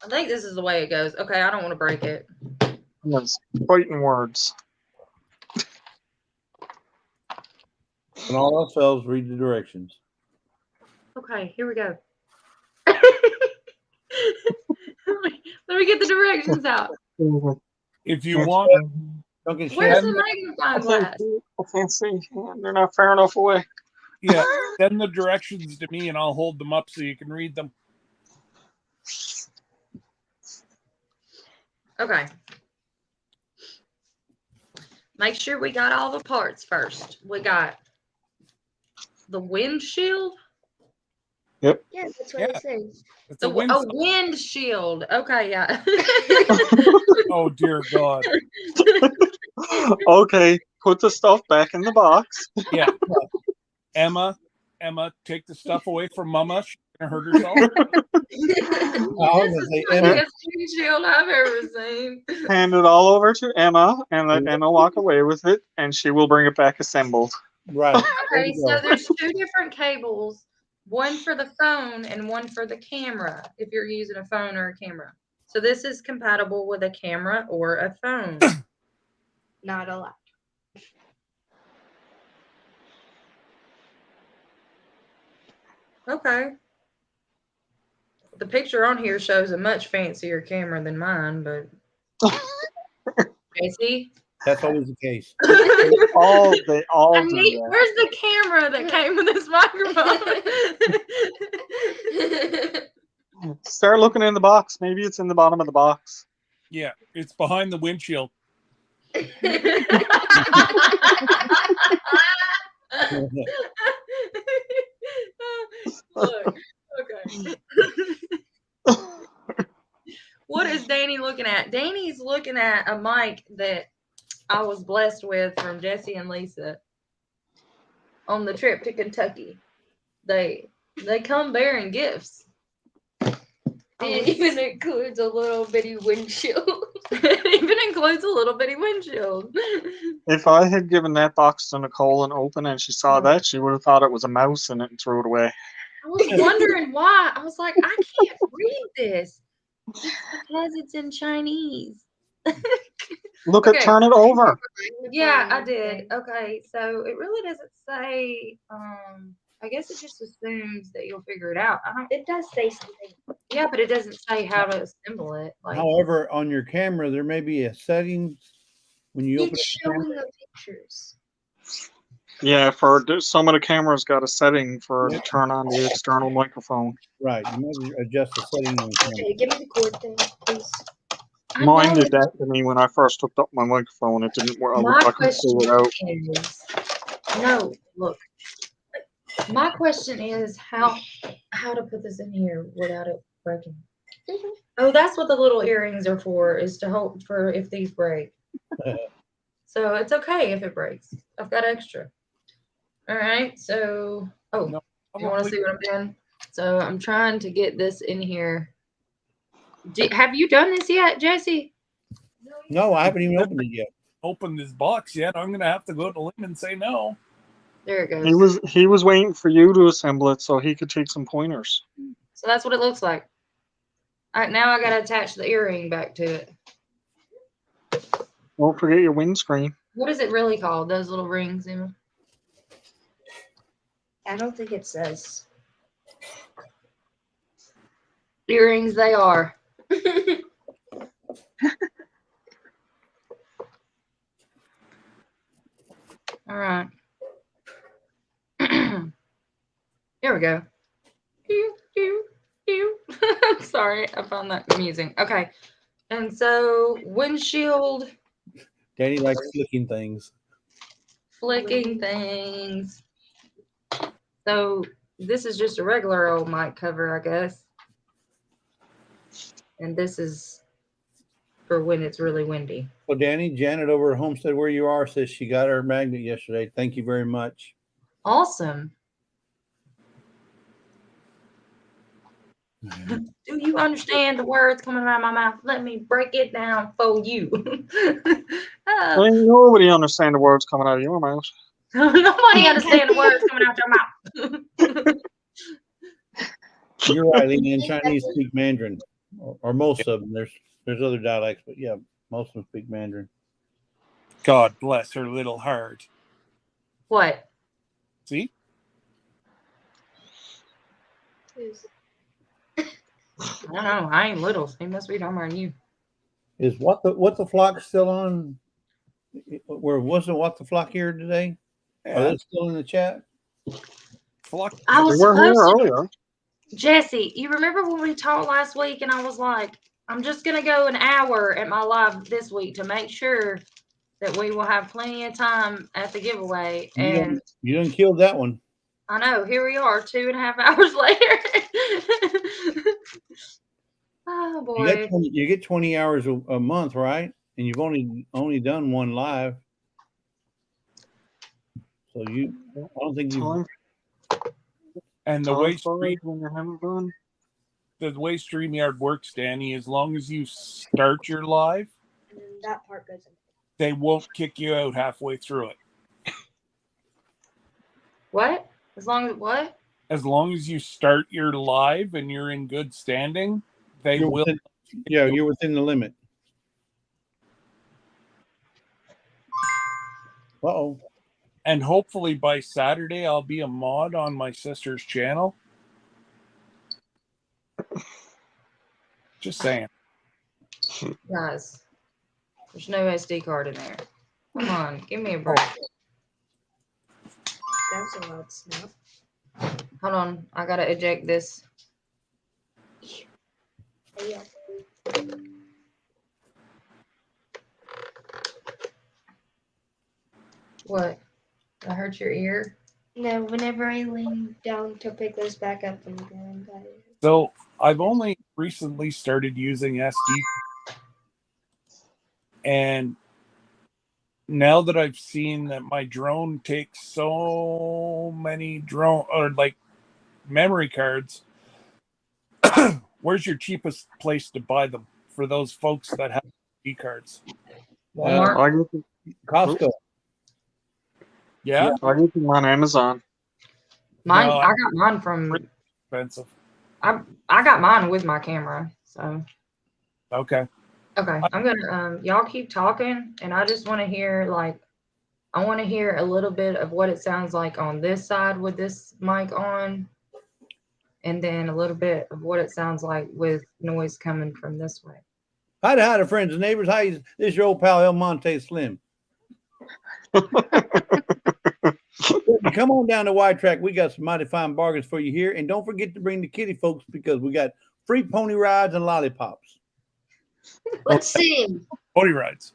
think this is the way it goes. Okay, I don't want to break it. Yes. Fighting words. And all ourselves read the directions. Okay, here we go. Let me get the directions out. If you want, Don't get Where's shot. the magnifying glass? I can't see. They're not far enough away. yeah, send the directions to me and I'll hold them up so you can read them. Okay. Make sure we got all the parts first. We got the windshield. Yeah, that's what Yeah. it says. It's The a wind. windshield. Okay, yeah. Oh dear God. Okay, put the stuff back in the box. Yeah. Emma, take the stuff away from Mama. She's gonna hurt herself. I was This gonna is say, the Emma, funniest windshield I've ever seen. Hand it all over to Emma and let Emma walk away with it, and she will bring it back assembled. right. There Okay, you so go. there's two different cables, one for the phone and one for the camera, if you're using a phone or a camera. So this is compatible with a camera or a phone. Not a lot. Okay. The picture on here shows a much fancier camera than mine, but Casey. That's always the case. They all do that. Where's the camera that came with this microphone? Start looking in the box. Maybe it's in the bottom of the box. Yeah, it's behind the windshield. Look, okay. What is Danny looking at? Danny's looking at a mic that I was blessed with from Jesse and Lisa on the trip to Kentucky. They come bearing gifts. It even includes a little bitty windshield. It even includes a little bitty windshield. If I had given that box to Nicole and open and she saw that, she would have thought it was a mouse in it and threw it away. I was wondering why. I was like, I can't read this. Because it's in Chinese. Look Okay. at turn it over. Yeah, I did. Okay, so it really doesn't say. I guess it just assumes that you'll figure it out. It does say something. Yeah, but it doesn't say how to assemble it. Like, However, on your camera, there may be a settings when you open It's the camera. showing the pictures. Yeah, some of the cameras got a setting for to turn on the external microphone. Right. You might adjust the setting on the camera. Okay, give me the cord thing, please. I Mine know did that to me when I first hooked up my microphone. It didn't work. My I couldn't pull it out. question is, no, look. My question is how to put this in here without it breaking. Oh, that's what the little earrings are for, is to hold for if these break. So it's okay if it breaks. I've got extra. All right, so No, you want to see what I'm doing? So I'm trying to get this in here. Have you done this yet, Jesse? No, I haven't even opened it yet. opened his box yet. I'm gonna have to go to limb and say no. There it goes. He was waiting for you to assemble it so he could take some pointers. So that's what it looks like. All right, now I gotta attach the earring back to it. Don't forget your windscreen. What is it really called? Those little rings, Emma? I don't think it says. Earrings they are. All right. Here we go. Sorry, I found that amusing. Okay. And so windshield Danny likes flicking things. flicking things. So this is just a regular old mic cover, I guess. And this is for when it's really windy. Well, Danny, Janet over at Homestead where you are says she got her magnet yesterday. Thank you very much. Awesome. Do you understand the words coming out of my mouth? Let me break it down for you. Ain't nobody understand the words coming out of your mouth. Nobody understand the words coming out your mouth. You're right, Leanne. Chinese speak Mandarin, or most of them. There's other dialects, but yeah, most of them speak Mandarin. God bless her little heart. What? See? I don't know. I ain't little. He must be talking about you. Is what the flock still on? Where wasn't what the flock here today? Yeah. Are they still in the chat? Flock. I was They were here supposed to. earlier. Jesse, you remember when we talked last week and I was like, I'm just going to go an hour at my live this week to make sure that we will have plenty of time at the giveaway. And You didn't kill that one. I know, here we are 2.5 hours later. Oh boy. You get 20 hours a month, right? And you've only done one live. So I don't think you. Time, And the time way flies when you're having fun. the way StreamYard works, Danny, as long as you start your live, And then that part goes in. they won't kick you out halfway through it. What? As long as what? As long as you start your live and you're in good standing, they You're will. you're within the limit. Uh-oh. And hopefully by Saturday, I'll be a mod on my sister's channel. Just saying. Guys, there's no SD card in there. Come on, give me a break. That was a loud snap. Hold on, I gotta eject this. Oh, yeah. What? I hurt your ear? No, whenever I lean down to pick this back up, I'm going by it. So I've only recently started using SD. And now that I've seen that my drone takes so many memory cards, where's your cheapest place to buy them for those folks that have SD cards? Walmart? Costco. Yeah, I get them on Amazon. Mine, No, I got mine from. expensive. I got mine with my camera. So Okay. okay, I'm gonna y'all keep talking, and I just want to hear I want to hear a little bit of what it sounds like on this side with this mic on, and then a little bit of what it sounds like with noise coming from this way. Hi to friends and neighbors. Hi, this is your old pal El Monte Slim. Come on down to Wide Track. We got some mighty fine bargains for you here. And don't forget to bring the kitty folks because we got free pony rides and lollipops. Let's sing. Pony rides.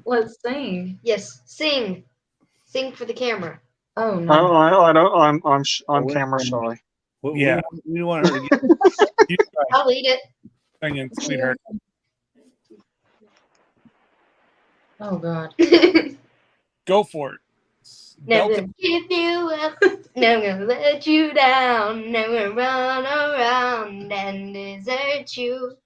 Let's sing. Yes, sing. Sing for the camera. Oh no. I don't. I'm wait camera for a shy. minute. Yeah. We want her to get. You I'll eat it. singing, sweetheart. Oh god. Go for it. Never Belt give you up. Never gonna let you down. Never run around and desert you.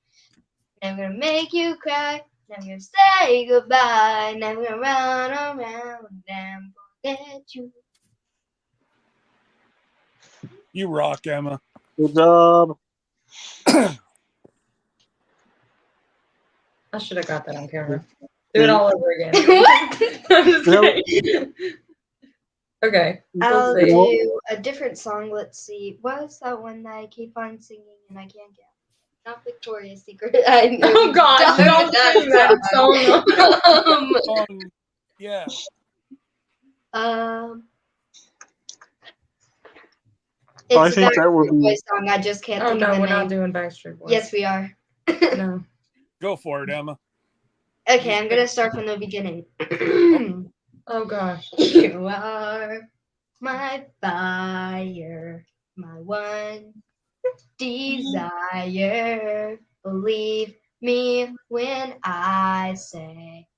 Never gonna make you cry. Never gonna say goodbye. Never gonna run around and forget you. You rock, Emma. Good job. I should have got that on camera. Do it all over again. I'm just Nope. kidding. Okay. I'll Let's see. do a different song. Let's see. What is that one that I keep on singing and I can't get? Not Victoria's Secret. I knew Oh God! Don't sing that song. Yeah. It's I a think that would Backstreet be. Boys song. I just can't Oh think of no, the we're name. not doing Backstreet Boys. Yes, we are. No. Go for it, Emma. Okay, I'm gonna start from the beginning. Oh gosh. You are my fire, my one desire. Believe me when I say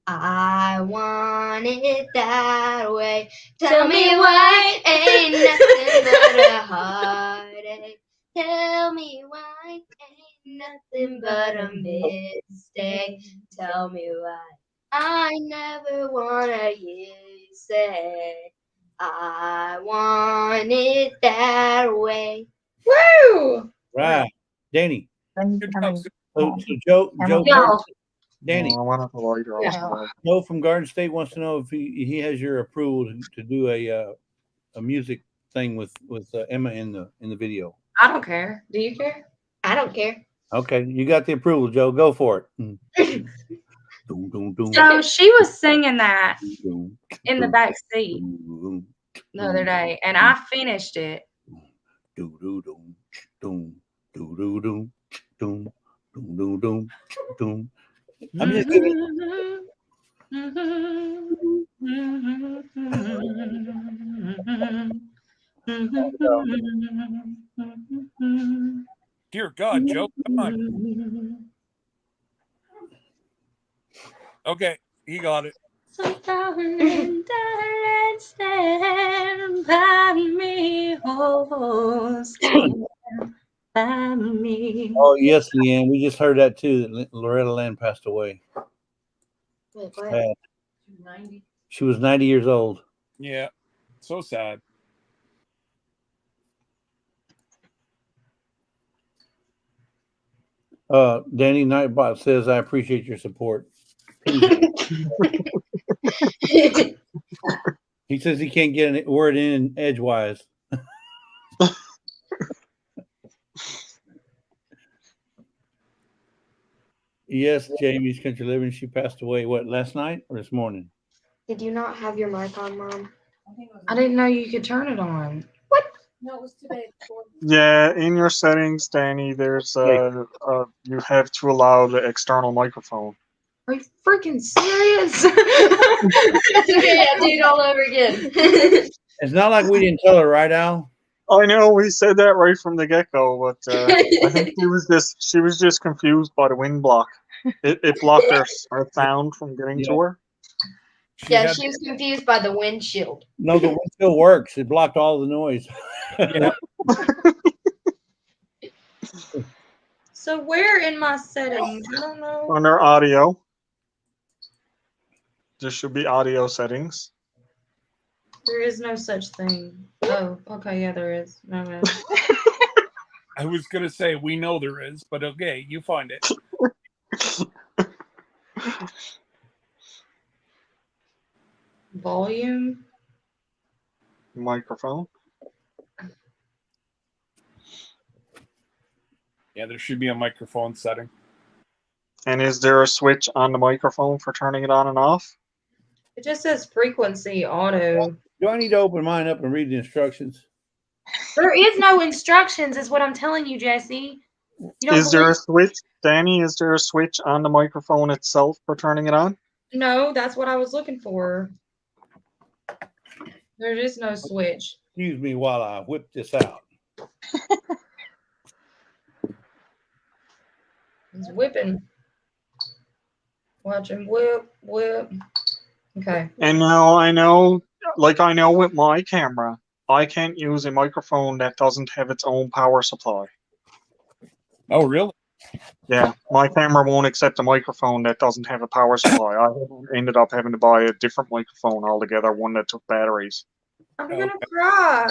I want it that way. Tell me why ain't nothing but a heartache. Tell me why ain't nothing but a mistake. Tell me why I never wanna hear you say I want it that way. Woo! Right. Danny. Good job. So Joe, Y'all. Danny, Oh, I went out the lighter. Yeah. Joe from Garden State wants to know if he has your approval to do a music thing with Emma in the video. I don't care. Do you care? I don't care. Okay, you got the approval, Joe. Go for it. Doom, doom, doom, So she was singing that doom, in the back seat doom, the other day, and I finished it. doom, doom, doom, doom, doom, doom, doom, doom, doom, doom, doom. I'm just giving. Dear God, Joe, come on. Okay, he got it. So darling, stand by me, oh, stand by me. Oh yes, Leanne. We just heard that too. That Loretta Lynn passed away. Wait, what? Sad. 90. She was 90 years old. Yeah. So sad. Danny Nightbot says, "I appreciate your support." He says he can't get a word in edgewise. Yes, Jamie's Country Living. She passed away, what, last night or this morning? Did you not have your mic on, Mom? I didn't know you could turn it on. No, it was today. Yeah, in your settings, Danny, there's you have to allow the external microphone. Are you freaking serious? Okay, I'll do it all over again. It's not like we didn't tell her, right, Al? I know we said that right from the get-go, but I think she was just confused by the wind block. It blocked her sound from getting to her. Yeah, she was confused by the windshield. No, the wind still works. It blocked all the noise. Yeah. So where in my settings? I don't know. Under audio, there should be audio settings. There is no such thing. Oh, okay, yeah, there is. No, no. I was going to say, we know there is, but okay, you find it. Volume. Microphone. Yeah, there should be a microphone setting. And is there a switch on the microphone for turning it on and off? It just says frequency auto. Do I need to open mine up and read the instructions? There is no instructions, is what I'm telling you, Jesse. You don't Is there a believe- switch, Danny? Is there a switch on the microphone itself for turning it on? No, that's what I was looking for. There is no switch. Excuse me while I whip this out. He's whipping. Watch him whip, whip. Okay. And now I know with my camera, I can't use a microphone that doesn't have its own power supply. Oh, really? Yeah, my camera won't accept a microphone that doesn't have a power supply. I ended up having to buy a different microphone altogether, one that took batteries. I'm Okay. gonna cry.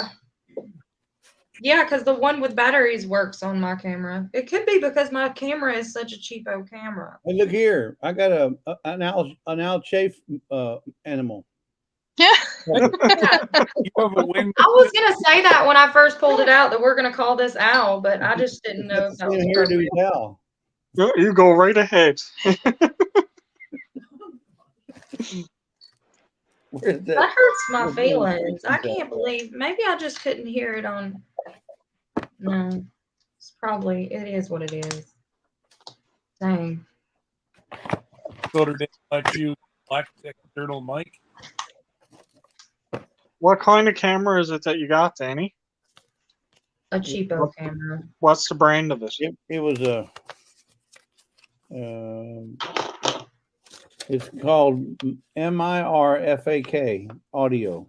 Yeah, because the one with batteries works on my camera. It could be because my camera is such a cheapo camera. Hey, look here. I got an owl chafe animal. Yeah. You have a win. I was gonna say that when I first pulled it out that we're gonna call this owl, but I just didn't know if that was Same appropriate. hairdo as owl. You go right ahead. Where's That that? hurts my Where's feelings. I that? can't believe. Maybe I just couldn't hear it on. No, it's probably. It is what it is. Dang. So did it let you black external mic? What kind of camera is it that you got, Danny? A cheapo camera. What's the brand of it? It was a. It's called MIRFAK audio.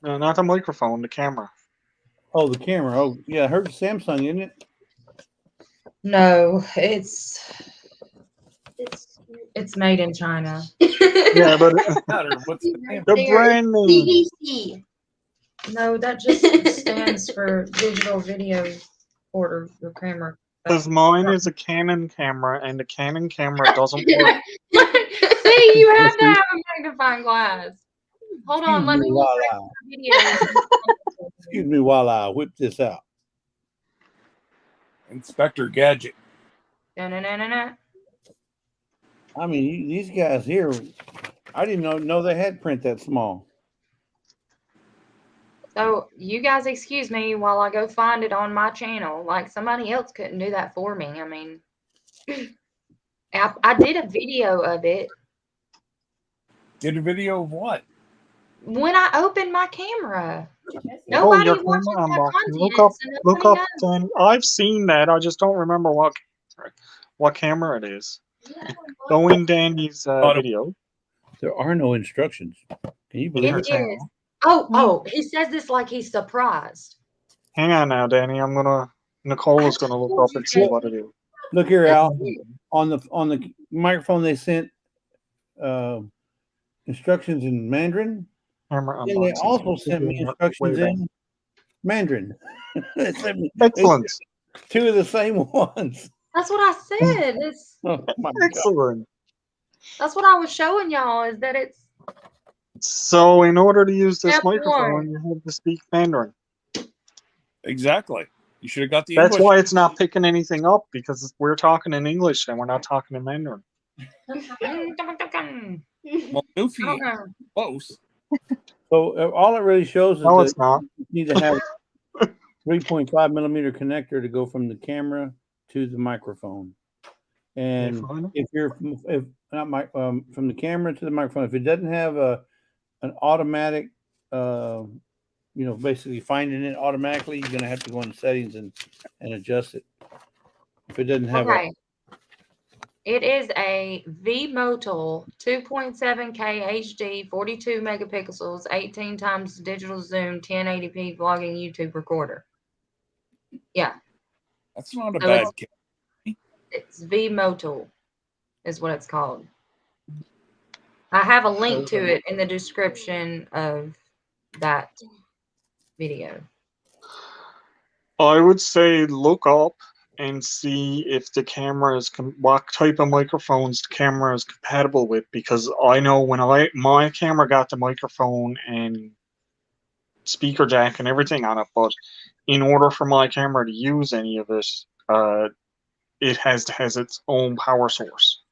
No, not the microphone, the camera. Oh, the camera. Oh, yeah. I heard Samsung, isn't it? No, it's made in China. Yeah, but Matter. What's the name? the brand name. DVC. No, that just stands for digital video recorder or camera. Because mine is a Canon camera, and the Canon camera doesn't work. See, you have to have a magnifying glass. Hold on, let me look at While the video. excuse me while I whip this out. Inspector Gadget. Da-na-na-na-na. I mean, these guys here, I didn't know they had print that small. So you guys excuse me while I go find it on my channel. Like somebody else couldn't do that for me. I mean, I did a video of it Did a video of what? when I opened my camera. Oh, Nobody your watches camera my unboxing. content. Look up, so look nobody up. knows. Dan. I've seen that. I just don't remember what camera it is. Go in Danny's video. There are no instructions. Can you It believe Her it? channel. is. Oh, he says this like he's surprised. Hang on now, Danny. Nicola's gonna look up and see what it is. Look here, Al. On the microphone, they sent instructions in Mandarin, Camera and they unboxing. also sent me instructions Way back. in Mandarin. They sent me Excellent. two of the same ones. That's what I said. It's Oh my God. Excellent. that's what I was showing y'all is that it's So, in order to use this Step microphone, one. you have to speak Mandarin. Exactly. You should have got the That's English. why it's not picking anything up, because we're talking in English and we're not talking in Mandarin. Well, Goofy Okay. close. So all it really shows is No, that it's not. you need to have 3.5 millimeter connector to go from the camera to the microphone. And if not from the camera to the microphone, if it doesn't have an automatic, basically finding it automatically, you're gonna have to go into settings and adjust it. If it doesn't have Okay. It is a V-Motul 2.7K HD, 42 megapixels, 18 times digital zoom, 1080p vlogging YouTube recorder. Yeah, That's not a So bad it's- kid. it's V-Motul is what it's called. I have a link to it in the description of that video. I would say look up and see if the camera is what type of microphones the camera is compatible with, because I know when my camera got the microphone and speaker jack and everything on it, but in order for my camera to use any of it, it has its own power source.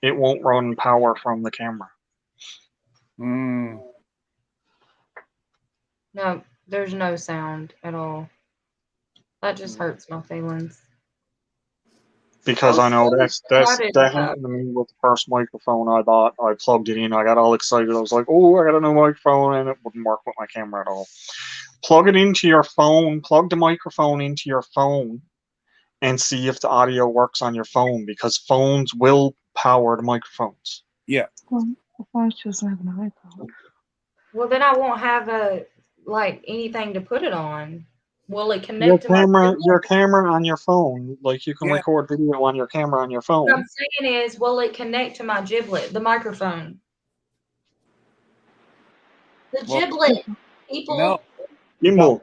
It won't run power from the camera. Mm. No, there's no sound at all. That just hurts my feelings. Because I know that excited about happened to me with the first microphone I bought. I plugged it in. I got all excited. I was like, "Oh, I got a new microphone," and it wouldn't work with my camera at all. Plug it into your phone. Plug the microphone into your phone, and see if the audio works on your phone, because phones will power the microphones. Yeah. Well, why she doesn't have an iPod? Well, then I won't have anything to put it on. will it connect to my your camera on your phone, like you can Yeah. record video on your camera on your What phone. I'm saying is, will it connect to my giblet, the microphone? The Well, giblet, people. no. Gimbal.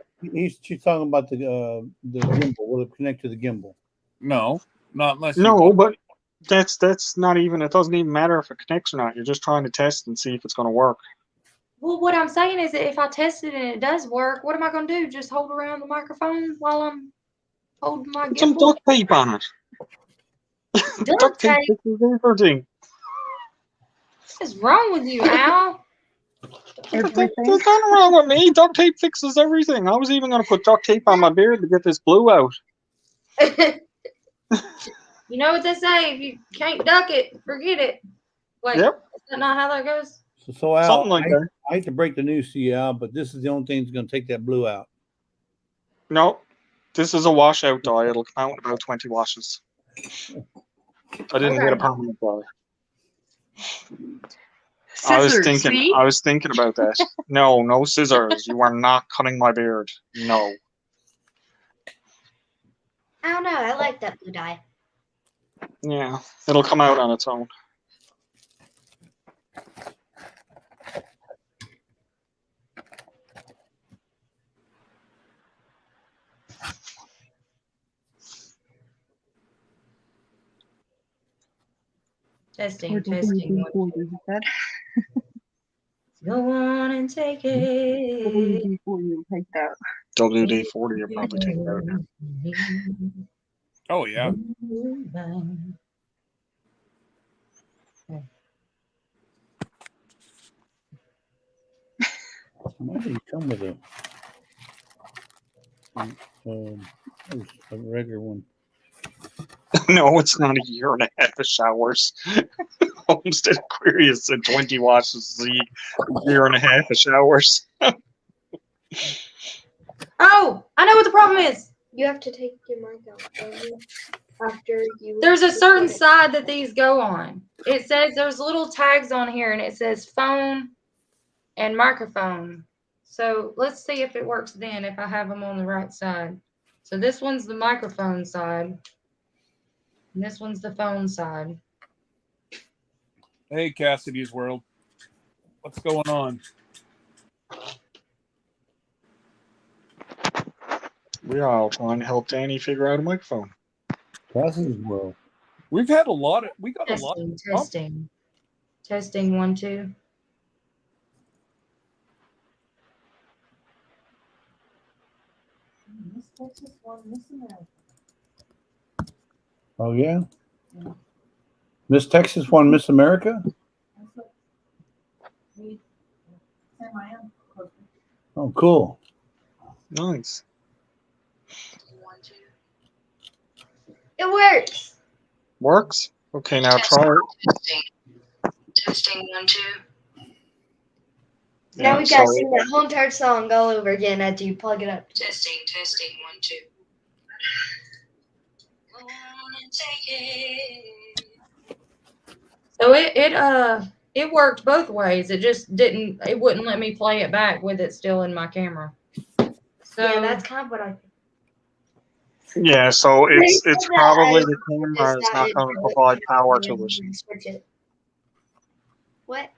She's talking about the gimbal. Will it connect to the gimbal? No, not unless you. No, but that's not even. It doesn't even matter if it connects or not. You're just trying to test and see if it's going to work. Well, what I'm saying is that if I test it and it does work, what am I going to do? Just hold around the microphone while I'm holding my Put some gimbal? duct tape on it. Duct tape? fixes everything. What is wrong with you, Al? There's nothing wrong with me. Duct tape fixes everything. I was even going to put duct tape on my beard to get this blue out. You know what they say? If you can't duck it, forget it. Wait, Yep. is that not how that goes? So Al, Something like that. I hate to break the news to you, Al, but this is the only thing that's going to take that blue out. No, this is a washout dye. It'll come out in about 20 washes. I didn't get a permanent dye. I was thinking about that. No scissors. You are not cutting my beard. No. I don't know. I like that blue dye. Yeah, it'll come out on its own. Testing. Go on and take it. WD-40 will probably take it out. Oh yeah. Why did he come with a regular one? No, it's not a year and a half of showers. Homestead Aquarius said 20 washes is a year and a half of showers. Oh, I know what the problem is. You have to take your mic out after you. There's a certain side that these go on. It says there's little tags on here and it says phone and microphone. So let's see if it works then if I have them on the right side. So this one's the microphone side. And this one's the phone side. Hey, Cassidy's World. What's going on? We are all trying to help Danny figure out a microphone. Cassie's World. We got a lot of. Testing 1 2. Oh yeah. Miss Texas won Miss America. Oh, cool. Nice. It works. Works? Okay, now try it. Testing 1 2. Now we gotta sing that whole entire song all over again after you plug it up. Testing 1 2. So it worked both ways. It just it wouldn't let me play it back with it still in my camera. So Yeah, that's kind of what I think. Yeah, so it's They said that probably I- the camera is that not it going to really- provide power to it. Switch it. What?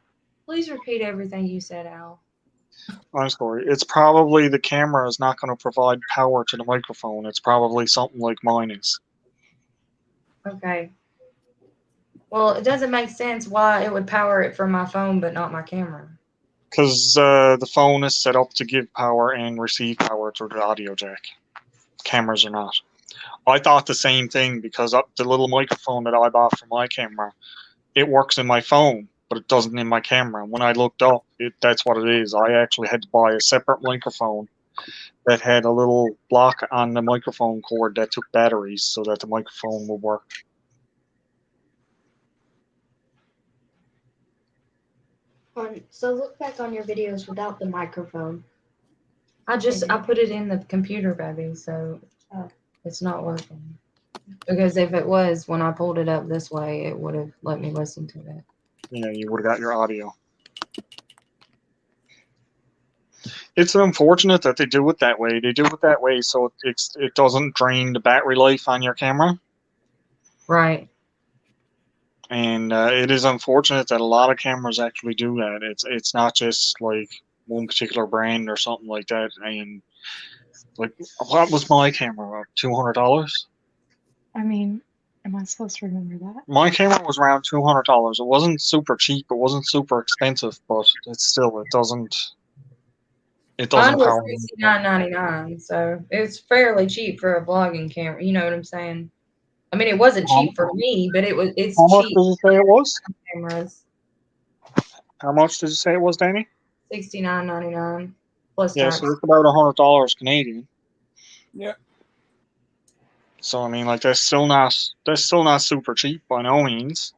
please repeat everything you said, Al. I'm sorry. It's probably the camera is not going to provide power to the microphone. It's probably something like mine is. Okay. Well, it doesn't make sense why it would power it from my phone but not my camera. Because the phone is set up to give power and receive power through the audio jack. Cameras are not. I thought the same thing because the little microphone that I bought for my camera, it works in my phone, but it doesn't in my camera. When I looked up, that's what it is. I actually had to buy a separate microphone that had a little block on the microphone cord that took batteries so that the microphone would work. So look back on your videos without the microphone. I put it in the computer, baby, so it's not working. Because if it was, when I pulled it up this way, it would have let me listen to it. You know, you would have got your audio. It's unfortunate that they do it that way. They do it that way so it doesn't drain the battery life on your camera. Right. And it is unfortunate that a lot of cameras actually do that. It's not just like one particular brand or something like that. And like, what was my camera? $200. I mean, am I supposed to remember that? My camera was around $200. It wasn't super cheap. It wasn't super expensive, but it doesn't. It Mine doesn't was power. $69.99, so it's fairly cheap for a vlogging camera. You know what I'm saying? I mean, it wasn't cheap for me, but it's How much cheap did you say it was? for cameras. How much did you say it was, Danny? $69.99 plus Yeah, tax. so it's about $100 Canadian. Yeah. So I mean, like that's still not super cheap by no means.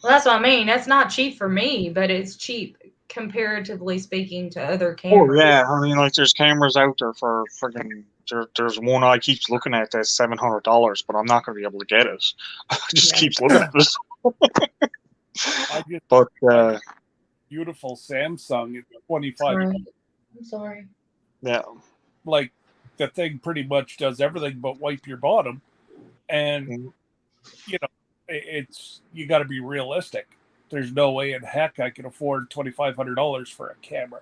Well, that's what I mean. That's not cheap for me, but it's cheap comparatively speaking to other Oh cameras. yeah, I mean, like there's cameras out there for friggin'. There's one I keep looking at that's $700, but I'm not going to be able to get it. I just Yeah. keep looking at it. I just But beautiful Samsung at 25. Sorry. I'm sorry. yeah, Like the thing pretty much does everything but wipe your bottom, and Mhm. you know it's you got to be realistic. There's no way in heck I can afford $2,500 for a camera.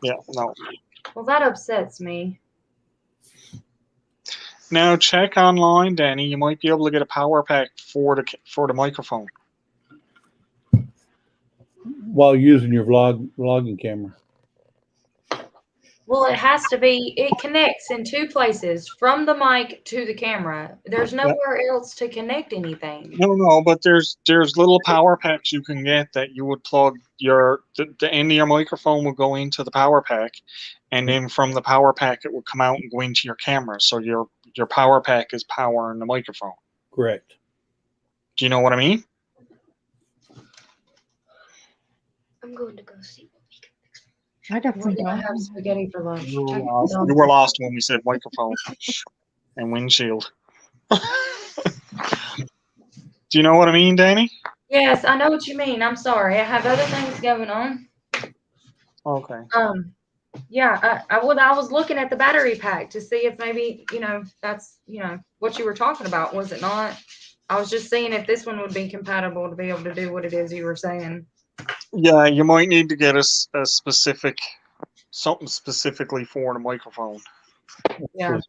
yeah, no. Well, that upsets me. Now check online, Danny. You might be able to get a power pack for the microphone. While using your vlogging camera. Well, it connects in two places from the mic to the camera. There's nowhere else to connect anything. No, but there's little power packs you can get that you would plug the end of your microphone would go into the power pack, and then from the power pack it would come out and go into your camera. So your power pack is powering the microphone. Correct. Do you know what I mean? I'm going to go see. I definitely We're gonna don't. have spaghetti for lunch. You Check were it out. lost when we said microphone and windshield. Do you know what I mean, Danny? Yes, I know what you mean. I'm sorry. I have other things going on. Okay. Yeah, I was looking at the battery pack to see if maybe, that's, what you were talking about, was it not? I was just seeing if this one would be compatible to be able to do what it is you were saying. Yeah, you might need to get a specific something specifically for the microphone. Yeah.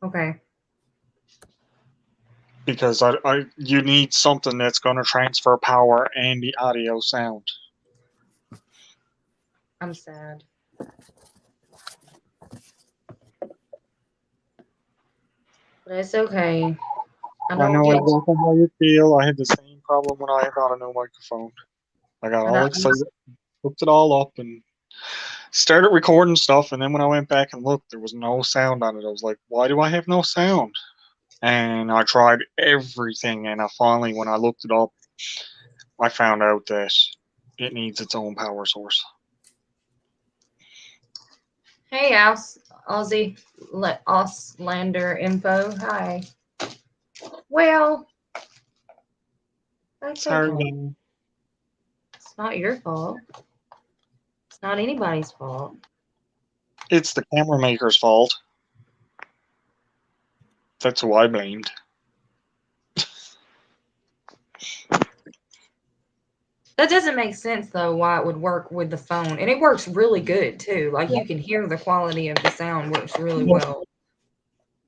Okay. Because you need something that's going to transfer power and the audio sound. I'm sad. But it's okay. I know exactly how you feel. I had the same problem when I got a new microphone. I got all excited, hooked it all up, and started recording stuff. And then when I went back and looked, there was no sound on it. I was like, why do I have no sound? And I tried everything. And I finally, when I looked it up, I found out that it needs its own power source. Hey, Aussie Auslander info. Hi. Well, that's Sorry, okay. Danny. It's not your fault. It's not anybody's fault. It's the camera maker's fault. That's who I blamed. That doesn't make sense though, why it would work with the phone. And it works really good too. Like you can hear the quality of the sound works really well.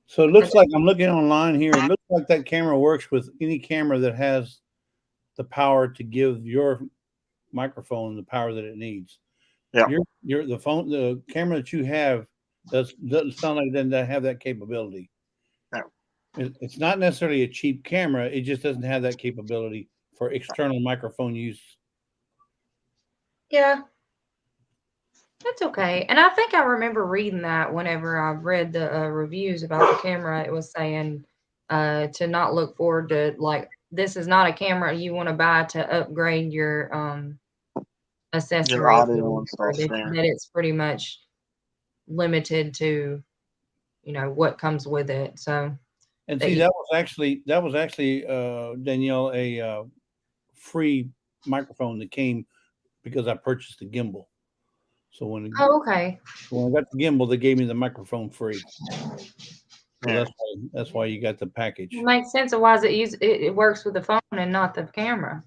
So it looks like I'm looking online here. It looks like that camera works with any camera that has the power to give your microphone the power that it needs. Yeah. The camera that you have doesn't sound like it doesn't have that capability. No. It's not necessarily a cheap camera. It just doesn't have that capability for external microphone use. Yeah. That's okay. And I think I remember reading that whenever I read the reviews about the camera. It was saying to not look forward to, like, this is not a camera you want to buy to upgrade your accessories. Your audio and stuff. That it's pretty much limited to, what comes with it. So. And see, that was actually Danielle, a free microphone that came because I purchased the gimbal. So when Oh, okay. I got the gimbal, they gave me the microphone free. So Yeah. that's why you got the package. It makes sense of why it works with the phone and not the camera.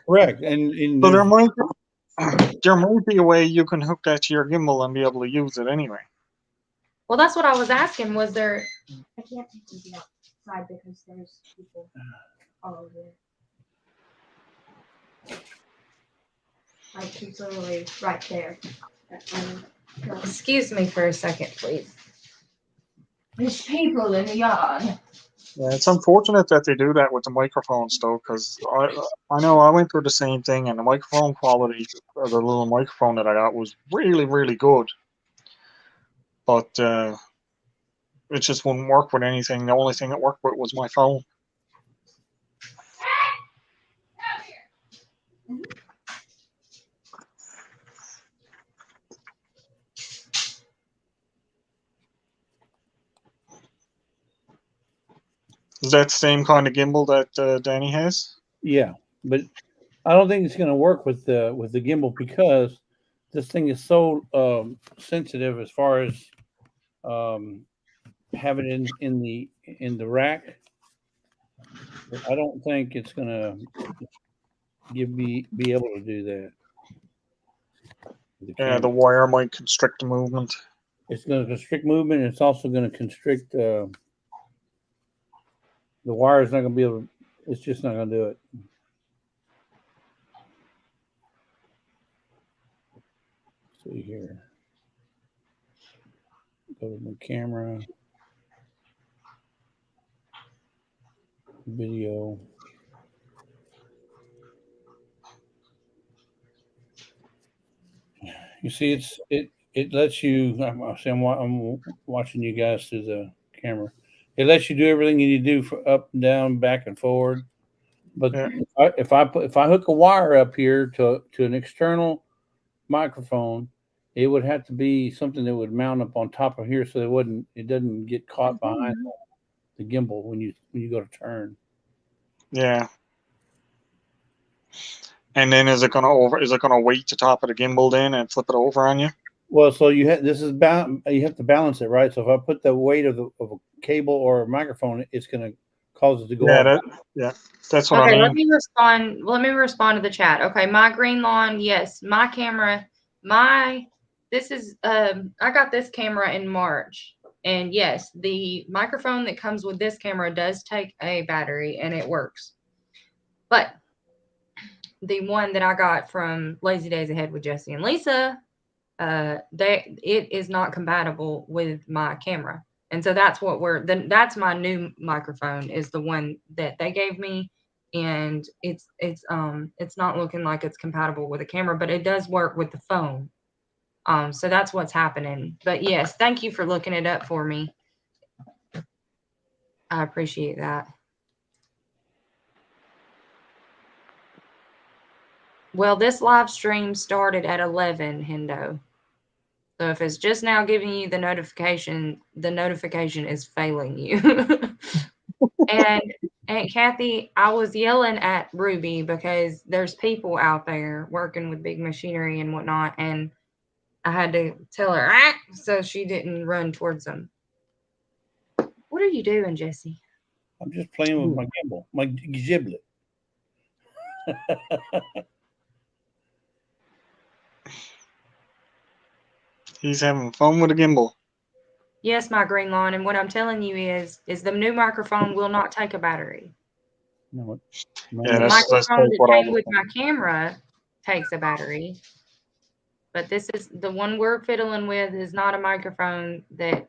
Correct. And So there might be a way you can hook that to your gimbal and be able to use it anyway. Well, that's what I was asking. Was there? I can't take these outside because there's people all over there. Like he's literally right there. Excuse me for a second, please. There's people in the yard. Yeah, it's unfortunate that they do that with the microphones, though, because I know I went through the same thing, and the microphone quality of the little microphone that I got was really, really good. But it just wouldn't work with anything. The only thing it worked with was my phone. Is that the same kind of gimbal that Danny has? yeah, but I don't think it's going to work with the gimbal because this thing is so sensitive as far as having it in the rack. I don't think it's going to be able to do that. Yeah, the wire might constrict the movement. It's going to constrict movement. And it's also going to constrict the wire is not going to be able to, it's just not going to do it. Let's see here. Go to my camera. Video. You see, it lets you. I'm watching you guys through the camera. It lets you do everything you need to do for up and down, back and forward. But Yeah. if I hook a wire up here to an external microphone, it would have to be something that would mount up on top of here so it doesn't get caught behind the gimbal when you go to turn. Yeah. And then is it gonna weight the top of the gimbal then and flip it over on you? Well, so you have you have to balance it, right? So if I put the weight of a cable or a microphone, it's going to cause it to go up. That's what I Okay, mean. let me respond to the chat. Okay, my green lawn, yes, my camera, this is I got this camera in March, and yes, the microphone that comes with this camera does take a battery and it works. But the one that I got from Lazy Days Ahead with Jesse and Lisa, it is not compatible with my camera. And so that's that's my new microphone, is the one that they gave me, and it's not looking like it's compatible with a camera, but it does work with the phone. So that's what's happening. But yes, thank you for looking it up for me. I appreciate that. Well, this live stream started at 11, Hendo. So if it's just now giving you the notification is failing you. And Aunt Kathy, I was yelling at Ruby because there's people out there working with big machinery and whatnot, and I had to tell her, so she didn't run towards them. What are you doing, Jesse? I'm just playing with my gimbal, my giblet. He's having fun with a gimbal. Yes, my green lawn. And what I'm telling you is the new microphone will not take a battery. No, Yeah, The that's microphone that what I came was with my camera takes a battery. But this is the one we're fiddling with is not a microphone that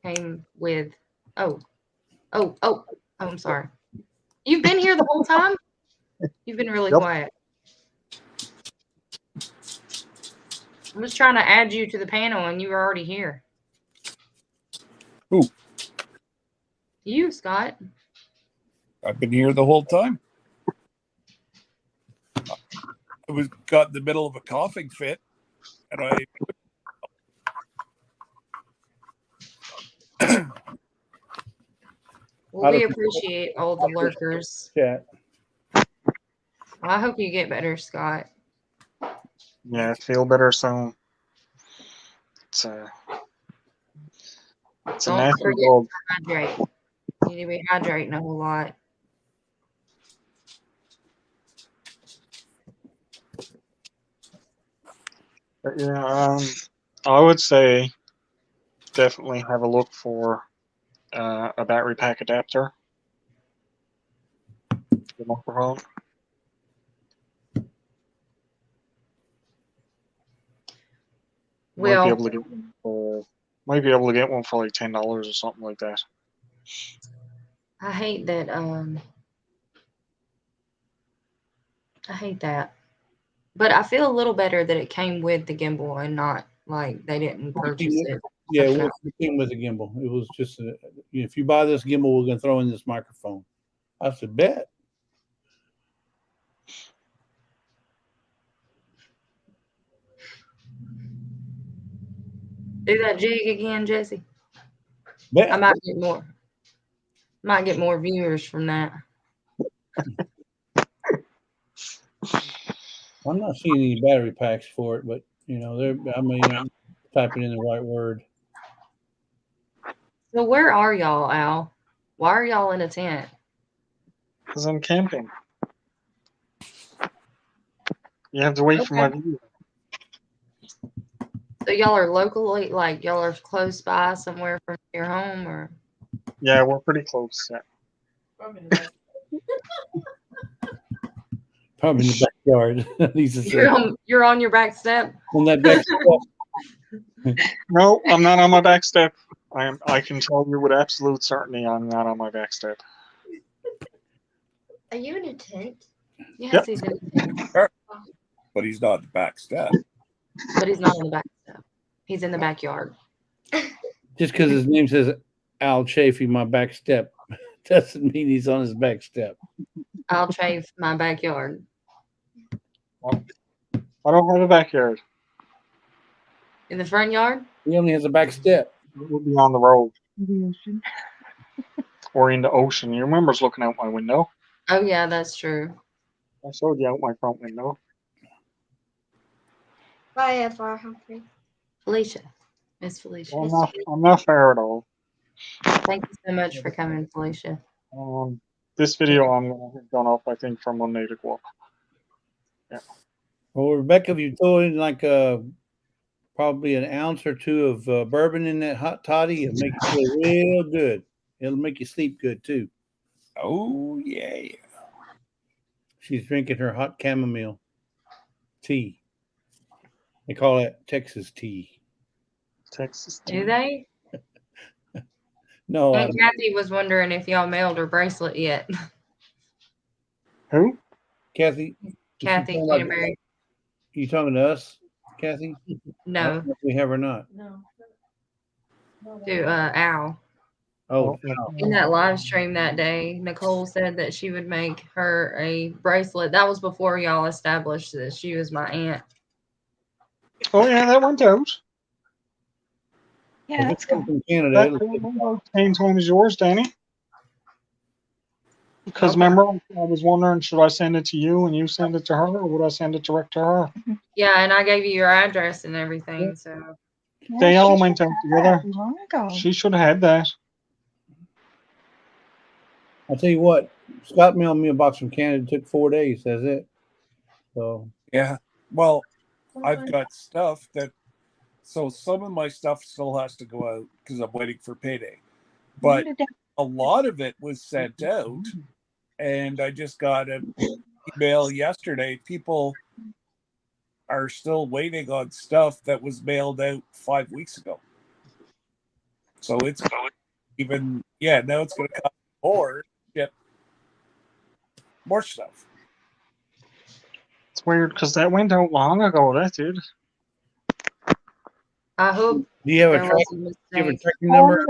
came with. Oh, I'm sorry. You've been here the whole time? You've been really quiet. I'm just trying to add you to the panel and you were already here. Who? You, Scott. I've been here the whole time. I got in the middle of a coughing fit, and Well, we appreciate all the lurkers. Chat. Well, I hope you get better, Scott. Yeah, feel better soon. It's a Don't nasty forget world. to hydrate. You need to be hydrating a whole lot. But yeah, I would say definitely have a look for a battery pack adapter for the microphone. Might be Well, able to get one for, might be able to get one for like $10 or something like that. I hate that. I hate that. But I feel a little better that it came with the gimbal and not like they didn't purchase it. Yeah, Something it came with a gimbal. It was just if you buy this gimbal, we're gonna throw in this microphone. I said, bet. Do that jig again, Jesse. Bet. I might get more viewers from that. I'm not seeing any battery packs for it, but you know, I'm typing in the right word. So where are y'all, Al? Why are y'all in a tent? Because I'm camping. You have to wait for my video. So y'all are locally, like y'all are close by somewhere from your home, or Yeah, we're pretty close. Yeah. Probably in the backyard. Lisa said. you're on your back step. On that back step. No, I'm not on my back step. I can tell you with absolute certainty I'm not on my back step. Are you in a tent? Yes, Yep. he's in a tent. But he's not the back step. But he's not on the back step. He's in the backyard. Just because his name says Al Chafee, my back step, doesn't mean he's on his back step. I'll chafe my backyard. I don't have a backyard. In the front yard? He only has a back step. It would be on the road The ocean. or in the ocean. You remember us looking out my window? Oh yeah, that's true. I showed you out my front window. Bye, FR Humphrey. Felicia. Miss Felicia. I'm not fair at all. Thank you so much for coming, Felicia. This video I'm gonna have gone off, I think, from Monday to go up. Yeah. Well, Rebecca, if you throw in like probably an ounce or two of bourbon in that hot toddy, it'll make you feel real good. It'll make you sleep good too. Oh yeah. She's drinking her hot chamomile tea. They call it Texas tea. Texas. Do they? No, Aunt Kathy was wondering if y'all mailed her bracelet yet. Who? Kathy. Kathy Canterbury. You talking to us, Kathy? No. I don't know if we have or not. No. To Al. Oh, In that live stream that day, Nicole said that she would make her a bracelet. That was before y'all established that she was my aunt. Oh yeah, that went out. Yeah, that's cool. from Canada. That same time as yours, Danny. Because remember, I was wondering, should I send it to you and you send it to her, or would I send it direct to her? Yeah, and I gave you your address and everything. So Yeah, They she all should went out have that together. long ago. She should have had that. I'll tell you what, Scott mailed me a box from Canada. It took 4 days. That's it. So Yeah. Well, I've got stuff that, so some of my stuff still has to go out because I'm waiting for payday. But a lot of it was sent out, and I just got an email yesterday. People are still waiting on stuff that was mailed out 5 weeks ago. So it's even, now it's going to cost more to get more stuff. It's weird because that went out long ago. That did. I hope do you have a there track, was a do you have a mistake. tracking number?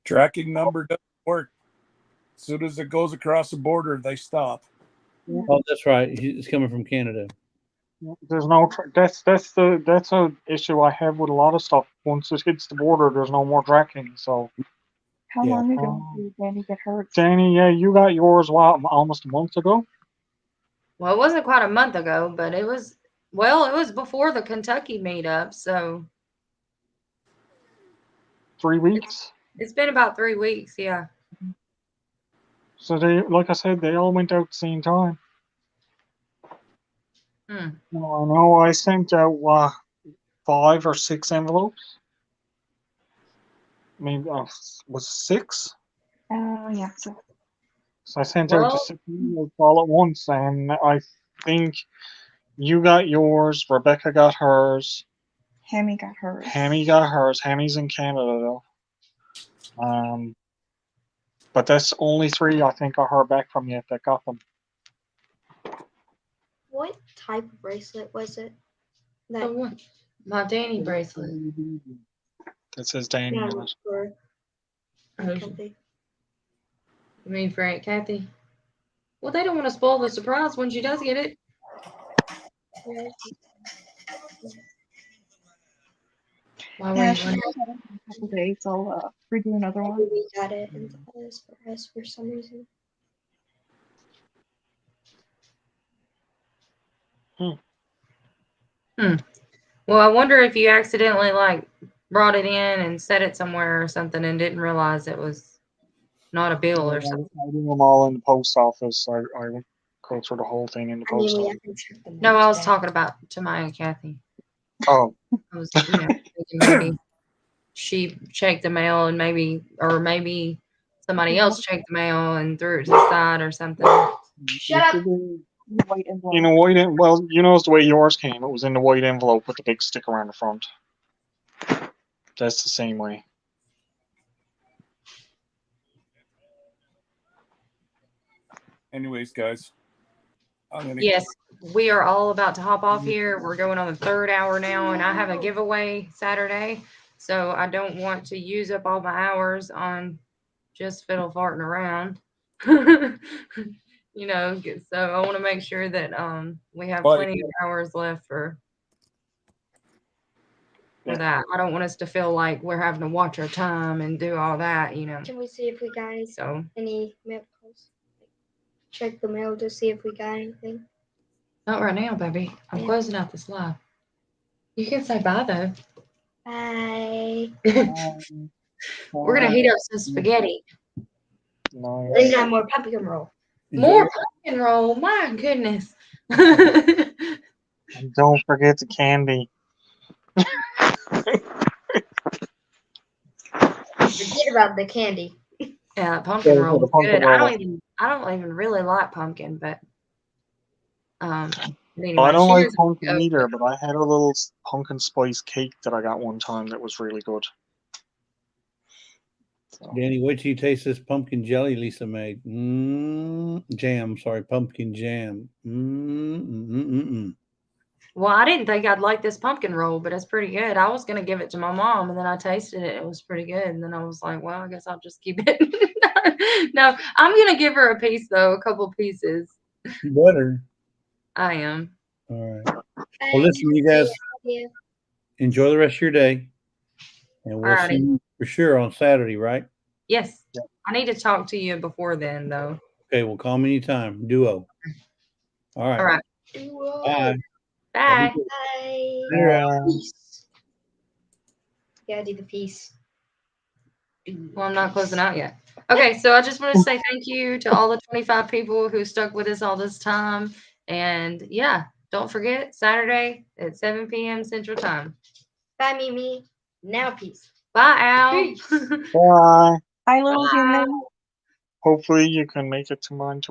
Tracking number doesn't work. As soon as it goes across the border, they stop. Oh, that's right. It's coming from Canada. There's no. That's a issue I have with a lot of stuff. Once it hits the border, there's no more tracking. So. How long ago did Danny get hurt? Danny, yeah, you got yours almost a month ago. Well, it wasn't quite a month ago, but it was before the Kentucky meetup, so 3 weeks. it's been about 3 weeks, yeah. So they, like I said, they all went out at the same time. Hmm. Well, I know I sent out 5 or 6 envelopes. Maybe was 6. Yeah. So So I sent out the Well, 6 envelopes all at once, and I think you got yours, Rebecca got hers, Hammy got hers. Hammy got hers. Hammy's in Canada though. But that's only 3 I think I heard back from you that got them. What type of bracelet was it? the That one, my Danny bracelet. That says Danny on no, it. for Who's- Kathy. You mean for Aunt Kathy? Well, they don't want to spoil the surprise when she does get it. Yeah. Why were Yeah, you she's wondering? got it in a couple days. I'll redo another Maybe one. we got it and that was for us for some reason. Well, I wonder if you accidentally like brought it in and set it somewhere or something and didn't realize it was not a bill or something. I do them all in the post office. I go through the whole thing in the I mean, post we office. haven't checked them No, out I was today. talking about to my Aunt Kathy. Oh, I was thinking maybe she checked the mail and maybe somebody else checked the mail and threw it to the side or something. Shut up. The white envelope. in a white well, you know, it's the way yours came. It was in the white envelope with the big sticker around the front. That's the same way. Anyways, guys, I'm gonna. Yes, we are all about to hop off here. We're going on the 3rd hour now, and I have a giveaway Saturday, so I don't want to use up all my hours on just fiddle farting around. So I want to make sure that we have Well, plenty of hours left for that. I don't want us to feel like we're having to watch our time and do all that, Can we see if we got So any mail calls? Check the mail to see if we got anything. not right now, baby. I'm Yeah. closing out this live. You can say bye though. Bye. We're gonna heat up some spaghetti. Nice. Then got more pumpkin roll. More pumpkin roll. My goodness. And don't forget the candy. Forget about the candy. Yeah, that pumpkin Yeah, roll the was pumpkin good. roll. I don't even really like pumpkin, but anyway, I don't she like doesn't pumpkin go- either, but I had a little pumpkin spice cake that I got one time that was really good. So, Danny, wait till you taste this pumpkin jelly Lisa made. Jam, sorry, pumpkin jam. Well, I didn't think I'd like this pumpkin roll, but it's pretty good. I was gonna give it to my mom, and then I tasted it. It was pretty good, and then I was like, well, I guess I'll just keep it. No, I'm gonna give her a piece though, a couple pieces. You better. I am. All right. Well, listen, you guys Yeah. enjoy the rest of your day. And we'll see Alrighty. you for sure on Saturday, right? Yes. I need to talk to you before then, though. Okay, well, call me anytime. Duo. All right. All right. Bye. Bye. Bye. yeah. Peace. Gotta do the peace. Well, I'm not closing out yet. Okay, so I just want to say thank you to all the 25 people who stuck with us all this time. And yeah, don't forget Saturday at 7 p.m. Central Time. Bye, Mimi. Now peace. Bye, Al. Peace. Bye. Hi, little human. Hopefully you can make it to mine tomorrow.